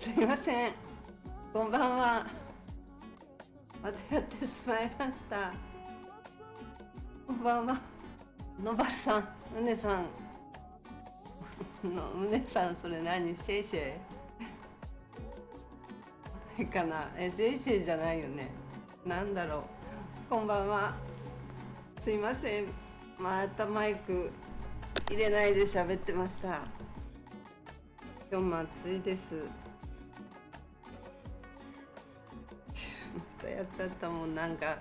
すいません、こんばんは。またやってしまいました。こんばんは。のばるさん、うねさんのうねさん、それ何？シェイシェイかな。シェイシェイじゃないよね。なんだろう。こんばんは。すいません、またマイク入れないで喋ってました。今日も暑いです。またやっちゃったもん。なんか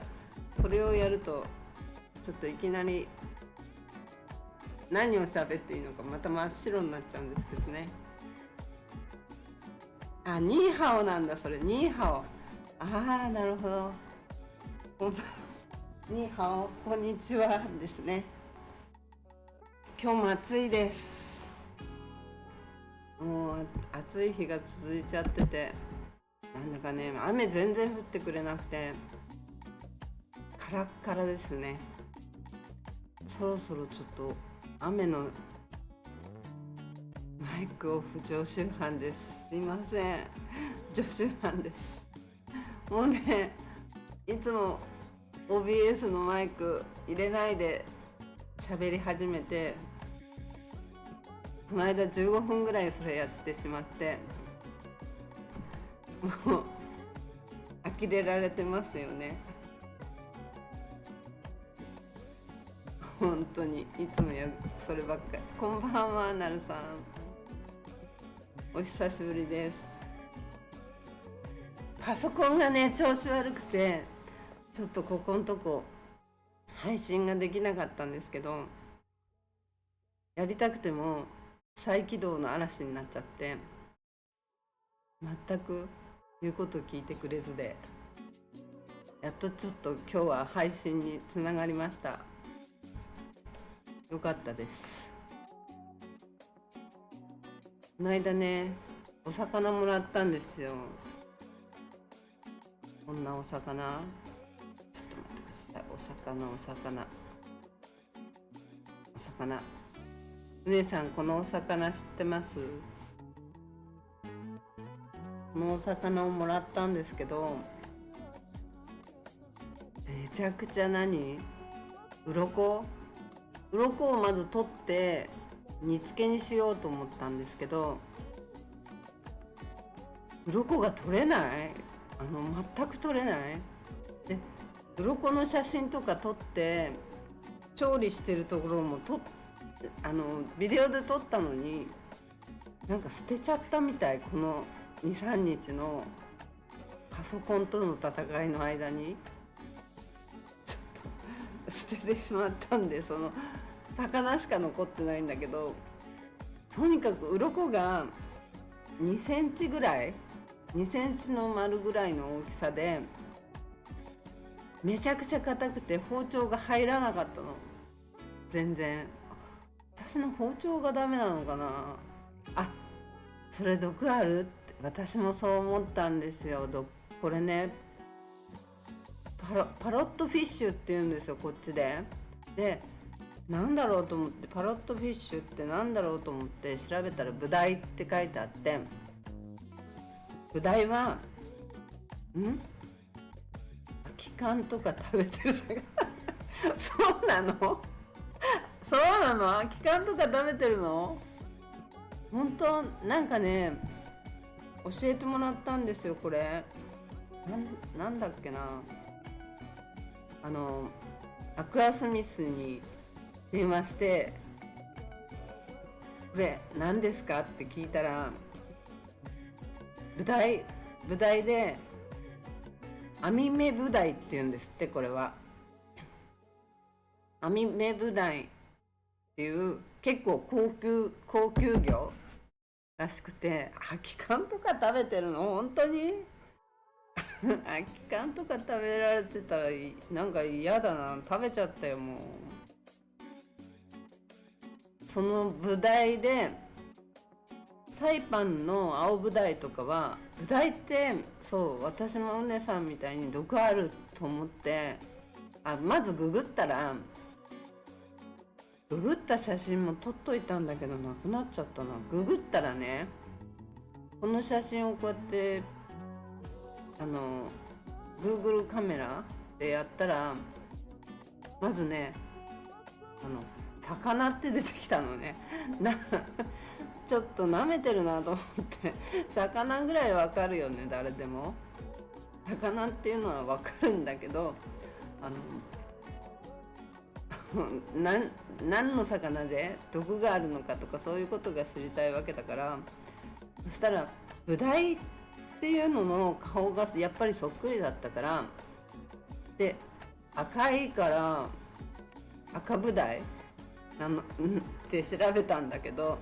これをやるとちょっといきなり何を喋っていいのかまた真っ白になっちゃうんですけどね。あ、ニーハオなんだ、それ。ニーハオ。ああ、なるほど。ニーハオ、こんにちはですね。今日も暑いです。もう暑い日が続いちゃってて、なんだかね、雨全然降ってくれなくてカラッカラですね。そろそろちょっと雨のマイクオフ常習犯です。すいません、常習犯です。もうね、いつも OBS のマイク入れないで喋り始めて、この間15分ぐらいそれやってしまって、もう呆れられてますよね。本当にいつもそればっかり。こんばんは、なるさん、お久しぶりです。パソコンがね調子悪くて、ちょっとここのとこ配信ができなかったんですけど、やりたくても再起動の嵐になっちゃって、全く言うこと聞いてくれずで、やっとちょっと今日は配信につながりました。よかったです。この間ね、お魚もらったんですよ。こんなお魚、ちょっと待ってください。お魚。お姉さん、このお魚知ってます？このお魚をもらったんですけど、めちゃくちゃ鱗をまず取って煮付けにしようと思ったんですけど、鱗が取れない。全く取れない。で、鱗の写真とか撮って調理してるところもビデオで撮ったのに、なんか捨てちゃったみたい。この 2,3 日のパソコンとの戦いの間にちょっと捨ててしまったんで、その魚しか残ってないんだけど、とにかく鱗が2センチぐらい、2センチの丸ぐらいの大きさで、めちゃくちゃ硬くて包丁が入らなかったの。全然。私の包丁がダメなのかな。あ、それ毒あるって、私もそう思ったんですよ。これね、パロットフィッシュって言うんですよ、こっちで。で、なんだろうと思って、パロットフィッシュってなんだろうと思って調べたら、ブダイって書いてあって、ブダイは空き缶とか食べてる魚そうなの？そうなの？空き缶とか食べてるの？本当？なんかね、教えてもらったんですよ、これ。なんだっけな、アクアスミスに電話して、これ何ですかって聞いたら、ブダイでアミメブダイって言うんですって。これはアミメブダイっていう結構高級魚らしくて、空き缶とか食べてるの？本当に空き缶とか食べられてたらなんか嫌だな。食べちゃったよ、もう。そのブダイで、サイパンの青ブダイとかは、ブダイってそう私もお姉さんみたいに毒あると思って、まずググった写真も撮っといたんだけど、なくなっちゃったな。ググったらね、この写真をこうやってあの Google カメラでやったら、まずね魚って出てきたのね。ちょっと舐めてるなと思って魚ぐらいわかるよね、誰でも。魚っていうのはわかるんだけど、何の魚で毒があるのかとか、そういうことが知りたいわけだから、そしたらブダイっていうのの顔がやっぱりそっくりだったから、で赤いから赤ブダイって調べたんだけど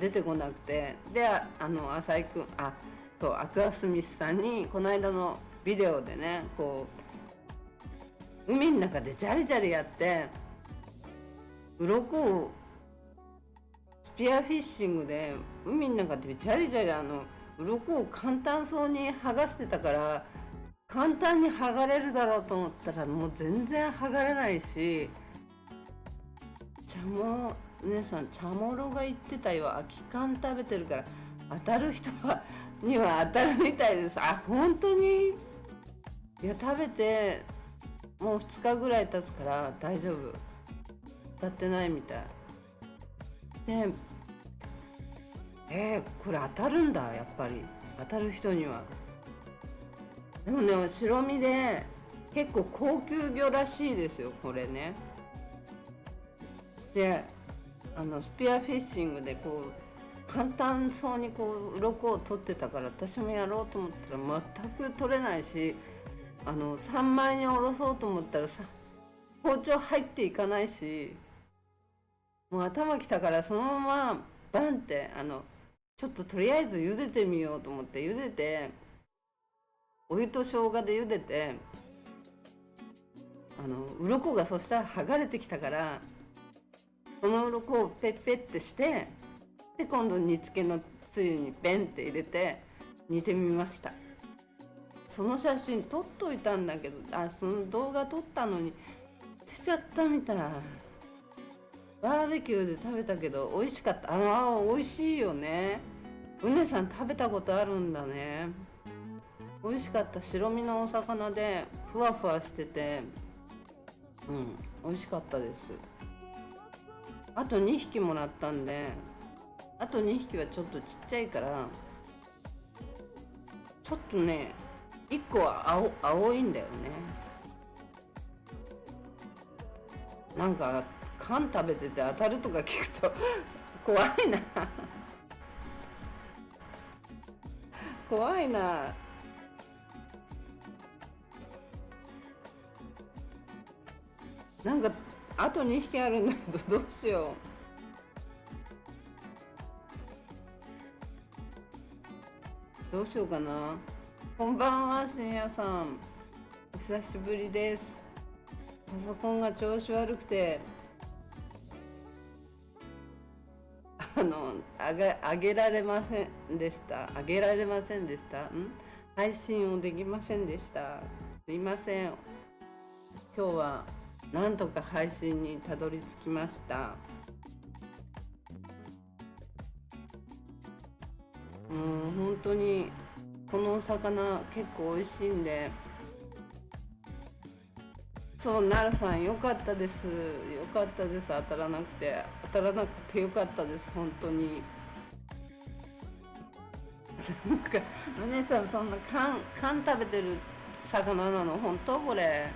出てこなくて、で浅井君アクアスミスさんにこの間のビデオでね、こう海の中でジャリジャリやって鱗をスピアフィッシングで海の中でジャリジャリ鱗を簡単そうに剥がしてたから、簡単に剥がれるだろうと思ったらもう全然剥がれないし、姉さんチャモロが言ってたよ、空き缶食べてるから当たる人には当たるみたいです。本当に？いや食べてもう2日ぐらい経つから大丈夫、当たってないみたいで、これ当たるんだ、やっぱり当たる人には。でもね、白身で結構高級魚らしいですよ、これね。でスピアフィッシングでこう簡単そうにこう鱗を取ってたから、私もやろうと思ったら全く取れないし、三枚におろそうと思ったら包丁入っていかないし、もう頭きたからそのままバンってちょっととりあえず茹でてみようと思って茹でて、お湯と生姜で茹でて、鱗がそしたら剥がれてきたから、その鱗をペッペッてして、で今度煮付けのつゆにペンって入れて煮てみました。その写真撮っといたんだけど、その動画撮ったのに捨てちゃったみたい。バーベキューで食べたけど美味しかった。美味しいよね。うねさん食べたことあるんだね。美味しかった。白身のお魚でふわふわしてて、美味しかったです。あと2匹もらったんで、あと2匹はちょっとちっちゃいから、ちょっとね1個は青いんだよね。なんか缶食べてて当たるとか聞くと怖いな怖いな。なんかあと2匹あるんだけどどうしよう。どうしようかな。こんばんは、深夜さん。お久しぶりです。パソコンが調子悪くて上げられませんでした。配信をできませんでした。すいません。今日はなんとか配信にたどり着きました。本当にこのお魚結構美味しいんで。そう、なるさんよかったです。当たらなくてよかったです、本当に。なんかお姉さんそんな缶食べてる魚なの？本当これ。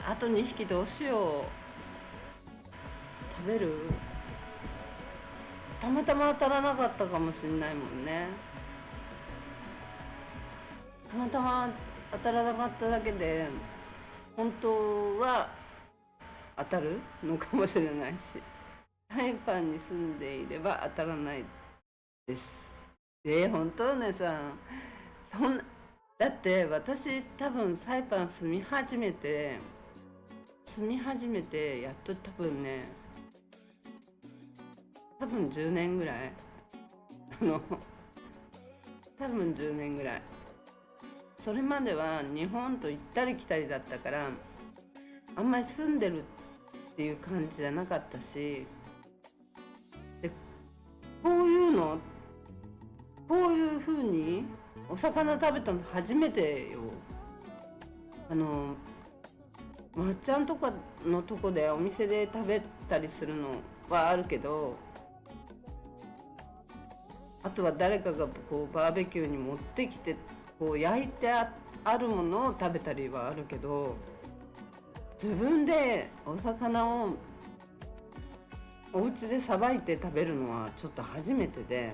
あと2匹どうしよう。食べる？たまたま当たらなかったかもしれないもんね。たまたま当たらなかっただけで本当は当たるのかもしれないし、サイパンに住んでいれば当たらないです。本当ねさん、だって私多分サイパン住み始めてやっと多分10年ぐらい多分10年ぐらい。それまでは日本と行ったり来たりだったから、あんまり住んでるっていう感じじゃなかったし、でこういういうの、こういう風にお魚食べたの初めてよ。まっちゃんとかのとこでお店で食べたりするのはあるけど、あとは誰かがこうバーベキューに持ってきてこう焼いてあるものを食べたりはあるけど、自分でお魚をお家でさばいて食べるのはちょっと初めてで、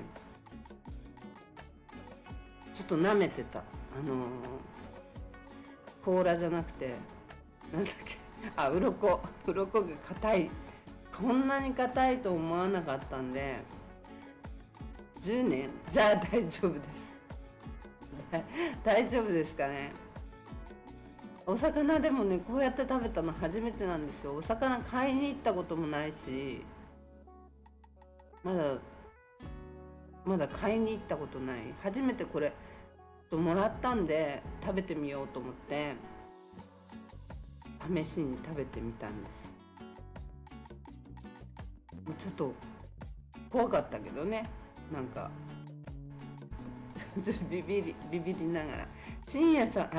ちょっと舐めてた。甲羅じゃなくてなんだっけ、鱗が硬い。こんなに硬いと思わなかったんで、10年じゃあ大丈夫です大丈夫ですかね。お魚でもね、こうやって食べたの初めてなんですよ。お魚買いに行ったこともないし、まだ買いに行ったことない。初めてこれもらったんで食べてみようと思って試しに食べてみたんです。ちょっと怖かったけどね、なんかビビりながら。深夜さん、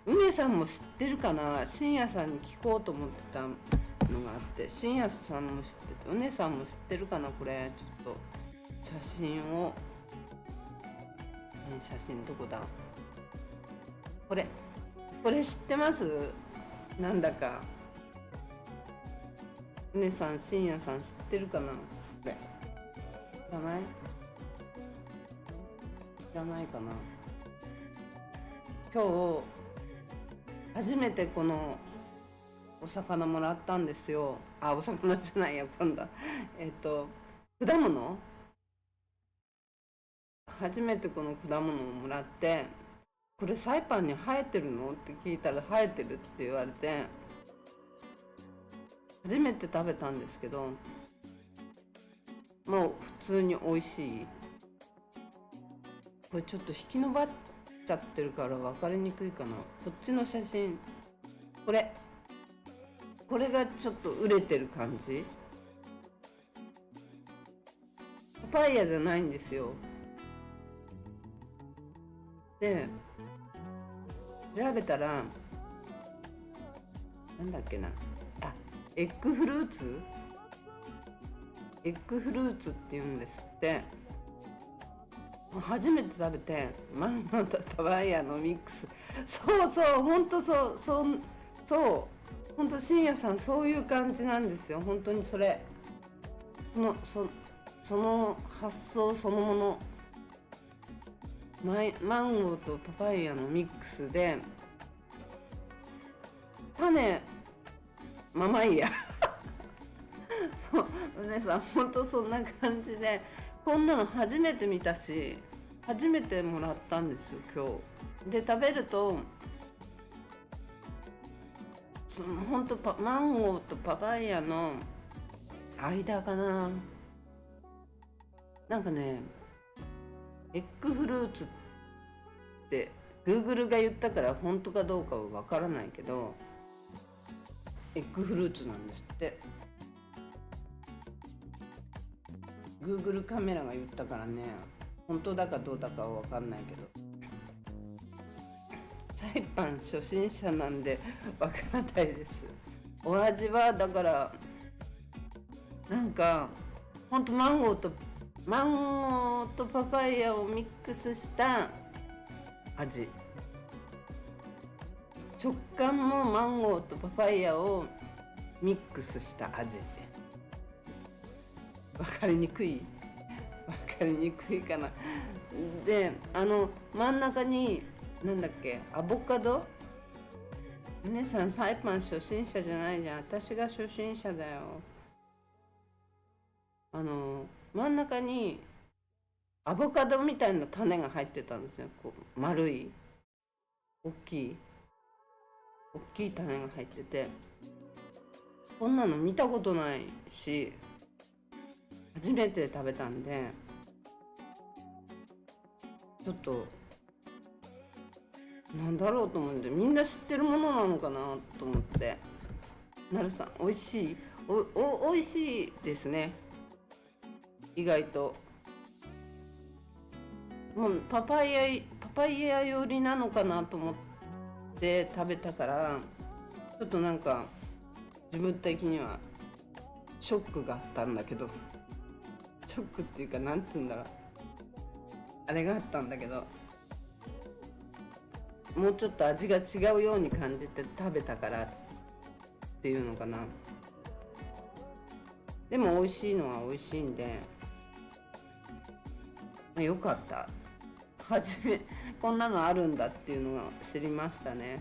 梅さんも知ってるかな。深夜さんに聞こうと思ってたのがあって、深夜さんも知ってて、梅さんも知ってるかな。これちょっと写真を、写真どこだ。これ知ってます？なんだか梅さん、深夜さん知ってるかな。これ知らない？知らないかな。今日初めてこのお魚もらったんですよ。お魚じゃないや、今度は果物、初めてこの果物をもらって、これサイパンに生えてるのって聞いたら、生えてるって言われて初めて食べたんですけど、もう普通に美味しい。これちょっと引き伸ばっちゃってるから分かりにくいかな。こっちの写真、これがちょっと熟れてる感じ。パパイヤじゃないんですよ。で調べたらなんだっけな、エッグフルーツって言うんですって。初めて食べて、マンゴーとパパイヤのミックス。そう本当そう本当、深夜さんそういう感じなんですよ。本当にそれその発想そのもの。マンゴーとパパイヤのミックスで、種ママイヤそうお姉さん、本当そんな感じで、こんなの初めて見たし、初めてもらったんですよ今日で。食べると本当マンゴーとパパイヤの間かな。なんかね、エッグフルーツって Google が言ったから本当かどうかはわからないけど、エッグフルーツなんですって。 Google カメラが言ったからね、本当だかどうだかはわかんないけど、サイパン初心者なんでわからないです。お味はだからなんか本当マンゴーとパパイヤをミックスした味。食感もマンゴーとパパイヤをミックスした味。わかりにくいかな。で真ん中になんだっけ、アボカド。皆さんサイパン初心者じゃないじゃん。私が初心者だよ。真ん中にアボカドみたいな種が入ってたんですよ。こう丸い大きい種が入ってて、こんなの見たことないし初めて食べたんで、ちょっとなんだろうと思って、みんな知ってるものなのかなと思って。なるさん、美味しい。美味しいですね、意外と。もうパパイヤ寄りなのかなと思って食べたから、ちょっとなんか自分的にはショックがあったんだけど、ショックっていうかなんて言うんだろう、あれがあったんだけど、もうちょっと味が違うように感じて食べたからっていうのかな。でも美味しいのは美味しいんで、よかった。こんなのあるんだっていうのを知りましたね。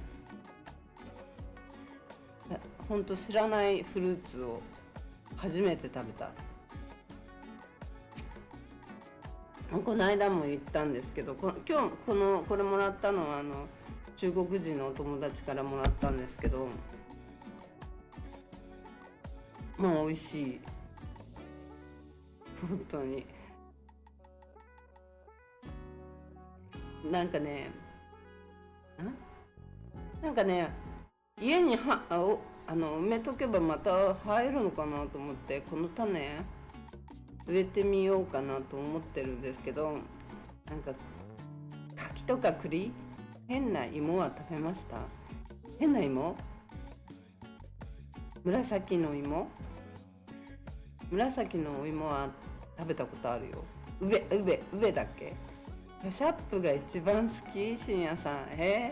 ほんと知らないフルーツを初めて食べた。この間も言ったんですけど、今日これもらったのは中国人のお友達からもらったんですけど、まあ美味しい、本当に。なんかね家に埋めとけばまた生えるのかなと思って、この種植えてみようかなと思ってるんですけど、なんか柿とか栗、変な芋は食べました？変な芋、紫の芋は食べたことあるよ。ウベだっけ？キャシャップが一番好き、深夜さん。キャ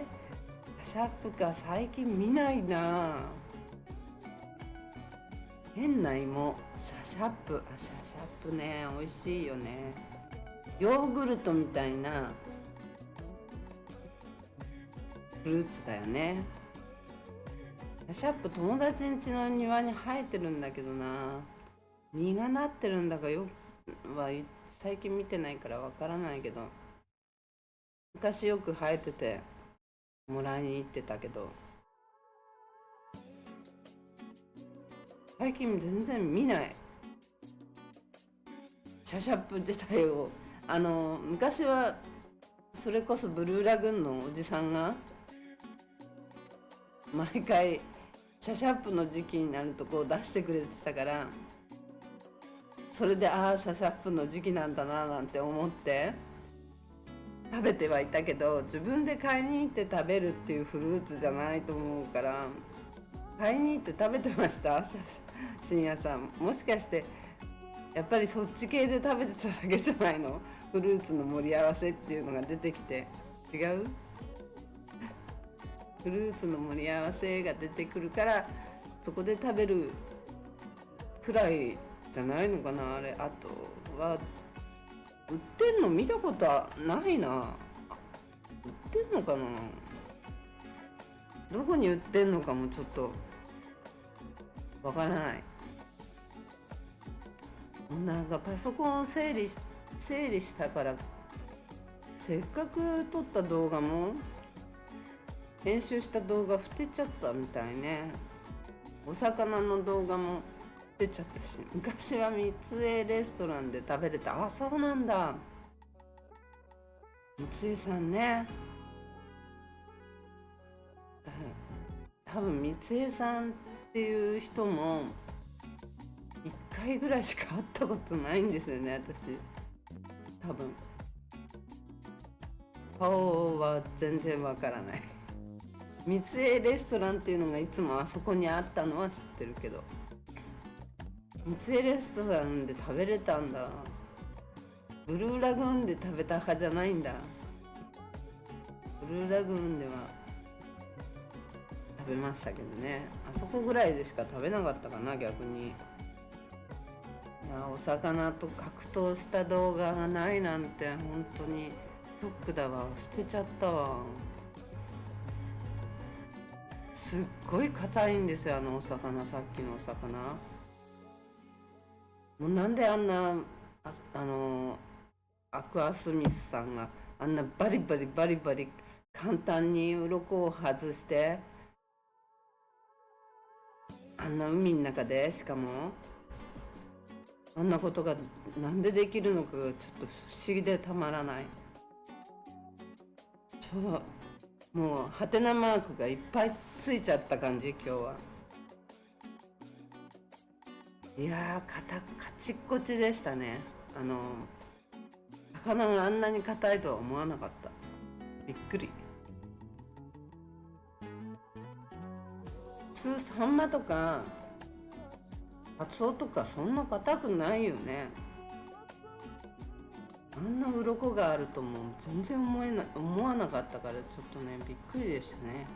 シャップか、最近見ないな。変な芋、シャシャップね、美味しいよね。ヨーグルトみたいなフルーツだよね。シャシャップ、友達ん家の庭に生えてるんだけどな、実がなってるんだかは最近見てないからわからないけど、昔よく生えててもらいに行ってたけど、最近全然見ない、シャシャップ自体を。昔はそれこそブルーラグーンのおじさんが毎回シャシャップの時期になるとこう出してくれてたから、それでシャシャップの時期なんだななんて思って食べてはいたけど、自分で買いに行って食べるっていうフルーツじゃないと思うから、買いに行って食べてました？深夜さん、もしかしてやっぱりそっち系で食べてただけじゃないの？フルーツの盛り合わせっていうのが出てきて、違う？フルーツの盛り合わせが出てくるからそこで食べるくらいじゃないのかな、あれ。あとは売ってんの見たことないな。売ってんのかな、どこに売ってんのかもちょっとわからない。なんかパソコン整理したから、せっかく撮った動画も編集した動画捨てちゃったみたいね。お魚の動画も出ちゃったし、昔は三江レストランで食べれた。そうなんだ、三江さんね。多分三江さんっていう人も1回ぐらいしか会ったことないんですよね、私。多分顔は全然わからない。三江レストランっていうのがいつもあそこにあったのは知ってるけど、三江レストランで食べれたんだ。ブルーラグーンで食べた派じゃないんだ。ブルーラグーンでは食べましたけどね。あそこぐらいでしか食べなかったかな、逆に。いや、お魚と格闘した動画がないなんて本当にショックだわ。捨てちゃったわ。すっごい硬いんですよ、あのお魚。さっきのお魚もう、なんであんなアクアスミスさんがあんなバリバリ簡単に鱗を外してあんな海の中で、しかもあんなことがなんでできるのかがちょっと不思議でたまらない。もうハテナマークがいっぱいついちゃった感じ、今日は。いやー、カチッコチでしたね。魚があんなに硬いとは思わなかった。びっくり。普通サンマとかカツオとかそんな硬くないよね。あんな鱗があるとも全然思わなかったから、ちょっとねびっくりでしたね。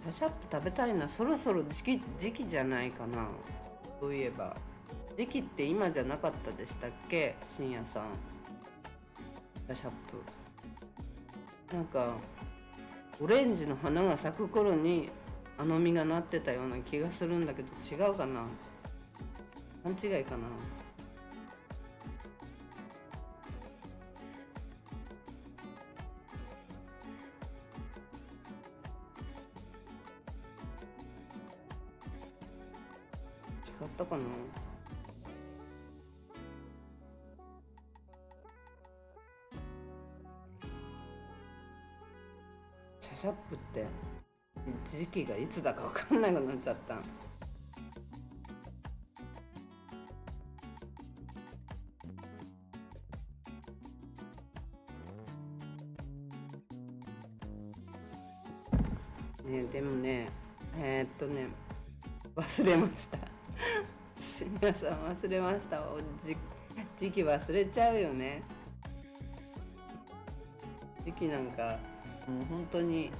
シャシャップ食べたいな。そろそろ時期じゃないかな。そういえば時期って今じゃなかったでしたっけ、深夜さん。シャシャップなんかオレンジの花が咲く頃にあの実がなってたような気がするんだけど、違うかな、勘違いかな。違ったかな。シャシャップって時期がいつだか分かんなくなっちゃった。ね、でもね忘れました皆さん忘れました。時期忘れちゃうよね。時期なんかもう本当に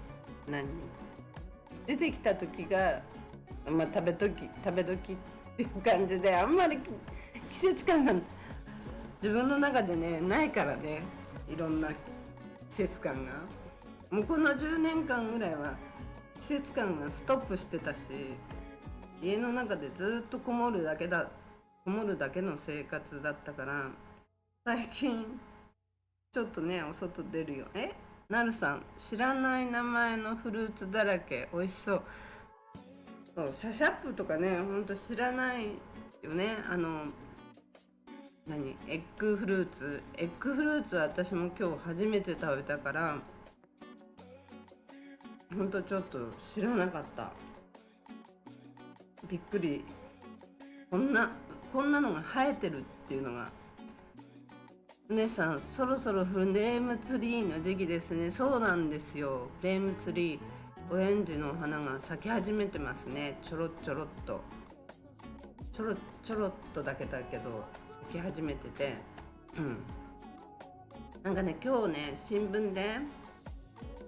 出てきた時が、食べ時っていう感じで、あんまり季節感が自分の中でねないからね。いろんな季節感がもうこの10年間ぐらいは季節感がストップしてたし、家の中でずっとこもるだけの生活だったから、最近ちょっとねお外出るよ。なるさん、知らない名前のフルーツだらけ、美味しそう。そうシャシャップとかね、ほんと知らないよね。エッグフルーツは私も今日初めて食べたから、ほんとちょっと知らなかった。びっくり。こんなのが生えてるっていうのが。お姉さん、そろそろフレームツリーの時期ですね。そうなんですよ。フレームツリー、オレンジの花が咲き始めてますね。ちょろっとだけだけど咲き始めてて、なんかね、今日ね新聞で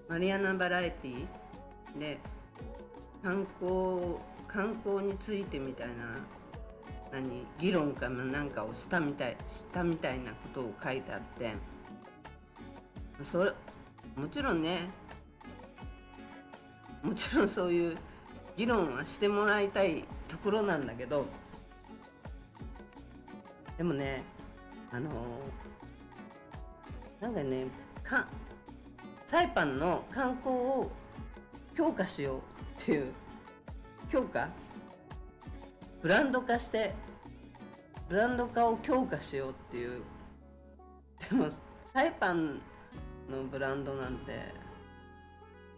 マリアナバラエティで観光についてみたいな議論かなんかをしたみたいなことを書いてあって、もちろんそういう議論はしてもらいたいところなんだけど、でもねなんかねサイパンの観光を強化しようっていうブランド化を強化しようっていう。でもサイパンのブランドなんて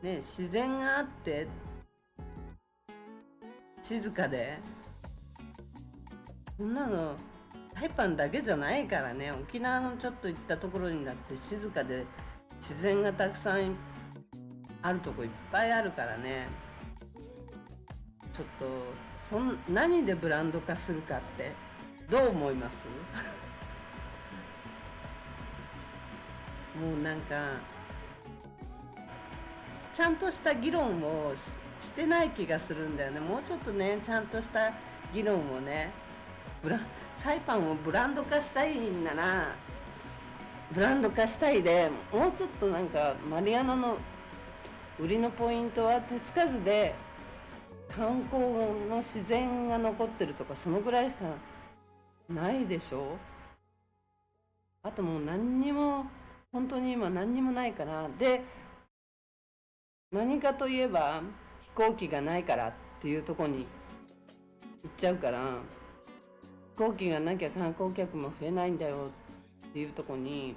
ね、自然があって静かで、そんなのサイパンだけじゃないからね。沖縄のちょっと行ったところになって静かで自然がたくさんあるとこいっぱいあるからね。ちょっと何でブランド化するかってどう思います？もうなんかちゃんとした議論をしてない気がするんだよね。もうちょっとねちゃんとした議論をね、サイパンをブランド化したいんならブランド化したいで、もうちょっとなんかマリアナの売りのポイントは手つかずで観光の自然が残ってるとか、そのぐらいしかないでしょ。あともう本当に今何にもないから。で、何かといえば飛行機がないからっていうとこに行っちゃうから、飛行機がなきゃ観光客も増えないんだよっていうとこに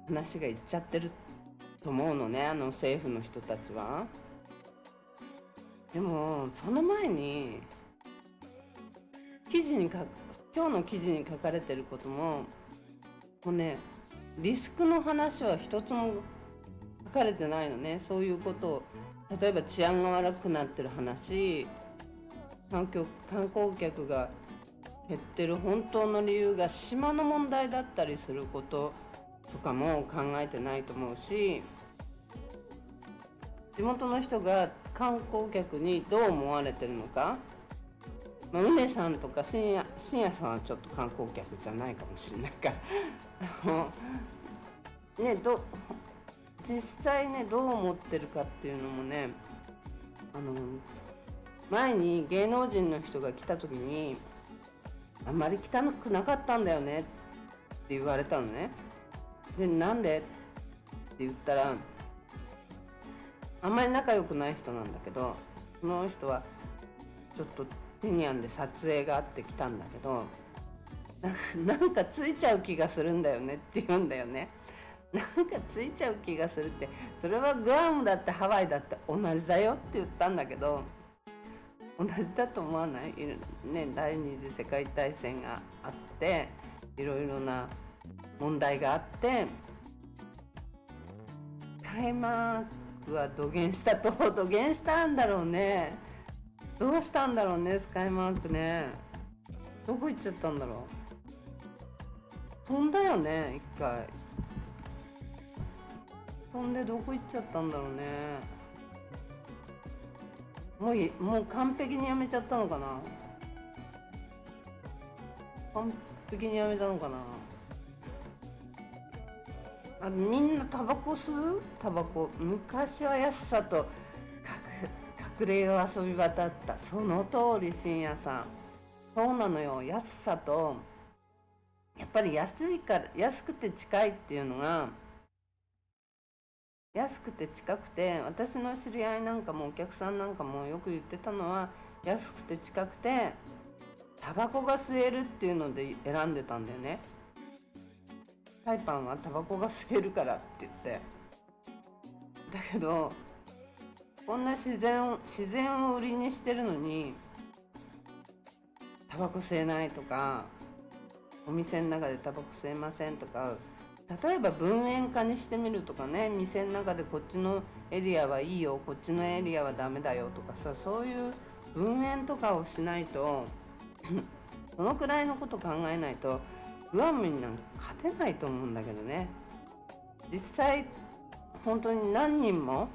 話がいっちゃってると思うのね、政府の人たちは。でもその前に記事に今日の記事に書かれてることも、もうね、リスクの話は一つも書かれてないのね。そういうことを、例えば治安が悪くなってる話、観光客が減ってる本当の理由が島の問題だったりすることとかも考えてないと思うし、地元の人が観光客にどう思われてるのか、梅さんとか深夜さんはちょっと観光客じゃないかもしれないからね、実際ねどう思ってるかっていうのもね、前に芸能人の人が来た時にあんまり汚くなかったんだよねって言われたのね。で、なんでって言ったら、あんまり仲良くない人なんだけど、その人はちょっとテニアンで撮影があって来たんだけど、なんかついちゃう気がするんだよねって言うんだよね。なんかついちゃう気がするって、それはグアムだってハワイだって同じだよって言ったんだけど、同じだと思わない？ね、第二次世界大戦があって、いろいろな問題があって、スカイマークは土下したんだろうね。どうしたんだろうね、スカイマークね。どこ行っちゃったんだろう。飛んだよね、一回。飛んでどこ行っちゃったんだろうね。もう完璧にやめちゃったのかな。完璧にやめたのかな。みんなタバコ吸う？タバコ。昔は安さと隠れ家遊び場だった。その通り、深夜さん。そうなのよ。安さと、やっぱり安くて近いっていうのが、安くて近くて、私の知り合いなんかもお客さんなんかもよく言ってたのは、安くて近くてタバコが吸えるっていうので選んでたんだよね。サイパンはタバコが吸えるからって言って。だけどこんな自然を売りにしてるのに、タバコ吸えないとか、お店の中でタバコ吸えませんとか、例えば分煙化にしてみるとかね、店の中でこっちのエリアはいいよ、こっちのエリアはダメだよとかさ、そういう分煙とかをしないとそのくらいのこと考えないとグアムになんか勝てないと思うんだけどね。実際本当に何人も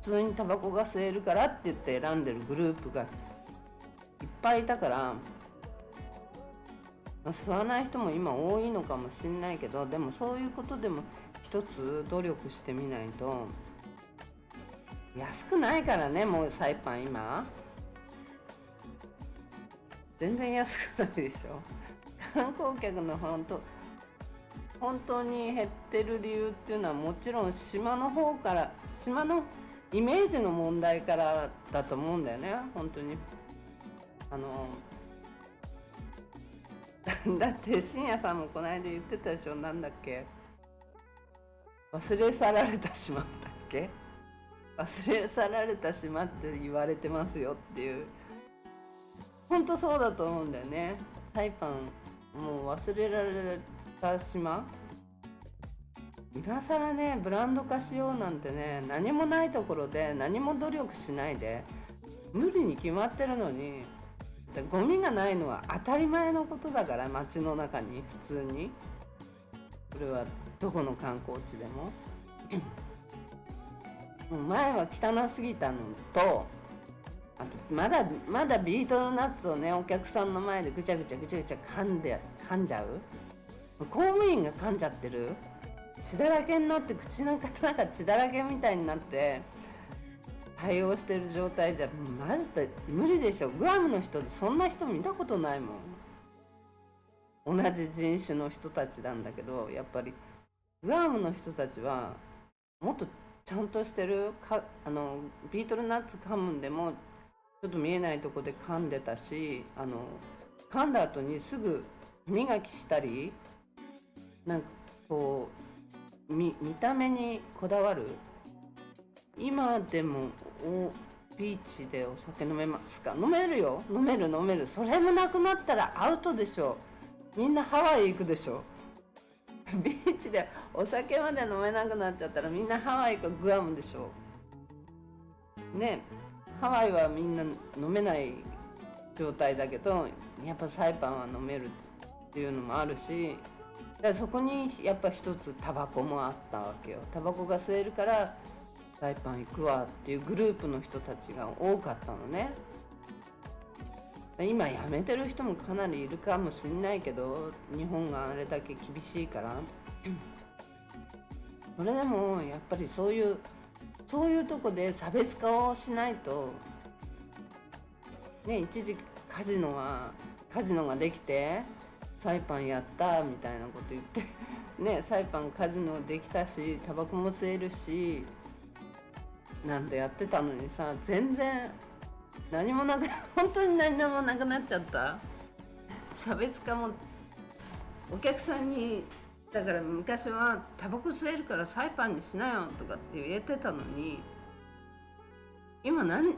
普通にタバコが吸えるからって言って選んでるグループがいっぱいいたから、吸わない人も今多いのかもしれないけど、でもそういうことでも一つ努力してみないと。安くないからね、もうサイパン今全然安くないでしょ。観光客の本当に減ってる理由っていうのは、もちろん島のイメージの問題からだと思うんだよね、本当に。だって深夜さんもこの間言ってたでしょ。なんだっけ、忘れ去られた島だっけ、忘れ去られた島って言われてますよっていう。本当そうだと思うんだよね。サイパンもう忘れられた島、今更ねブランド化しようなんてね、何もないところで何も努力しないで無理に決まってるのに。ゴミがないのは当たり前のことだから、街の中に普通に。これはどこの観光地でももう前は汚すぎたのと、あとまだビートルナッツをね、お客さんの前でぐちゃぐちゃ噛んじゃう。公務員が噛んじゃってる、血だらけになって、口の中なんか血だらけみたいになって対応してる状態じゃまず無理でしょ。グアムの人でそんな人見たことないもん。同じ人種の人たちなんだけど、やっぱりグアムの人たちはもっとちゃんとしてるビートルナッツ噛むんでもちょっと見えないとこで噛んでたし、噛んだ後にすぐ磨きしたり、なんかこう見た目にこだわる。今でもビーチでお酒飲めますか？飲めるよ、飲める。それもなくなったらアウトでしょ。みんなハワイ行くでしょ。ビーチでお酒まで飲めなくなっちゃったらみんなハワイかグアムでしょね。ハワイはみんな飲めない状態だけど、やっぱサイパンは飲めるっていうのもあるし、だからそこにやっぱ一つタバコもあったわけよ。タバコが吸えるからサイパン行くわっていうグループの人たちが多かったのね。今辞めてる人もかなりいるかもしれないけど、日本があれだけ厳しいからそれでもやっぱりそういうとこで差別化をしないとね。一時カジノができてサイパンやったみたいなこと言ってね、サイパンカジノできたしタバコも吸えるしなんてやってたのにさ、全然何もなく本当に何もなくなっちゃった。差別化もお客さんに、だから昔はタバコ吸えるからサイパンにしなよとかって言えてたのに、今何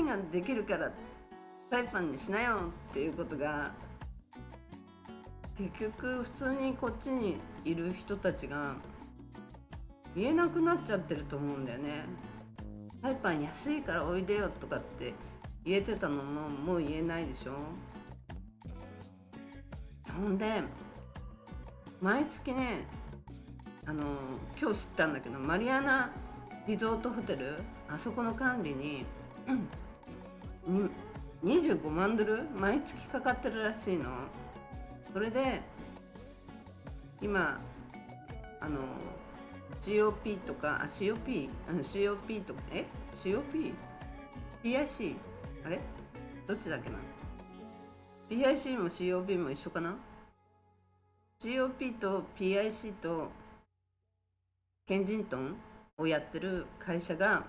ができるからサイパンにしなよっていうことが、結局普通にこっちにいる人たちが言えなくなっちゃってると思うんだよね。サイパン安いからおいでよとかって言えてたのももう言えないでしょ。ほんで毎月ね、今日知ったんだけど、マリアナリゾートホテル、あそこの管理に、25万ドル毎月かかってるらしいの。それで今COP とかCOP とかCOP？PIC？ あれどっちだっけな。 PIC も COP も一緒かな。 COP と PIC とケンジントンをやってる会社が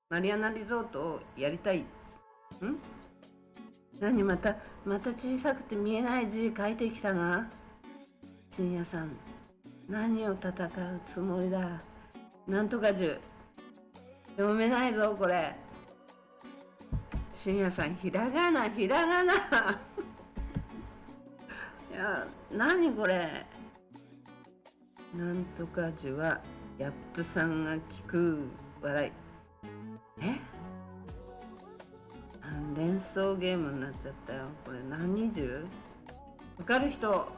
マリアナリゾートをやりたい。何また小さくて見えない字書いてきたな。深夜さん、何を戦うつもりだ。なんとか10読めないぞこれ。深夜さん、ひらがないや、何これ。なんとか10はヤップさんが聞く笑い。連想ゲームになっちゃったよこれ。何十わかる人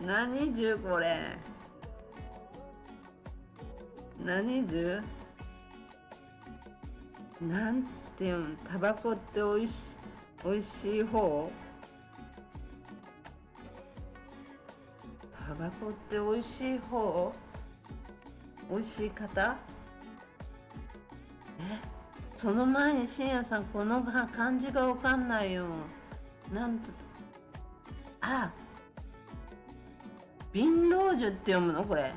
何十これ。何十なんていうの。タバコっておいしい方。タバコっておいしい方、おいしい方。その前に深夜さん、この漢字がわかんないよ。なんと、ビンロージュって読むのこれ。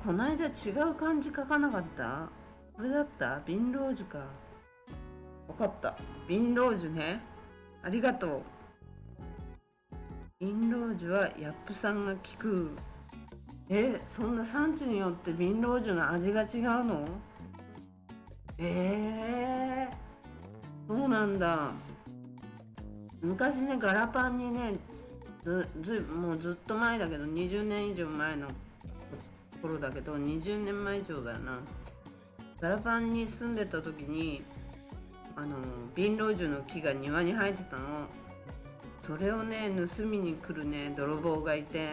この間違う漢字書かなかった？これだった？ビンロージュか。わかった。ビンロージュね。ありがとう。ビンロージュはヤップさんが聞く。そんな産地によってビンロージュの味が違うの？そうなんだ。昔ね、ガラパンにね、もうずっと前だけど、20年以上前の頃だけど、20年前以上だよな。ガラパンに住んでた時にビンロージュの木が庭に生えてたの。それをね、盗みに来るね、泥棒がいて、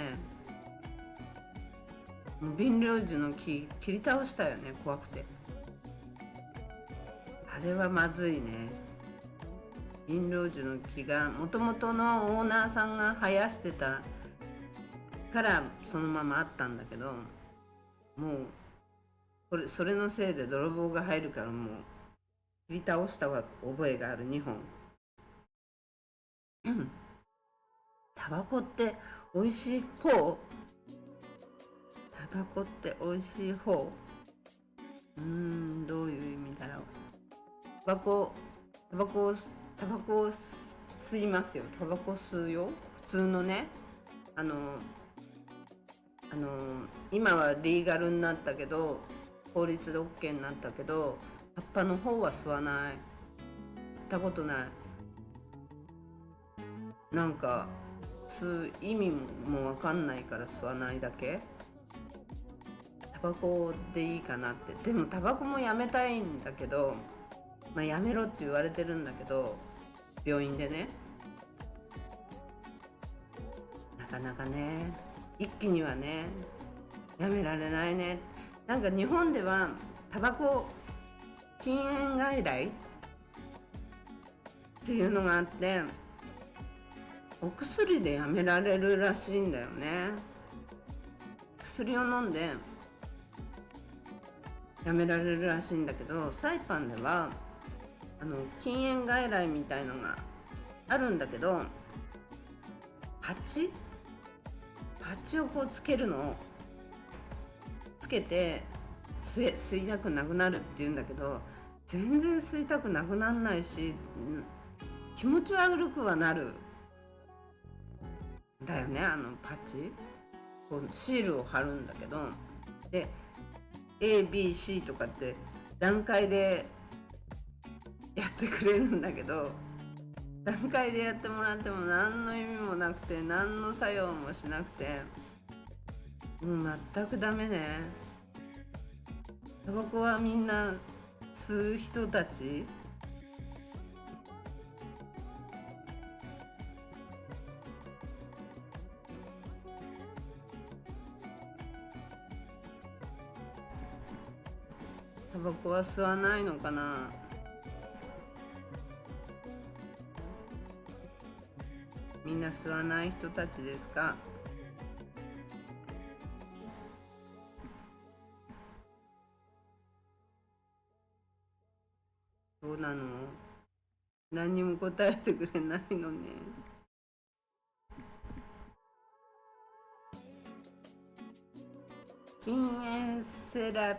もうビンロージュの木切り倒したよね、怖くて。あれはまずいね。ビンロージュの木がもともとのオーナーさんが生やしてたからそのままあったんだけど、もうそれのせいで泥棒が入るから、もう切り倒した覚えがある。2本。タバコって美味しい方？タバコって美味しい方？どういう意味だろう。タバコを吸いますよ。タバコ吸うよ。普通のね、あの今はリーガルになったけど、法律で OK になったけど、葉っぱの方は吸わない。吸ったことない。なんか吸う意味もわかんないから吸わないだけ。タバコでいいかなって。でもタバコもやめたいんだけど、まあ、やめろって言われてるんだけど、病院でね、なかなかね、一気にはねやめられないね。なんか日本ではタバコ禁煙外来っていうのがあって、お薬でやめられるらしいんだよね。薬を飲んでやめられるらしいんだけど、サイパンでは禁煙外来みたいのがあるんだけど、パッチをこうつけるのをつけて吸いたくなくなるっていうんだけど、全然吸いたくなくなんないし、気持ち悪くはなるんだよね。パッチこうシールを貼るんだけど、で ABC とかって段階でやってくれるんだけど、段階でやってもらっても何の意味もなくて、何の作用もしなくて、もう全くダメね。タバコはみんな吸う人たち。タバコは吸わないのかな。みんな吸わない人たちですか？どうなの？何にも答えてくれないのね。禁煙セラ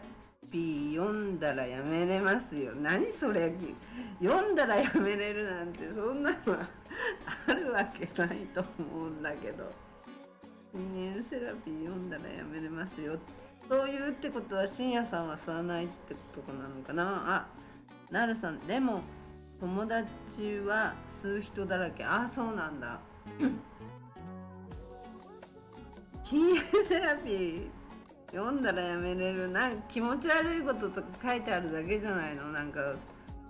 ピー読んだらやめれますよ。何それ、読んだらやめれるなんて、そんなのあるわけないと思うんだけど。禁煙セラピー読んだらやめれますよ。そういうってことは、深夜さんは吸わないってことなのかな。なるさん、でも友達は吸う人だらけ。そうなんだ。禁煙セラピー読んだらやめれる。なんか気持ち悪いこととか書いてあるだけじゃないの。なんか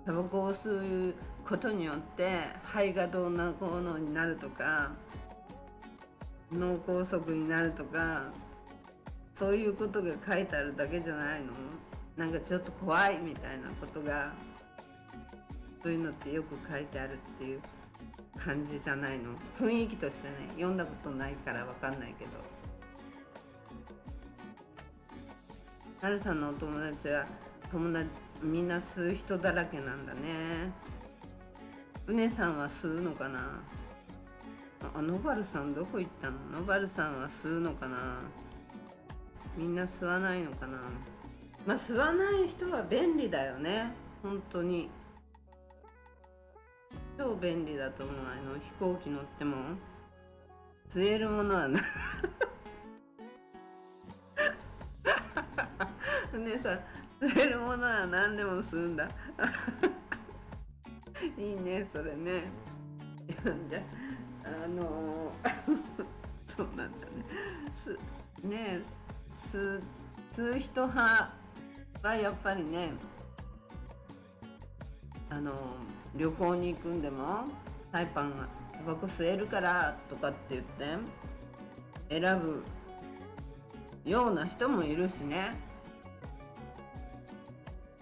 タバコを吸うことによって肺がどんなこうのになるとか、脳梗塞になるとか、そういうことが書いてあるだけじゃないの。なんかちょっと怖いみたいなことが、そういうのってよく書いてあるっていう感じじゃないの。雰囲気としてね。読んだことないから分かんないけど。なるさんのお友達はみんな吸う人だらけなんだね。うねさんは吸うのかな。ノバルさんどこ行ったの？ノバルさんは吸うのかな。みんな吸わないのかな。まあ吸わない人は便利だよね。本当に超便利だと思う。飛行機乗っても吸えるものはなねさ、吸えるものは何でも吸うんだいいね、それね。じゃそうなんだね。吸う人派はやっぱりね、旅行に行くんでもサイパンがタバコ吸えるからとかって言って選ぶような人もいるしね。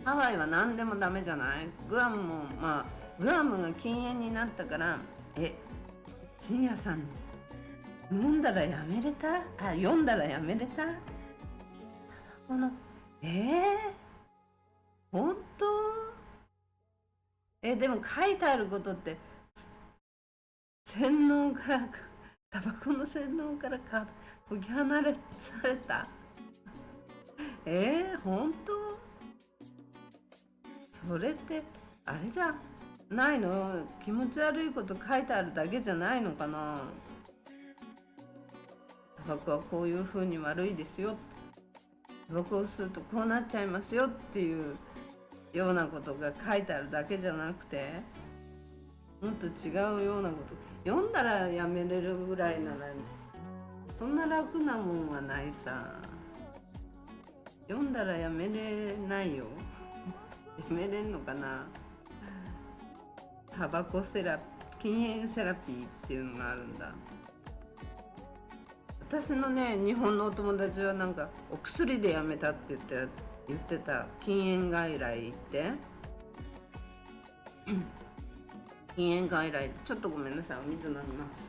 ハワイは何でもダメじゃない。グアムもグアムが禁煙になったから、深夜さん飲んだらやめれた？読んだらやめれた？この本当？でも書いてあることって洗脳からタバコの洗脳から解き放された。本当？それってあれじゃん。ないの？気持ち悪いこと書いてあるだけじゃないのかな。タバコはこういう風に悪いですよ、タバコを吸うとこうなっちゃいますよっていうようなことが書いてあるだけじゃなくて、もっと違うようなこと読んだらやめれるぐらいなら、そんな楽なもんはないさ。読んだらやめれないよ。やめれんのかな。タバコセラ禁煙セラピーっていうのがあるんだ。私のね、日本のお友達はなんかお薬でやめたって言ってた。禁煙外来行って禁煙外来、ちょっとごめんなさい、お水飲みます。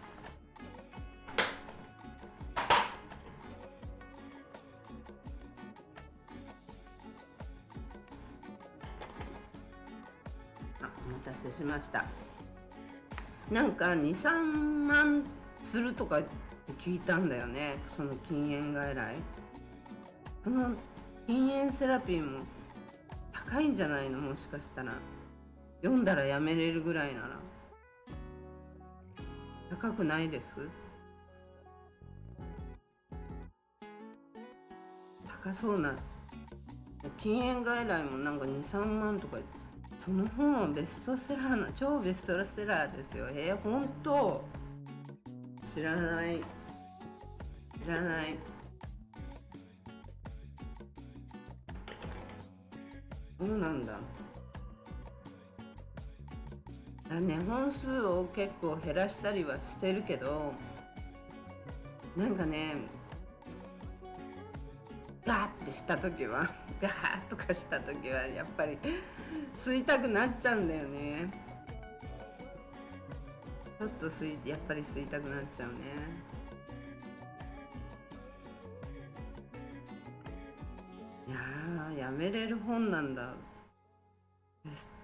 お待たせしました。なんか2、3万するとかって聞いたんだよね、その禁煙外来。その禁煙セラピーも高いんじゃないの、もしかしたら。読んだらやめれるぐらいなら。高くないです？高そうな。禁煙外来もなんか2、3万とか。その本はベストセラーな、超ベストセラーですよ。本当？知らない。知らない。そうなんだ。ね、本数を結構減らしたりはしてるけど、なんかね、ガーってした時はガーッとかした時はやっぱり吸いたくなっちゃうんだよね。ちょっとやっぱり吸いたくなっちゃうね。いやー、やめれる本なんだ。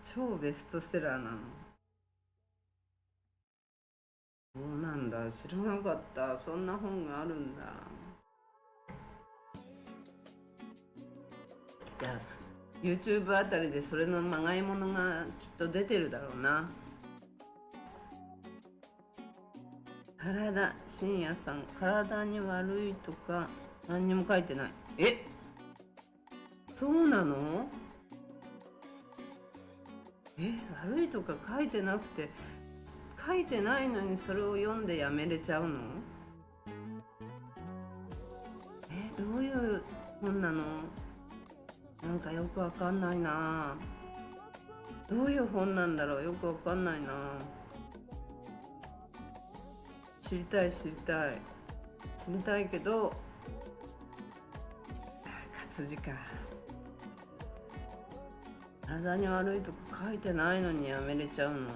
超ベストセラーなの。そうなんだ、知らなかった。そんな本があるんだ。じゃあ YouTube あたりでそれのまがいものがきっと出てるだろうな。深夜さん、体に悪いとか何にも書いてない。そうなの？悪いとか書いてなくて、書いてないのにそれを読んでやめれちゃうの？どういう本なの？なんかよくわかんないな。どういう本なんだろう、よくわかんないな。知りたいけど、活字か。体に悪いとか書いてないのにやめれちゃうの？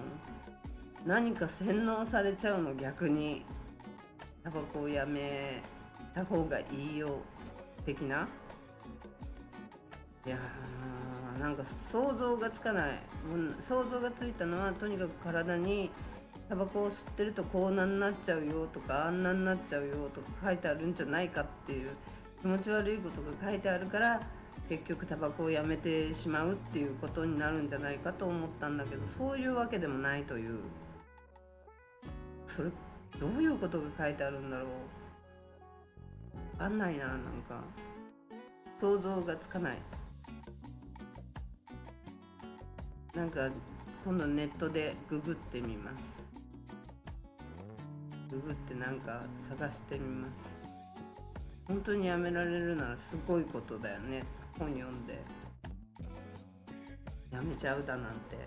何か洗脳されちゃうの？逆にタバコをやめた方がいいよ的な。いやー、なんか想像がつかない。想像がついたのは、とにかく体にタバコを吸ってるとこうなんなっちゃうよとか、あんなになっちゃうよとか書いてあるんじゃないかっていう、気持ち悪いことが書いてあるから結局タバコをやめてしまうっていうことになるんじゃないかと思ったんだけど、そういうわけでもないという。それどういうことが書いてあるんだろう。わかんないな。なんか想像がつかない。なんか今度ネットでググってみます。ググってなんか探してみます。本当にやめられるならすごいことだよね。本読んでやめちゃうだなんて。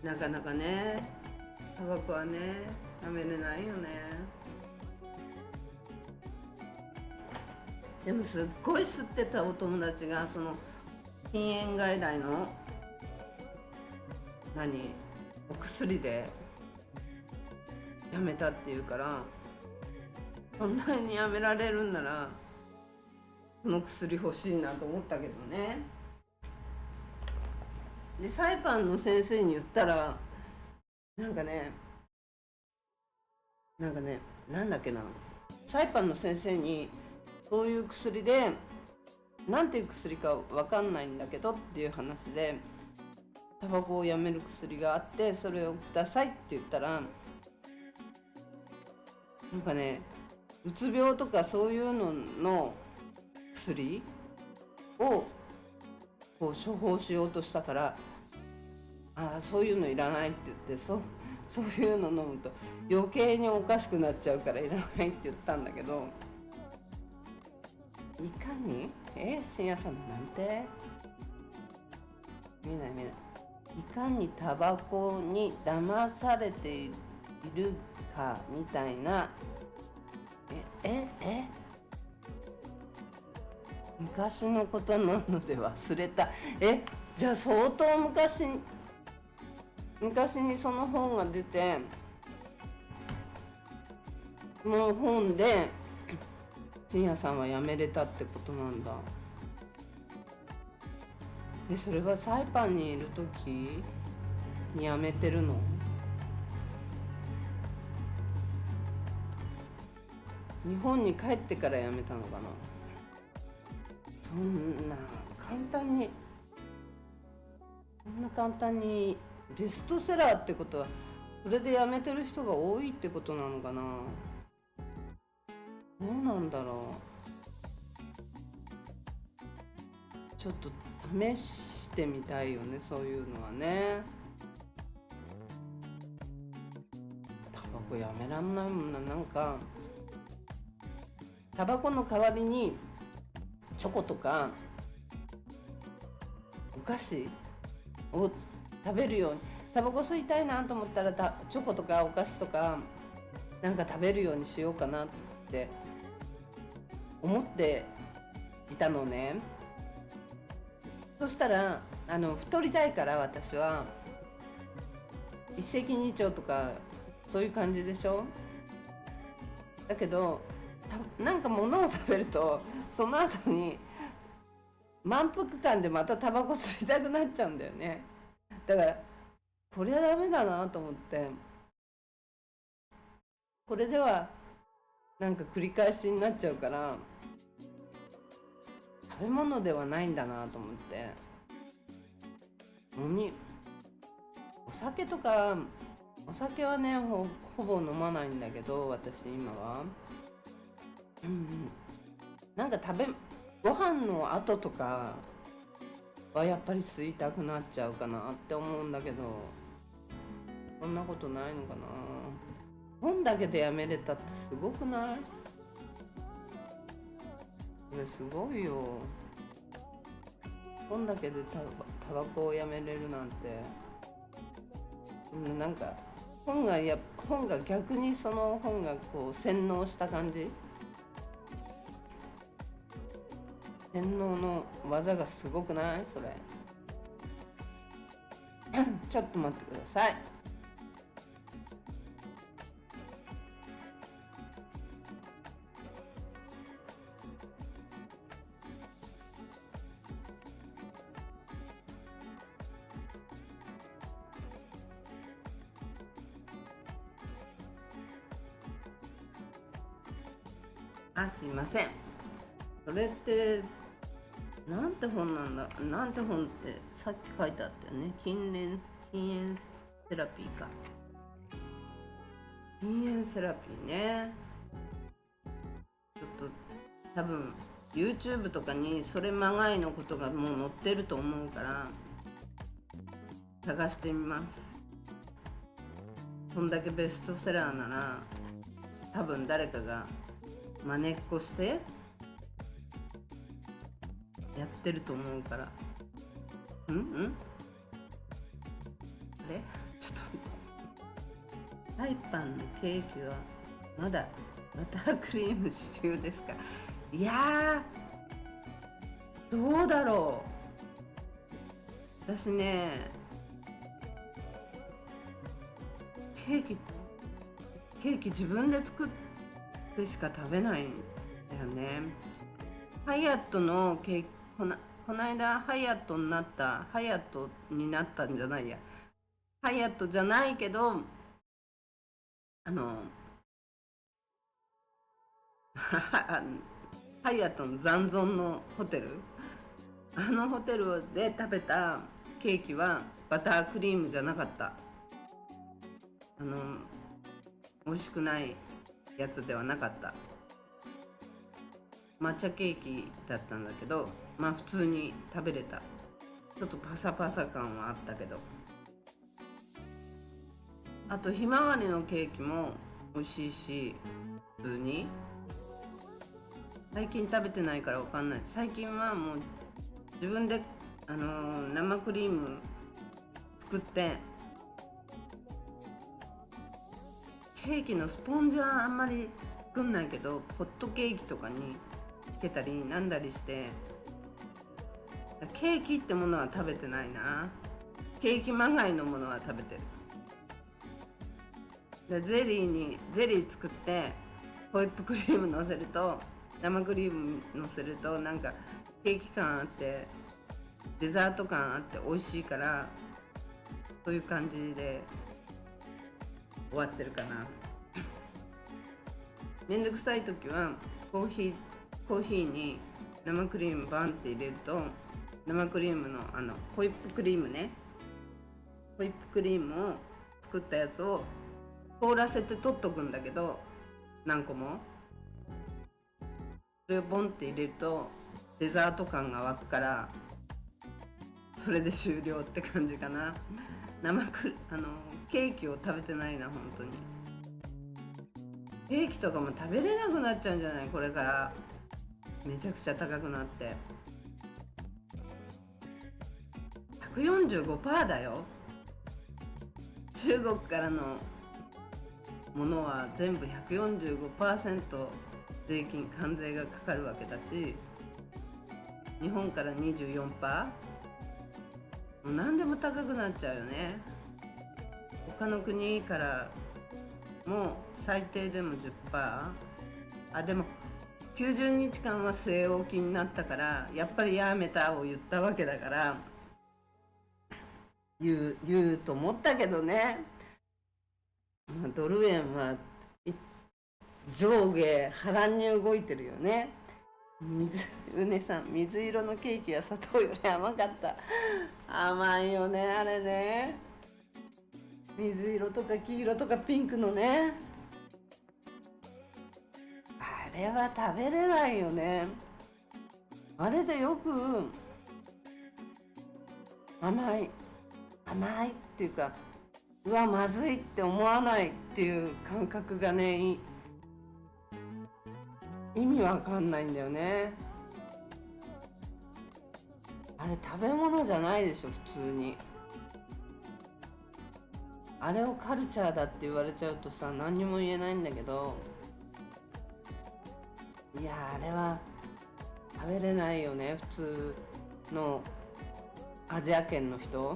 なかなかね、タバコはね、やめれないよね。でもすっごい吸ってたお友達が、その禁煙外来のお薬でやめたっていうから、そんなにやめられるんならこの薬欲しいなと思ったけどね。でサイパンの先生に言ったら、なんかねなんだっけな、サイパンの先生にそういう薬でなんていう薬かわかんないんだけどっていう話で、タバコをやめる薬があってそれをくださいって言ったら、なんかね、うつ病とかそういうのの薬をこう処方しようとしたから、ああそういうのいらないって言って、そういうの飲むと余計におかしくなっちゃうからいらないって言ったんだけど、いかに深夜さんなんて見えない見えない、いかにタバコに騙されているかみたいな、昔のことなので忘れた。じゃあ相当昔にその本が出て、その本で深夜さんは辞めれたってことなんだ。それはサイパンにいる時に辞めてるの？日本に帰ってから辞めたのかな。そんな簡単にベストセラーってことは、それで辞めてる人が多いってことなのかな。どうなんだろう。ちょっと試してみたいよね、そういうのはね。タバコやめらんないもんな。なんかタバコの代わりにチョコとかお菓子を食べるように、タバコ吸いたいなと思ったらチョコとかお菓子とかなんか食べるようにしようかなって思っていたのね。そしたら太りたいから、私は一石二鳥とかそういう感じでしょ。だけどなんか物を食べるとその後に満腹感でまたタバコ吸いたくなっちゃうんだよね。だからこれはダメだなと思って、これではなんか繰り返しになっちゃうから、食べ物ではないんだなと思って、お酒はね、ほぼ飲まないんだけど、私今はなんかご飯の後とかはやっぱり吸いたくなっちゃうかなって思うんだけど、そんなことないのかな。本だけでやめれたってすごくない？これすごいよ。本だけでタバコをやめれるなんて。なんか本が逆にその本がこう洗脳した感じ。洗脳の技がすごくない？それちょっと待ってください。すいません。それってなんて本なんだ。なんて本ってさっき書いてあったよね。禁煙セラピーか。禁煙セラピーね。ちょっと多分 YouTube とかにそれまがいのことがもう載ってると思うから探してみます。そんだけベストセラーなら多分誰かが真似っこしてやってると思うから。あれちょっとサイパンのケーキはまだバタークリーム主流ですか？いやー、どうだろう。私ね、ケーキ自分で作ってしか食べないんだよね。ハイアットのケーキ、この間ハイアットになったんじゃないや。ハイアットじゃないけど、ハイアットの残存のホテル、あのホテルで食べたケーキはバタークリームじゃなかった。美味しくないやつではなかった。抹茶ケーキだったんだけど、まあ普通に食べれた。ちょっとパサパサ感はあったけど、あとひまわりのケーキも美味しいし、普通に最近食べてないから分かんない。最近はもう自分で生クリーム作って、ケーキのスポンジはあんまり作んないけど、ホットケーキとかにつけたりなんだりして、ケーキってものは食べてないな。ケーキまがいのものは食べてる。でゼリー作ってホイップクリームのせると、生クリームのせると、なんかケーキ感あってデザート感あって美味しいから、そういう感じで終わってるかな。めんどくさい時はコーヒーに生クリームバンって入れると、生クリームのホイップクリームね、ホイップクリームを作ったやつを凍らせて取っとくんだけど、何個もそれをボンって入れるとデザート感が湧くから、それで終了って感じかな。ケーキを食べてないな、本当に。ケーキとかも食べれなくなっちゃうんじゃない、これから。めちゃくちゃ高くなって。145%だよ。中国からのものは全部 145% 税金関税がかかるわけだし、日本から 24%、 もう何でも高くなっちゃうよね。他の国からも最低でも 10%、 でも90日間は据え置きになったから、やっぱりやめたを言ったわけだから、言うと思ったけどね。ドル円は上下波乱に動いてるよね。うねさん、水色のケーキは砂糖より甘かった。甘いよね、あれね。水色とか黄色とかピンクのね、あれは食べれないよね。あれでよく甘いっていうか、うわまずいって思わないっていう感覚がね、意味わかんないんだよね。あれ食べ物じゃないでしょ、普通に。あれをカルチャーだって言われちゃうとさ、何にも言えないんだけど、いやあれは食べれないよね、普通のアジア圏の人。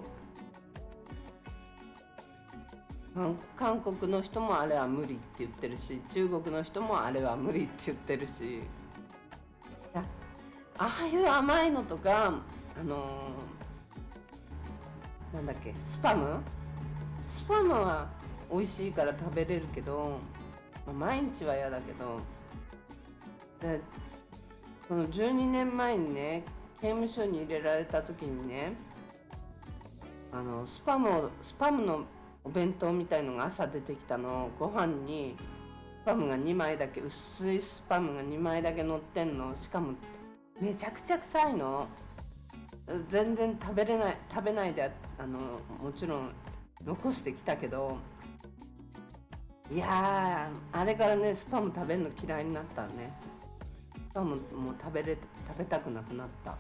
韓国の人もあれは無理って言ってるし、中国の人もあれは無理って言ってるし、ああいう甘いのとか、なんだっけ、スパムは美味しいから食べれるけど、毎日は嫌だけど、でその12年前にね、刑務所に入れられた時にね、スパムのお弁当みたいのが朝出てきたの。ご飯にスパムが2枚だけ、薄いスパムが2枚だけ乗ってんの。しかもめちゃくちゃ臭いの。全然食べないでもちろん残してきたけど、いやー、あれからね、スパム食べるの嫌いになったね。スパムもう食べたくなくなった。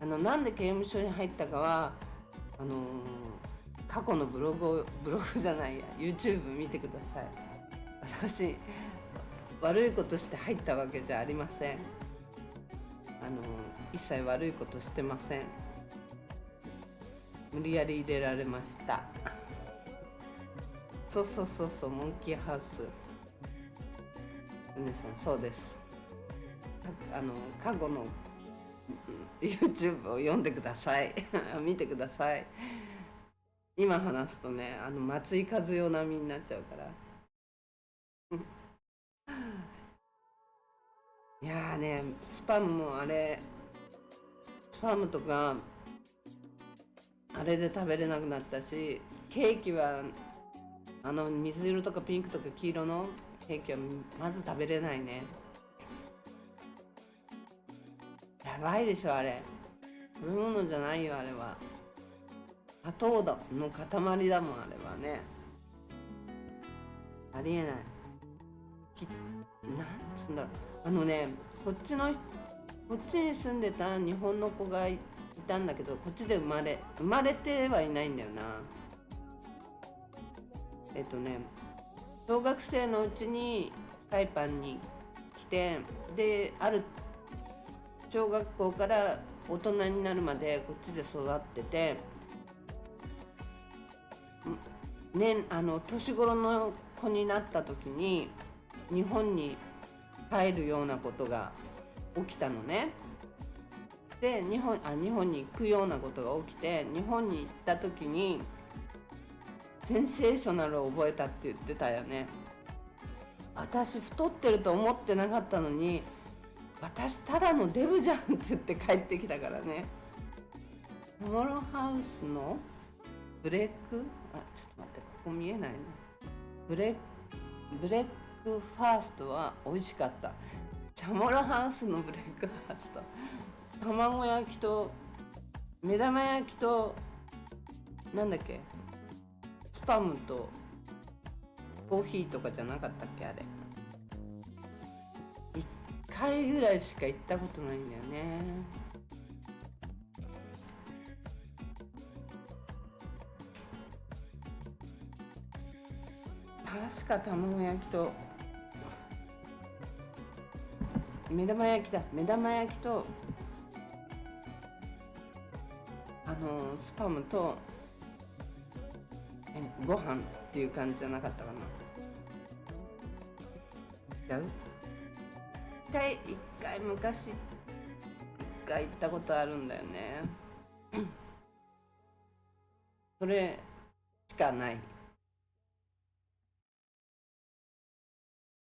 なんで刑務所に入ったかは、過去のブログじゃないや、 YouTube 見てください。私悪いことして入ったわけじゃありません。一切悪いことしてません。無理やり入れられました。そう、モンキーハウス。皆さん、そうです。過去の YouTube を読んでください。見てください。今話すとね、松井和代並みになっちゃうから。いやーね、スパムもあれ、スパムとかあれで食べれなくなったし、ケーキは水色とかピンクとか黄色のケーキはまず食べれないね。やばいでしょあれ。食べ物じゃないよあれは。砂糖だの塊だもんあれはね。ありえない。なんつうんだろう。こっちに住んでた日本の子がいたんだけど、こっちで生まれてはいないんだよな。小学生のうちにサイパンに来て、である小学校から大人になるまでこっちで育ってて、ね、年頃の子になった時に日本に帰るようなことが起きたのね。で日本に行くようなことが起きて、日本に行った時にセンセーショナルを覚えたって言ってたよね。私太ってると思ってなかったのに、私ただのデブじゃんって言って帰ってきたからね。モロハウスのブレック、ちょっと待って、ここ見えないの。ブレックファーストは美味しかった。チャモロハウスのブレックファースト、卵焼きと目玉焼きとなんだっけ、スパムとコーヒーとかじゃなかったっけあれ。1回ぐらいしか行ったことないんだよね。確か卵焼きと目玉焼きとスパムとご飯っていう感じじゃなかったかな。違う？昔一回行ったことあるんだよね。それしかない。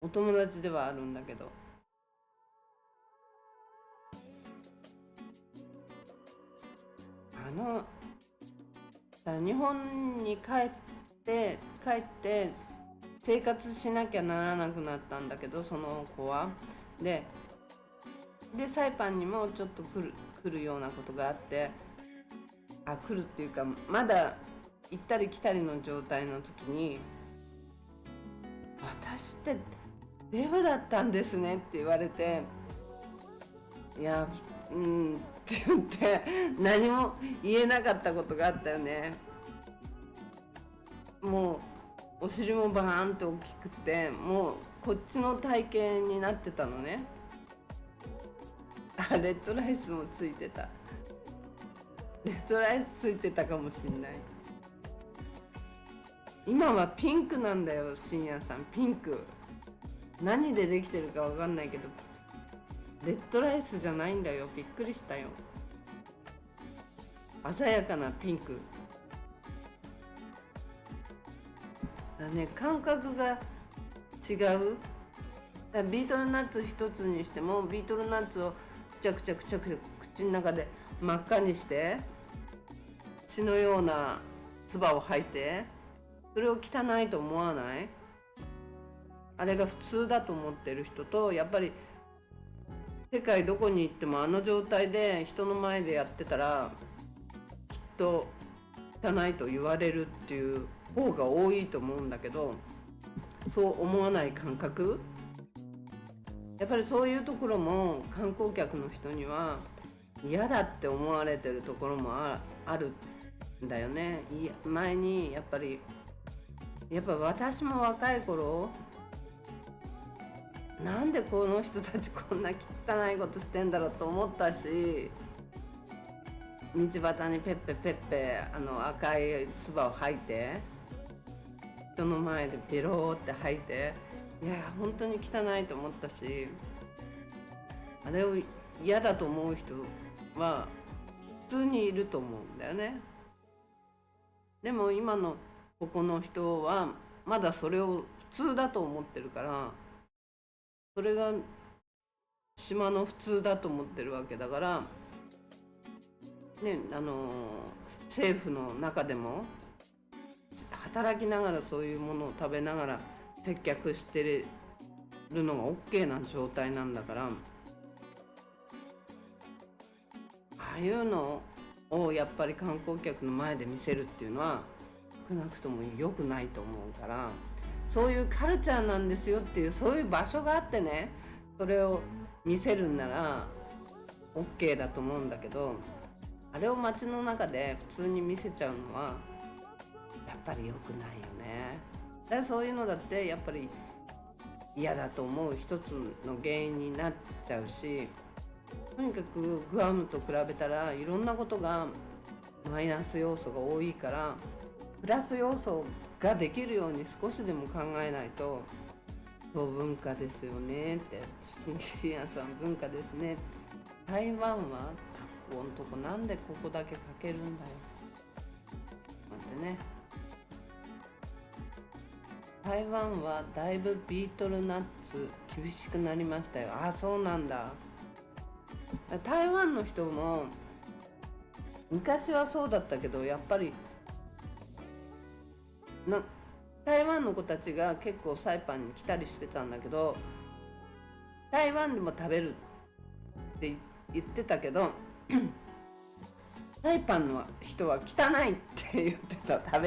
お友達ではあるんだけど、日本に帰って生活しなきゃならなくなったんだけど、その子はでサイパンにもちょっと来るようなことがあって、来るっていうかまだ行ったり来たりの状態の時に、私ってデブだったんですねって言われて、いやって言って何も言えなかったことがあったよね。もうお尻もバーンって大きくて、もうこっちの体型になってたのね。レッドライスもついてた。レッドライスついてたかもしんない。今はピンクなんだよ、深夜さん。ピンク何でできてるか分かんないけど、レッドライスじゃないんだよ。びっくりしたよ。鮮やかなピンクだね。感覚が違う。ビートルナッツ一つにしても、ビートルナッツをくちゃくちゃ口の中で真っ赤にして血のような唾を吐いて、それを汚いと思わない？あれが普通だと思ってる人と、やっぱり世界どこに行ってもあの状態で人の前でやってたらきっと汚いと言われるっていう方が多いと思うんだけど、そう思わない感覚、やっぱりそういうところも観光客の人には嫌だって思われてるところもあるんだよね。前にやっぱ私も若い頃、なんでこの人たちこんな汚いことしてんだろうと思ったし、道端にペッペ赤い唾を吐いて、人の前でベローって吐いて、いや本当に汚いと思ったし、あれを嫌だと思う人は普通にいると思うんだよね。でも今のここの人はまだそれを普通だと思ってるから、それが島の普通だと思ってるわけだからね。政府の中でも働きながらそういうものを食べながら接客してるのが OK な状態なんだから、ああいうのをやっぱり観光客の前で見せるっていうのは少なくとも良くないと思うから、そういうカルチャーなんですよっていうそういう場所があってね、それを見せるんなら OK だと思うんだけど、あれを街の中で普通に見せちゃうのはやっぱり良くないよね。だからそういうのだってやっぱり嫌だと思う一つの原因になっちゃうし、とにかくグアムと比べたらいろんなことがマイナス要素が多いから、プラス要素ができるように少しでも考えないと。そう、文化ですよねって、シンアさん文化ですね。台湾はタコのとこなんでここだけかけるんだよ待ってね。台湾はだいぶビートルナッツ厳しくなりましたよ。あ、そうなんだ。台湾の人も昔はそうだったけど、やっぱり台湾の子たちが結構サイパンに来たりしてたんだけど、台湾でも食べるって言ってたけどサイパンの人は汚いって言ってた。食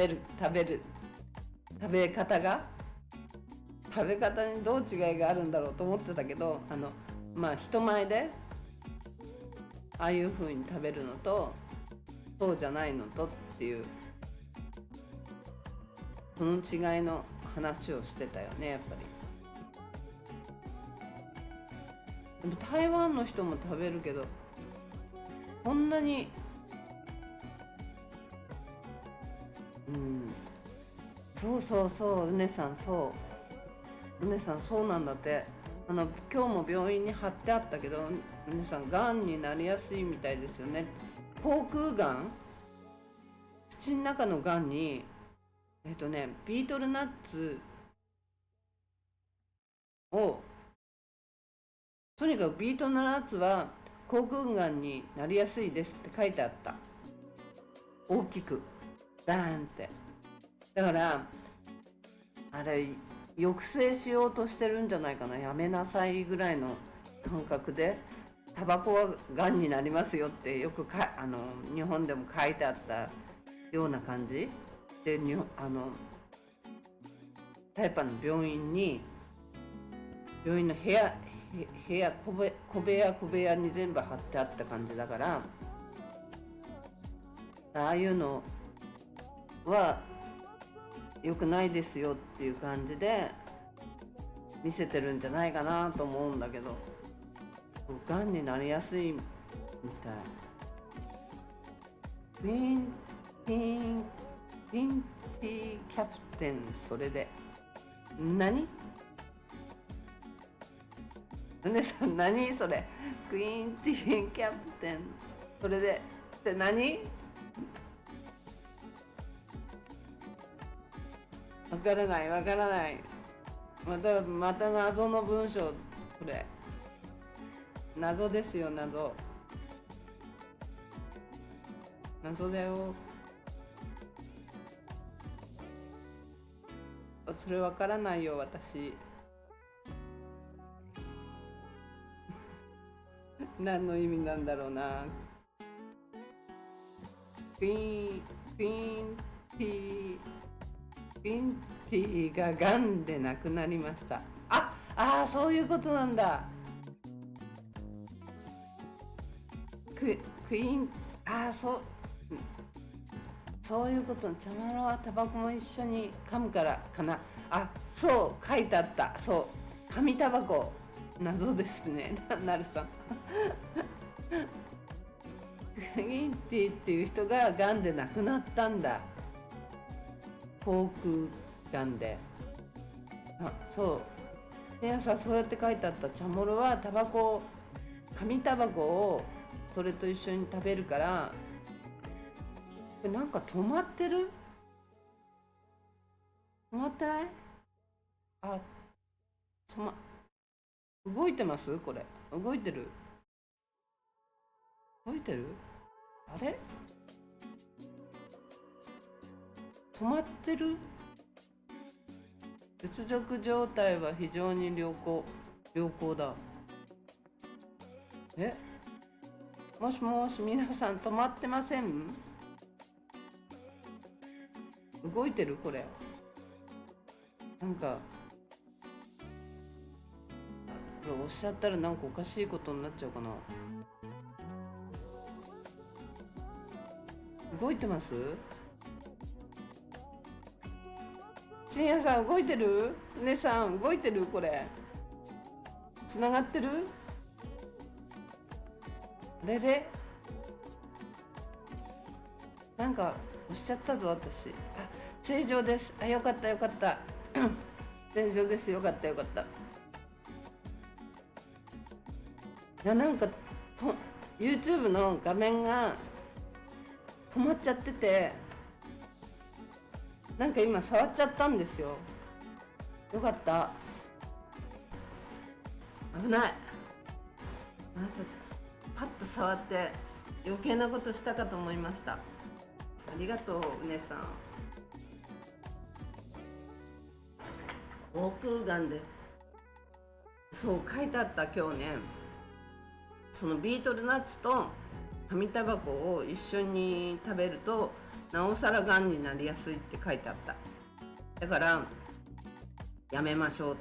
べ方にどう違いがあるんだろうと思ってたけど、人前でああいう風に食べるのとそうじゃないのとっていうその違いの話をしてたよね、やっぱり。でも台湾の人も食べるけど、こんなにそうそうそう、うねさん、うねさんそうなんだって。今日も病院に貼ってあったけど、うねさんがんになりやすいみたいですよね。口腔がん、口の中のがんにビートルナッツを、とにかくビートルナッツは口腔がんになりやすいですって書いてあった。大きくバーンって。だからあれ抑制しようとしてるんじゃないかな。やめなさいぐらいの感覚で、タバコはがんになりますよってよく日本でも書いてあったような感じで、タイパの病院の部屋小部屋に全部貼ってあった感じだから、ああいうのは良くないですよっていう感じで見せてるんじゃないかなと思うんだけど、がんになりやすいみたい。クイーンティキャプテン、それで何？お姉さん何それ？クイーンティキャプテン、それでって何？わからない。また謎の文章、これ謎ですよ。謎だよ。それわからないよ私。何の意味なんだろうな。クイーンティががんで亡くなりました。そういうことなんだ。クイーン、そういうこと。茶丸はタバコも一緒に噛むからかな。そう書いてあった。そう紙タバコ、謎ですね。なるさんクイーンティっていう人ががんで亡くなったんだ。口腔がんで。そうでさ、そうやって書いてあった。チャモロは紙タバコをそれと一緒に食べるから。これなんか止まってる？止まってない？動いてますこれ。動いてる動いてる。あれ止まってる。接続状態は非常に良好だ。もしもし、皆さん止まってません？動いてるこれ。なんかこれおっしゃったらなんかおかしいことになっちゃうかな。動いてます？深夜さん動いてる？姉さん動いてる？これつながってる？あれれ、なんかおっしゃったぞ私。正常です。よかったよかった正常です。よかったよかった。いや、なんかYouTube の画面が止まっちゃってて、なんか今触っちゃったんですよ。よかった。危ない。パッと触って余計なことしたかと思いました。ありがとう、お姉さん。口腔がんで、そう書いてあった今日ね。そのビートルナッツと紙タバコを一緒に食べるとなおさらがんになりやすいって書いてあった。だからやめましょう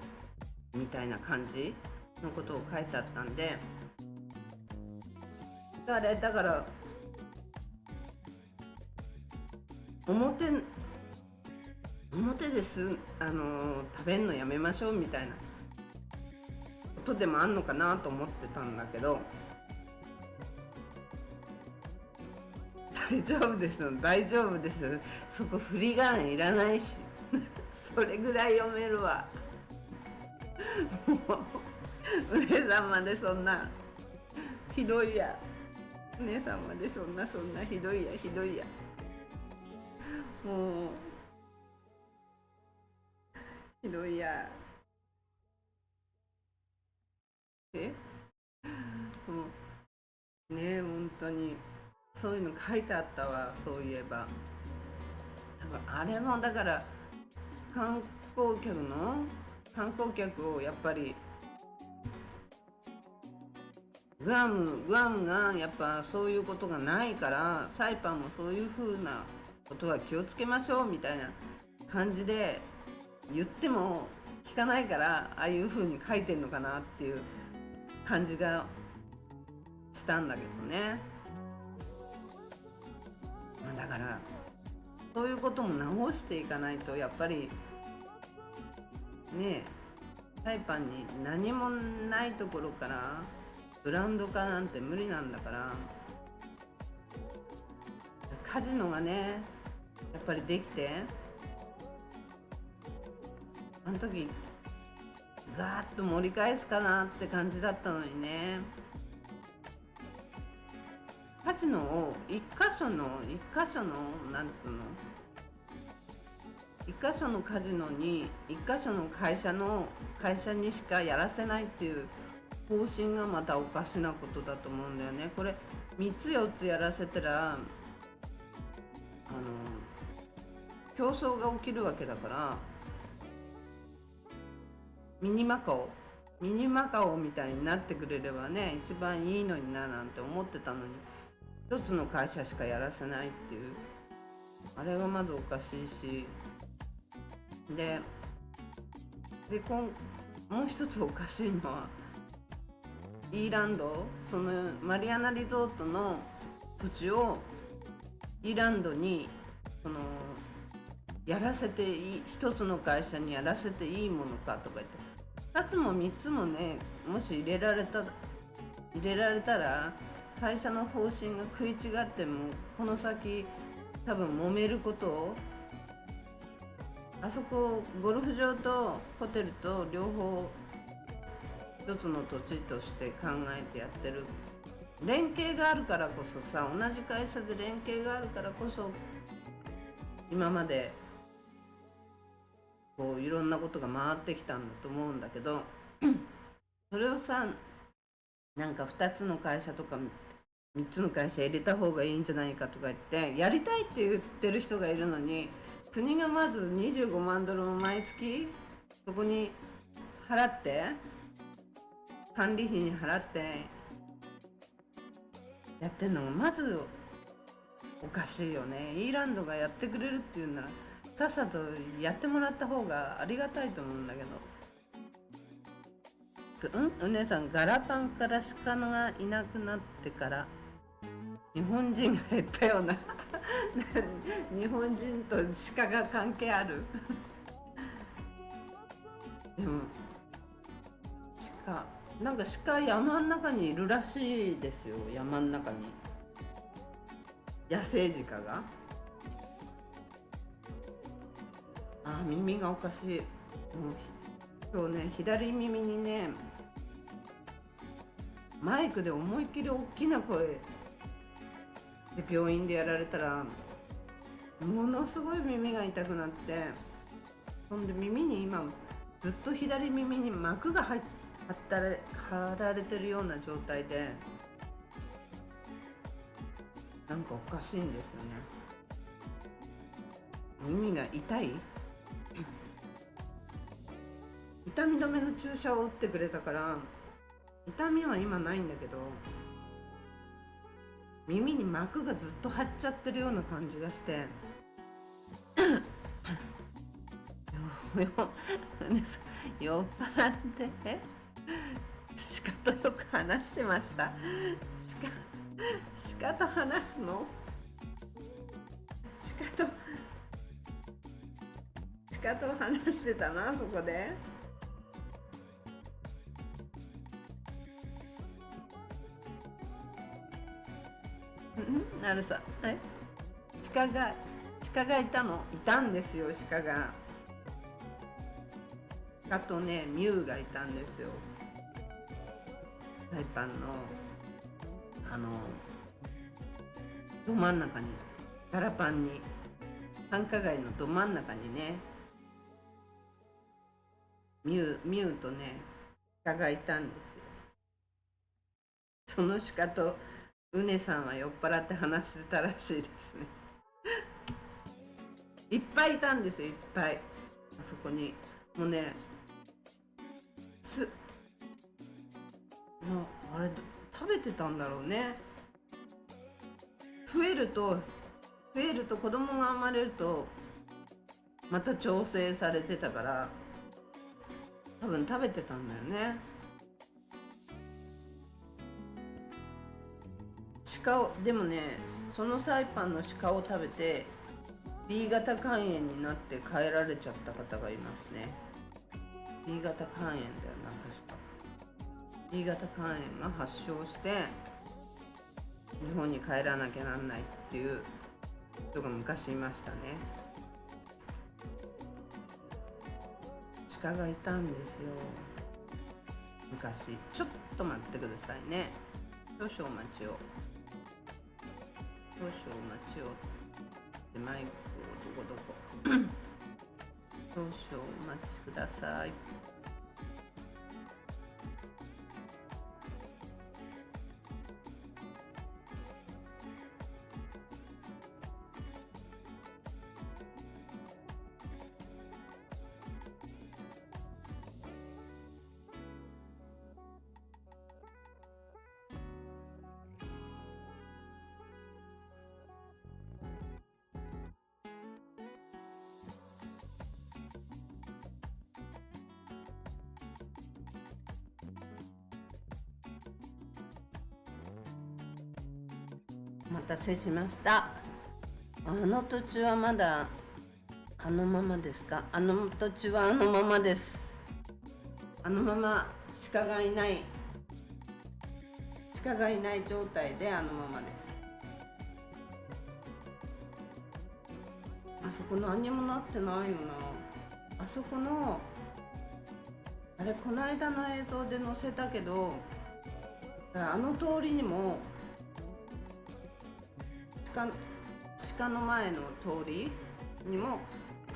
みたいな感じのことを書いてあったんで、だから表です食べんのやめましょうみたいなことでもあんのかなと思ってたんだけど、大丈夫ですよ、大丈夫ですよ。そこ振り仮名いらないしそれぐらい読めるわもうお姉さんまでそんなひどいや。お姉さんまでそんなひどいやもうひどいや。もうねえ、本当にそういうの書いてあったわ。そういえばあれもだから観光客をやっぱりグアムがやっぱそういうことがないから、サイパンもそういう風なことは気をつけましょうみたいな感じで言っても聞かないから、ああいう風に書いてんのかなっていう感じがしたんだけどね。だからそういうことも直していかないと、やっぱりね、サイパンに何もないところからブランド化なんて無理なんだから。カジノがねやっぱりできて、あの時ガーッと盛り返すかなって感じだったのにね。カジノを一箇所のなんつうの、一箇所のカジノに一箇所の会社にしかやらせないっていう方針がまたおかしなことだと思うんだよね。これ3つ4つやらせたら競争が起きるわけだから、ミニマカオみたいになってくれればね、一番いいのにななんて思ってたのに、一つの会社しかやらせないっていう、あれがまずおかしいし、でもう一つおかしいのは、イーランド、そのマリアナリゾートの土地をイーランドにやらせていい、一つの会社にやらせていいものかとか言って、2つも3つもね、もし入れられたら会社の方針が食い違ってもこの先多分揉めることを、あそこゴルフ場とホテルと両方一つの土地として考えてやってる、連携があるからこそさ、同じ会社で連携があるからこそ今までこういろんなことが回ってきたんだと思うんだけど、それをさなんか2つの会社とか3つの会社入れた方がいいんじゃないかとか言ってやりたいって言ってる人がいるのに、国がまず25万ドルを毎月そこに払って、管理費に払ってやってんのがまずおかしいよね。イーランドがやってくれるっていうならさっさとやってもらった方がありがたいと思うんだけど。お姉さん、ガラパンから鹿がいなくなってから日本人が減ったような日本人と鹿が関係あるでもなんか鹿山の中にいるらしいですよ。山の中に野生鹿が。耳がおかしい。今日ね、左耳にねマイクで思いっきり大きな声で病院でやられたらものすごい耳が痛くなって、そんで耳に今ずっと左耳に膜が貼られてるような状態で、なんかおかしいんですよね。耳が痛い痛み止めの注射を打ってくれたから痛みは今ないんだけど、耳に膜がずっと張っちゃってるような感じがして酔っ払って鹿とよく話してました。鹿と話すの？鹿と話してたな、そこで。なるさ、鹿がいたんですよ。鹿とね、ミュウがいたんですよ。サイパンのど真ん中に、ガラパンに、繁華街のど真ん中にね、ミュウとね、鹿がいたんですよ。その鹿とうねさんは酔っ払って話してたらしいですねいっぱいいたんですよ、いっぱい。あそこにもうね、あれ食べてたんだろうね。増えると子供が生まれるとまた調整されてたから多分食べてたんだよね。でもね、そのサイパンの鹿を食べて B 型肝炎になって帰られちゃった方がいますね。 B 型肝炎だよな、確か。 B 型肝炎が発症して日本に帰らなきゃなんないっていう人が昔いましたね。鹿がいたんですよ、昔。ちょっと待ってくださいね。少々お待ちを。マイクをどこ少々お待ちください。お待たせしました。土地はまだあのままですか？土地はあのままです。あのまま鹿がいない状態であのままです。あそこ何にもなってないよな。あそこのあれ、この間の映像で載せたけど、あの通りにも鹿の前の通りにも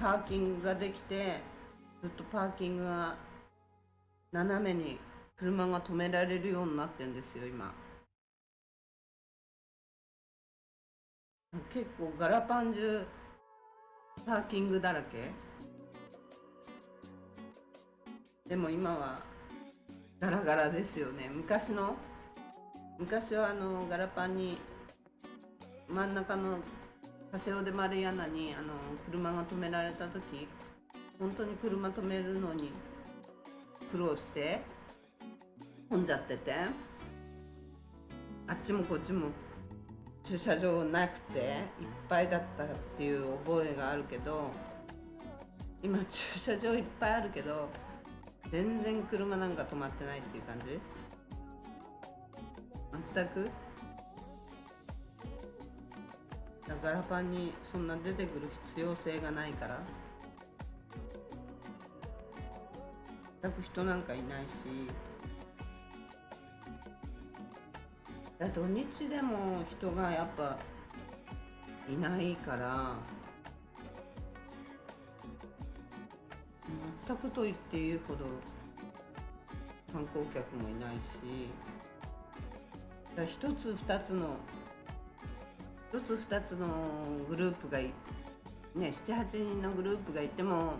パーキングができて、ずっとパーキングが斜めに車が止められるようになってんですよ今。結構ガラパン中パーキングだらけ。でも今はガラガラですよね。昔はガラパンに真ん中のパセオで丸い穴に車が止められた時、本当に車止めるのに苦労して混んじゃってて、あっちもこっちも駐車場なくていっぱいだったっていう覚えがあるけど、今駐車場いっぱいあるけど全然車なんか止まってないっていう感じ。全くガラパンにそんな出てくる必要性がないから、全く人なんかいないし、土日でも人がやっぱいないから、全くと言っていいほど観光客もいないし、一つ二つのグループがね、7、8人のグループがいても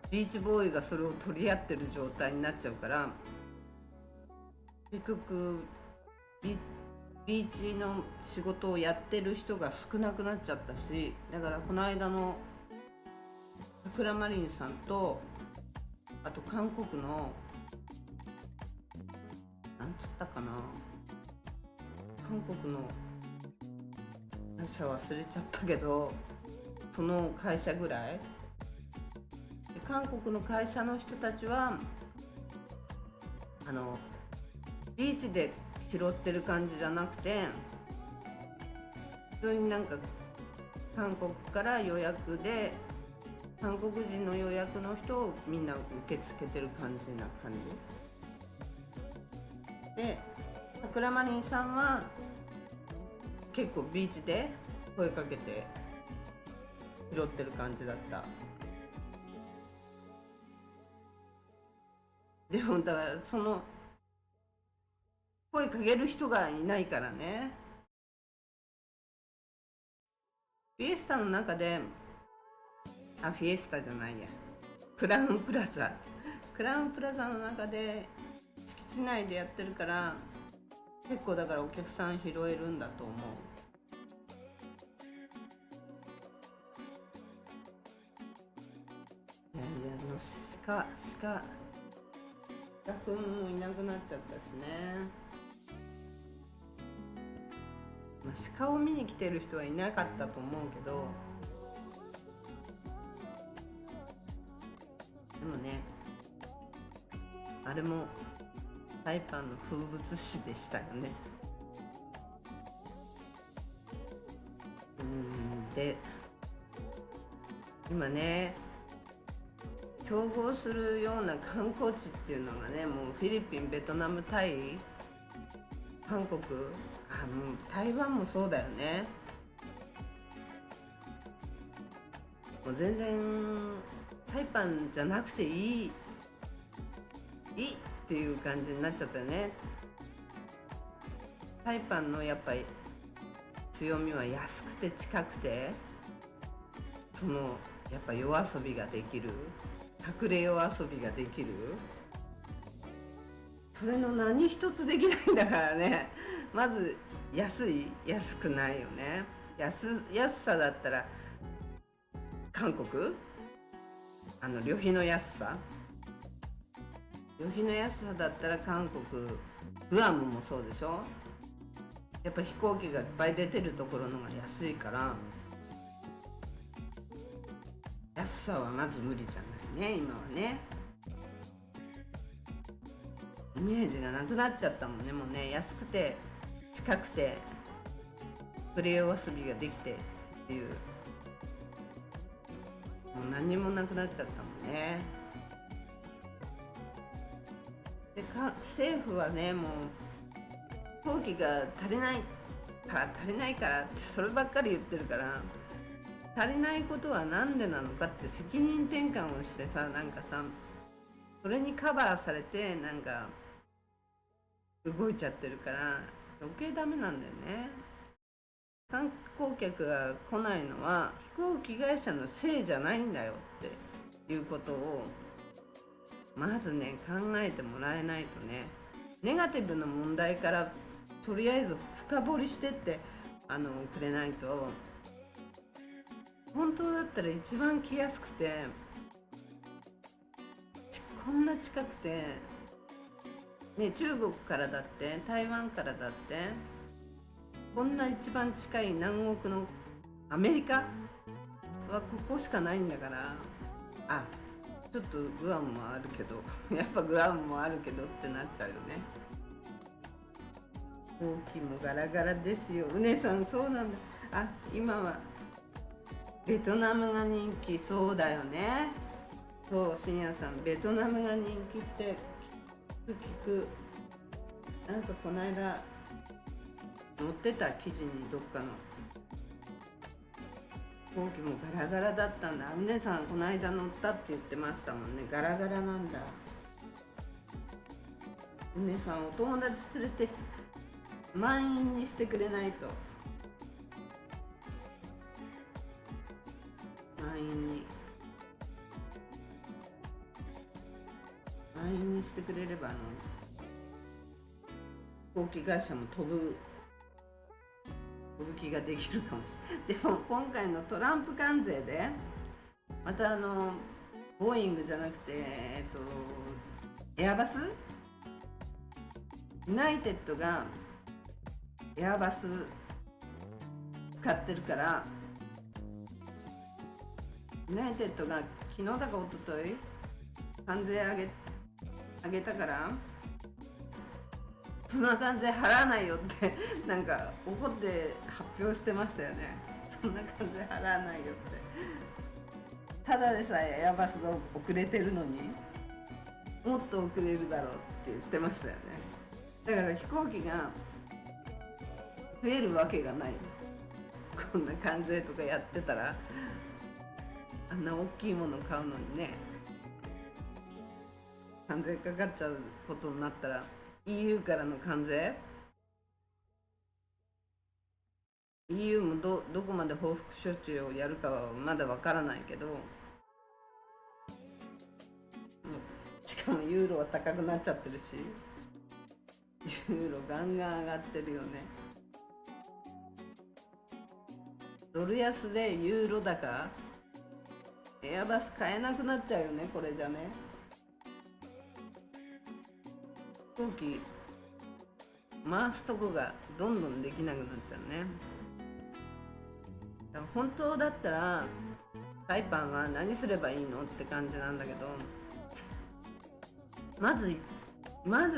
ビーチボーイがそれを取り合ってる状態になっちゃうから、結局ビーチの仕事をやってる人が少なくなっちゃったし、だからこの間の桜マリンさんと、あと韓国のなんつったかな、韓国の会社忘れちゃったけど、その会社ぐらいで、韓国の会社の人たちはビーチで拾ってる感じじゃなくて、普通になんか韓国から予約で、韓国人の予約の人をみんな受け付けてる感じな感じで、桜マリンさんは結構ビーチで声かけて拾ってる感じだった。でもだからその声かける人がいないからね。フィエスタの中で、フィエスタじゃないや、クラウンプラザの中で敷地内でやってるから、結構だからお客さん拾えるんだと思う。鹿くんもいなくなっちゃったしね。鹿を見に来てる人はいなかったと思うけど、でもね、あれもサイパンの風物詩でしたよね。で今ね、競合するような観光地っていうのがね、もうフィリピン、ベトナム、タイ、韓国、もう台湾もそうだよね。もう全然サイパンじゃなくていいっていう感じになっちゃったよね。サイパンのやっぱり強みは安くて近くて、そのやっぱ夜遊びができる、隠れ夜遊びができる、それの何一つできないんだからね。まず安くないよね。安さだったら韓国、旅費の安さだったら韓国、グアムもそうでしょ。やっぱ飛行機がいっぱい出てるところのが安いから、安さはまず無理じゃないね、今はね。イメージがなくなっちゃったもんね。もうね、安くて近くてプレー遊びができてっていう、もう何もなくなっちゃったもんね。で政府はね、もう飛行機が足りないからってそればっかり言ってるから、足りないことはなんでなのかって責任転換をしてさ、なんかさ、それにカバーされてなんか動いちゃってるから余計ダメなんだよね。観光客が来ないのは飛行機会社のせいじゃないんだよっていうことをまずね考えてもらえないとね、ネガティブな問題からとりあえず深掘りしてってくれないと、本当だったら一番来やすくてこんな近くてね、中国からだって台湾からだってこんな一番近い南国のアメリカはここしかないんだから、あ、ちょっとグアムもあるけどやっぱグアムもあるけどってなっちゃうよね。飛行機もガラガラですよ。うねさんそうなんだ。あ、今はベトナムが人気そうだよね。そう、深夜さんベトナムが人気って聞く。なんかこの間載ってた記事にどっかの飛行機もガラガラだったんだ。うねさんこの間乗ったって言ってましたもんね。ガラガラなんだ。うねさんお友達連れて満員にしてくれないと。満員にしてくれれば飛行機会社も飛ぶ気ができるかもしれない。でも今回のトランプ関税でまたボーイングじゃなくてエアバス、ユナイテッドがエアバス使ってるから、ユナイテッドが昨日だか一昨日関税上げたからそんな関税払わないよってなんか怒って発表してましたよね。そんな関税払わないよって、ただでさえエアバスが遅れてるのにもっと遅れるだろうって言ってましたよね。だから飛行機が増えるわけがない。こんな関税とかやってたらあんな大きいもの買うのにね、関税かかっちゃうことになったら EU からの関税、 EU もどこまで報復処置をやるかはまだわからないけど、しかもユーロは高くなっちゃってるし、ユーロガンガン上がってるよね。ドル安でユーロ高、エアバス買えなくなっちゃうよね、これじゃね。飛行機回すとこがどんどんできなくなっちゃうね。だから本当だったらサイパンは何すればいいのって感じなんだけど、まず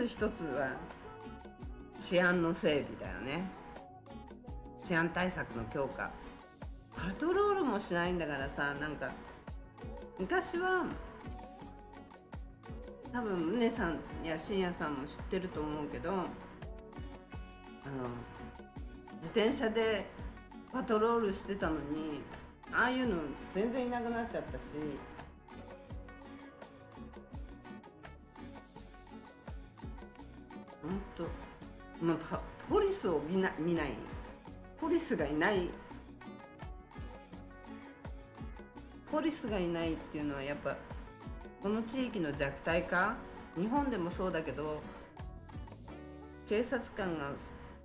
一つは治安の整備だよね。治安対策の強化。パトロールもしないんだからさ、なんか昔は多分宗さんや深夜さんも知ってると思うけど、自転車でパトロールしてたのにああいうの全然いなくなっちゃったし、ほんと、まあ、ポリスを見ない、ポリスがいないっていうのはやっぱこの地域の弱体化、日本でもそうだけど警察官が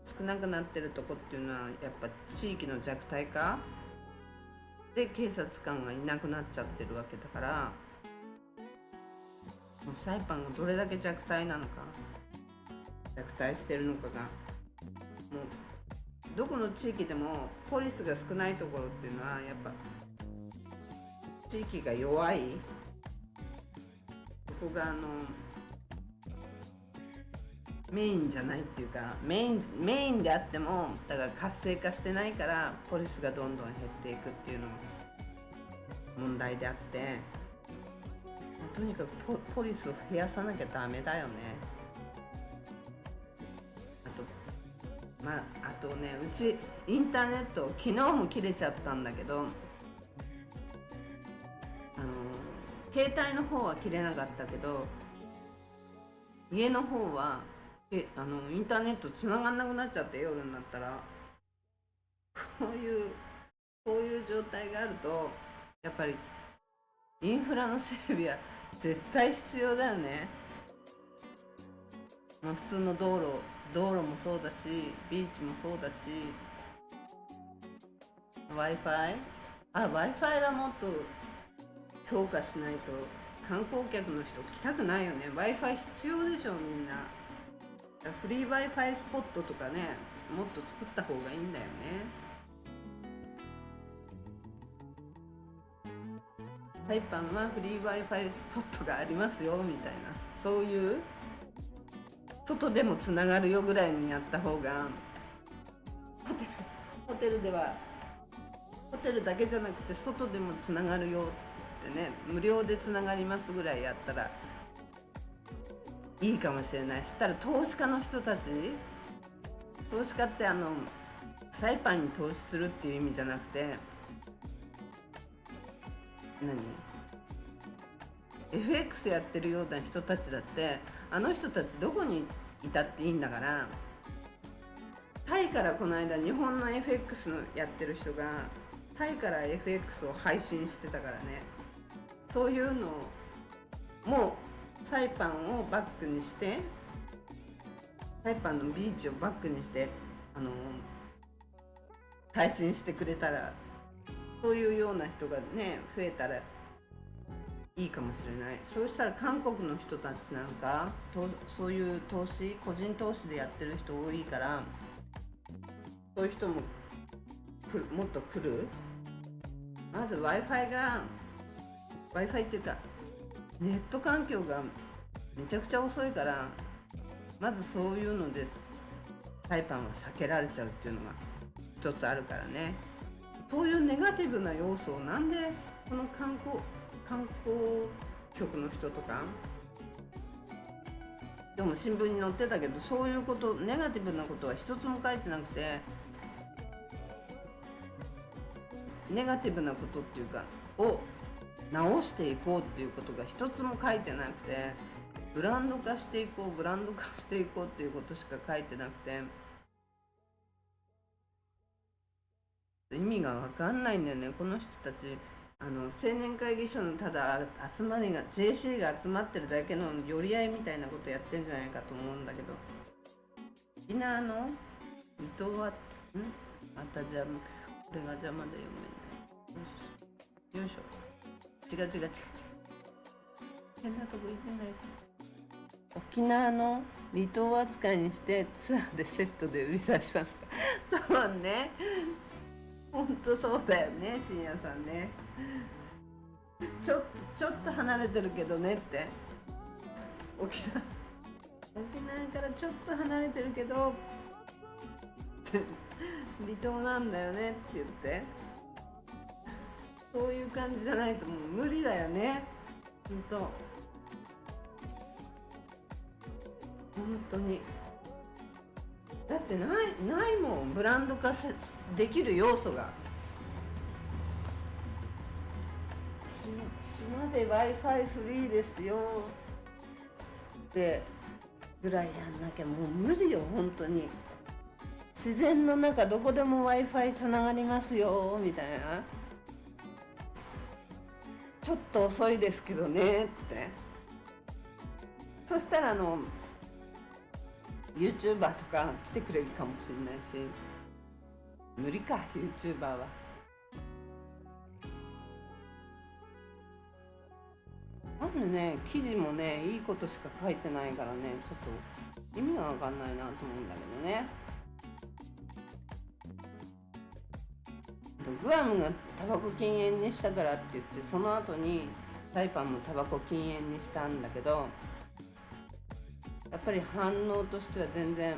少なくなってるとこっていうのはやっぱ地域の弱体化で警察官がいなくなっちゃってるわけだから、もうサイパンがどれだけ弱体なのか、弱体してるのかが、もうどこの地域でもポリスが少ないところっていうのはやっぱ地域が弱い、そこがメインじゃないっていうか、メインであってもだから活性化してないからポリスがどんどん減っていくっていうのも問題であって、とにかくポリスを増やさなきゃダメだよね。あとね、うちインターネット昨日も切れちゃったんだけど、携帯の方は切れなかったけど家の方はインターネットつながんなくなっちゃって、夜になったらこういう状態があると、やっぱりインフラの整備は絶対必要だよね。まあ、普通の道路もそうだし、ビーチもそうだし、 Wi-Fi はもっと強化しないと観光客の人来たくないよね。 Wi-Fi 必要でしょ、みんな。フリー Wi-Fi スポットとかね、もっと作った方がいいんだよね。サイパンはフリー Wi-Fi スポットがありますよみたいな、そういう外でもつながるよぐらいにやった方が、ホテルではホテルだけじゃなくて外でもつながるよってね、無料でつながりますぐらいやったらいいかもしれない。そしたら投資家の人たち、投資家ってサイパンに投資するっていう意味じゃなくて、FX やってるような人たちだって、あの人たちどこにいたっていいんだから。タイからこの間日本の FX のやってる人がタイから FX を配信してたからね。そういうのもサイパンをバックにして、サイパンのビーチをバックにして配信してくれたら、そういうような人がね増えたらいいかもしれない。そうしたら韓国の人たちなんかそういう投資、個人投資でやってる人多いから、そういう人ももっと来る。まず Wi-Fi っていうかネット環境がめちゃくちゃ遅いから、まずそういうのでサイパンは避けられちゃうっていうのが一つあるからね。そういうネガティブな要素をなんでこの観光局の人とか、でも新聞に載ってたけど、そういうこと、ネガティブなことは一つも書いてなくて、ネガティブなことっていうかを直していこうっていうことが一つも書いてなくて、ブランド化していこうっていうことしか書いてなくて、意味が分かんないんだよね。この人たち青年会議所のただ集まりが JC が集まってるだけの寄り合いみたいなことやってんじゃないかと思うんだけど、沖縄の離島はまたこれが邪魔で読めない。よいしょ。違う。変なとこいじんないと。沖縄の離島扱いにしてツアーでセットで売り出しますか。そうね、ほんとそうだよね、深夜さんね。ちょっと離れてるけどねって、沖縄からちょっと離れてるけど離島なんだよねって言って、そういう感じじゃないともう無理だよね。ほんと本当に。だってないもん、ブランド化できる要素が。島で Wi-Fi フリーですよってぐらいやんなきゃもう無理よ、本当に。自然の中どこでも Wi-Fi つながりますよみたいな。ちょっと遅いですけどねって。そしたらYouTuber とか来てくれるかもしれないし。無理か YouTuber は。なんでね、記事もねいいことしか書いてないからね、ちょっと意味が分かんないなと思うんだけどね。グアムがタバコ禁煙にしたからって言って、その後にサイパンもタバコ禁煙にしたんだけど、やっぱり反応としては全然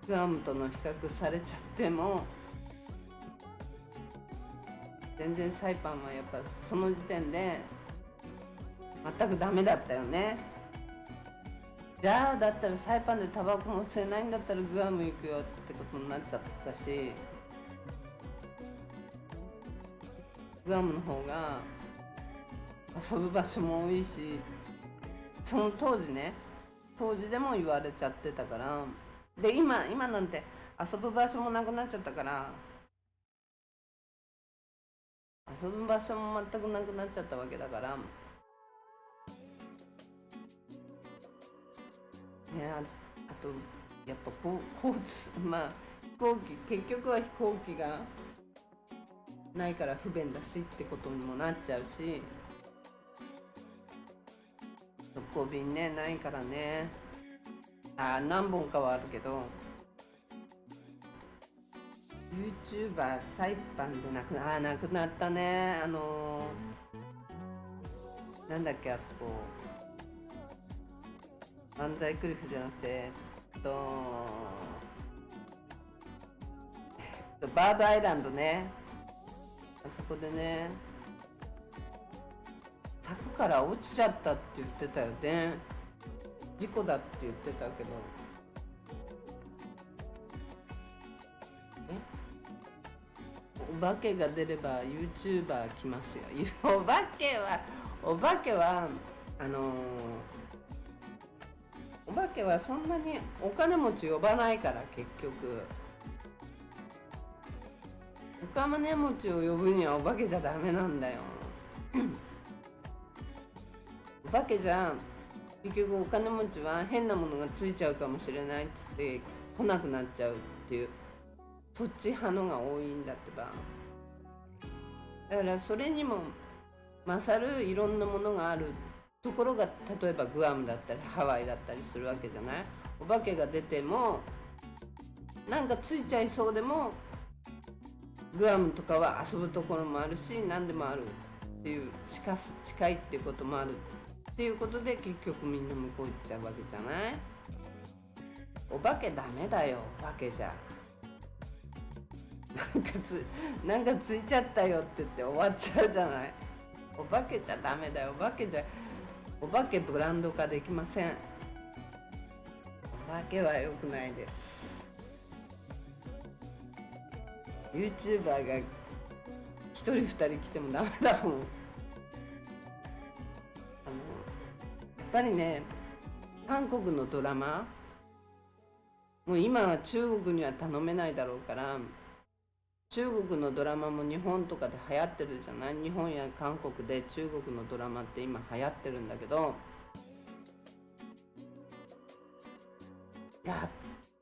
グアムとの比較されちゃっても、全然サイパンはやっぱその時点で全くダメだったよね。じゃあだったらサイパンでタバコも吸えないんだったらグアム行くよってことになっちゃったし、グアムの方が遊ぶ場所も多いしその当時ね、当時でも言われちゃってたから。で今なんて遊ぶ場所もなくなっちゃったから、遊ぶ場所も全くなくなっちゃったわけだから、ね、あとやっぱ交通、まあ飛行機、結局は飛行機がないから不便だしってことにもなっちゃうし、直行便ねないからね。何本かはあるけど、 YouTuber サイパンでなくなったね。なんだっけ、あそこ、漫才クリフじゃなくて、バードアイランドね。あそこでね、柵から落ちちゃったって言ってたよね。事故だって言ってたけど、お化けが出れば YouTuber 来ますよ。お化けはお化けはそんなにお金持ち呼ばないから。結局お金持ちを呼ぶにはお化けじゃダメなんだよ。お化けじゃ結局お金持ちは変なものがついちゃうかもしれないっつって来なくなっちゃうっていう、そっち派のが多いんだってば。だからそれにも勝るいろんなものがあるところが、例えばグアムだったりハワイだったりするわけじゃない。お化けが出てもなんかついちゃいそうでも、グアムとかは遊ぶところもあるし何でもあるっていう、近いっていうこともあるっていうことで、結局みんな向こう行っちゃうわけじゃない。お化けダメだよ、お化けじゃ。なんかついちゃったよって言って終わっちゃうじゃない。お化けじゃダメだよ。お化けブランド化できません。お化けは良くないです。 YouTuber が1人2人来てもダメだもん。やっぱりね、韓国のドラマもう今は中国には頼めないだろうから、中国のドラマも日本とかで流行ってるじゃない。日本や韓国で中国のドラマって今流行ってるんだけど、いや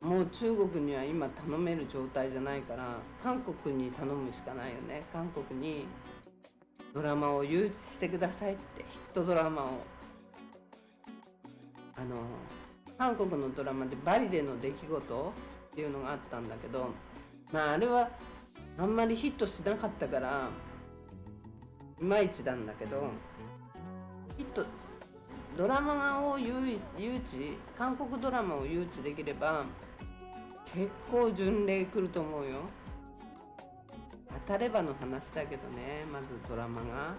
もう中国には今頼める状態じゃないから、韓国に頼むしかないよね。韓国にドラマを誘致してくださいって、ヒットドラマを。韓国のドラマでバリでの出来事っていうのがあったんだけど、あれはあんまりヒットしなかったからいまいちなんだけど、ドラマを誘致、韓国ドラマを誘致できれば結構巡礼来ると思うよ。当たればの話だけどね。まずドラマが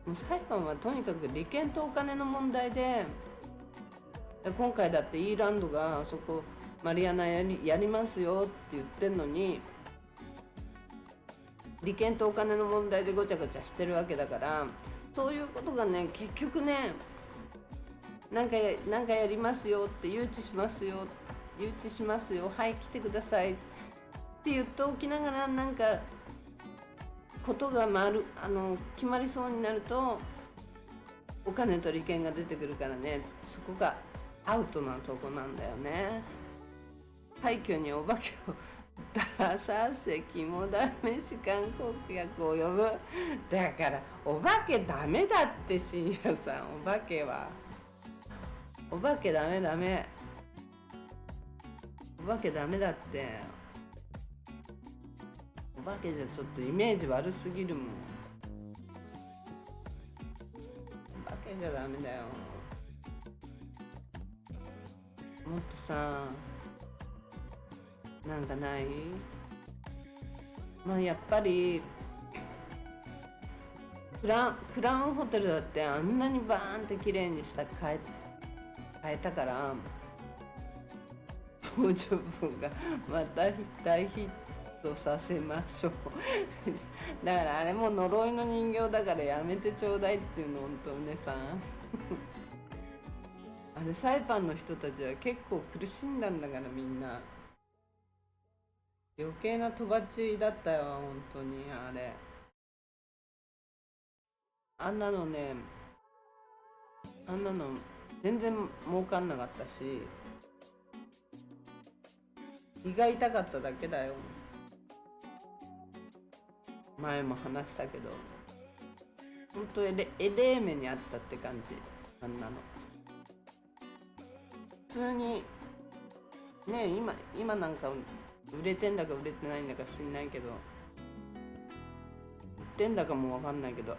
もう裁判はとにかく利権とお金の問題で、今回だってイーランドがそこマリアナやりますよって言ってんのに、利権とお金の問題でごちゃごちゃしてるわけだから、そういうことがね、結局ね、なんかやりますよって、誘致しますよ、はい来てくださいって言っておきながら、なんかことが決まりそうになるとお金と利権が出てくるからね、そこがアウトなとこなんだよね。廃墟にお化けを出させ肝試し観光客を呼ぶ。だからお化けダメだって、深夜さん。お化けダメ。お化けダメだって。お化けじゃちょっとイメージ悪すぎるもん。お化けじゃダメだよ。もっとさ、なんかない？やっぱりクラウンホテルだってあんなにバーンって綺麗に変えたから、ボージョブがまた大ヒッとさせましょうだからあれも呪いの人形だからやめてちょうだいっていうの本当ねさあれサイパンの人たちは結構苦しんだんだからみんな余計なとばっちりだったよ本当にあれあんなのねあんなの全然儲かんなかったし胃が痛かっただけだよ前も話したけど本当エレー目にあったって感じあんなの普通にね今なんか売れてんだか売れてないんだか知んないけど売ってんだかもわかんないけど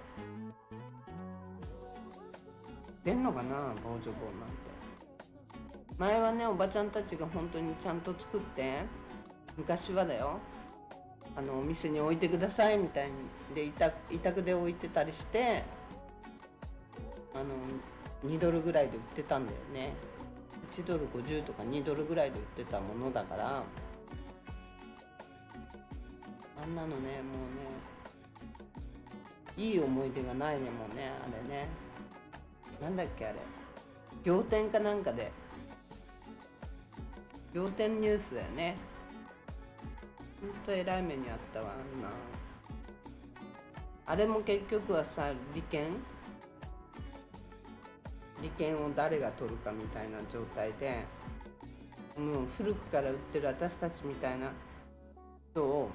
出んのかな防除棒なんて前はねおばちゃんたちが本当にちゃんと作って昔はだよお店に置いてくださいみたいにで委託で置いてたりして2ドルぐらいで売ってたんだよね1ドル50とか2ドルぐらいで売ってたものだからあんなのねもうねいい思い出がないねもうねあれねなんだっけあれ仰天かなんかで仰天ニュースだよねほんとえらい目にあったわあんなあれも結局はさ利権を誰が取るかみたいな状態でもう古くから売ってる私たちみたいな人を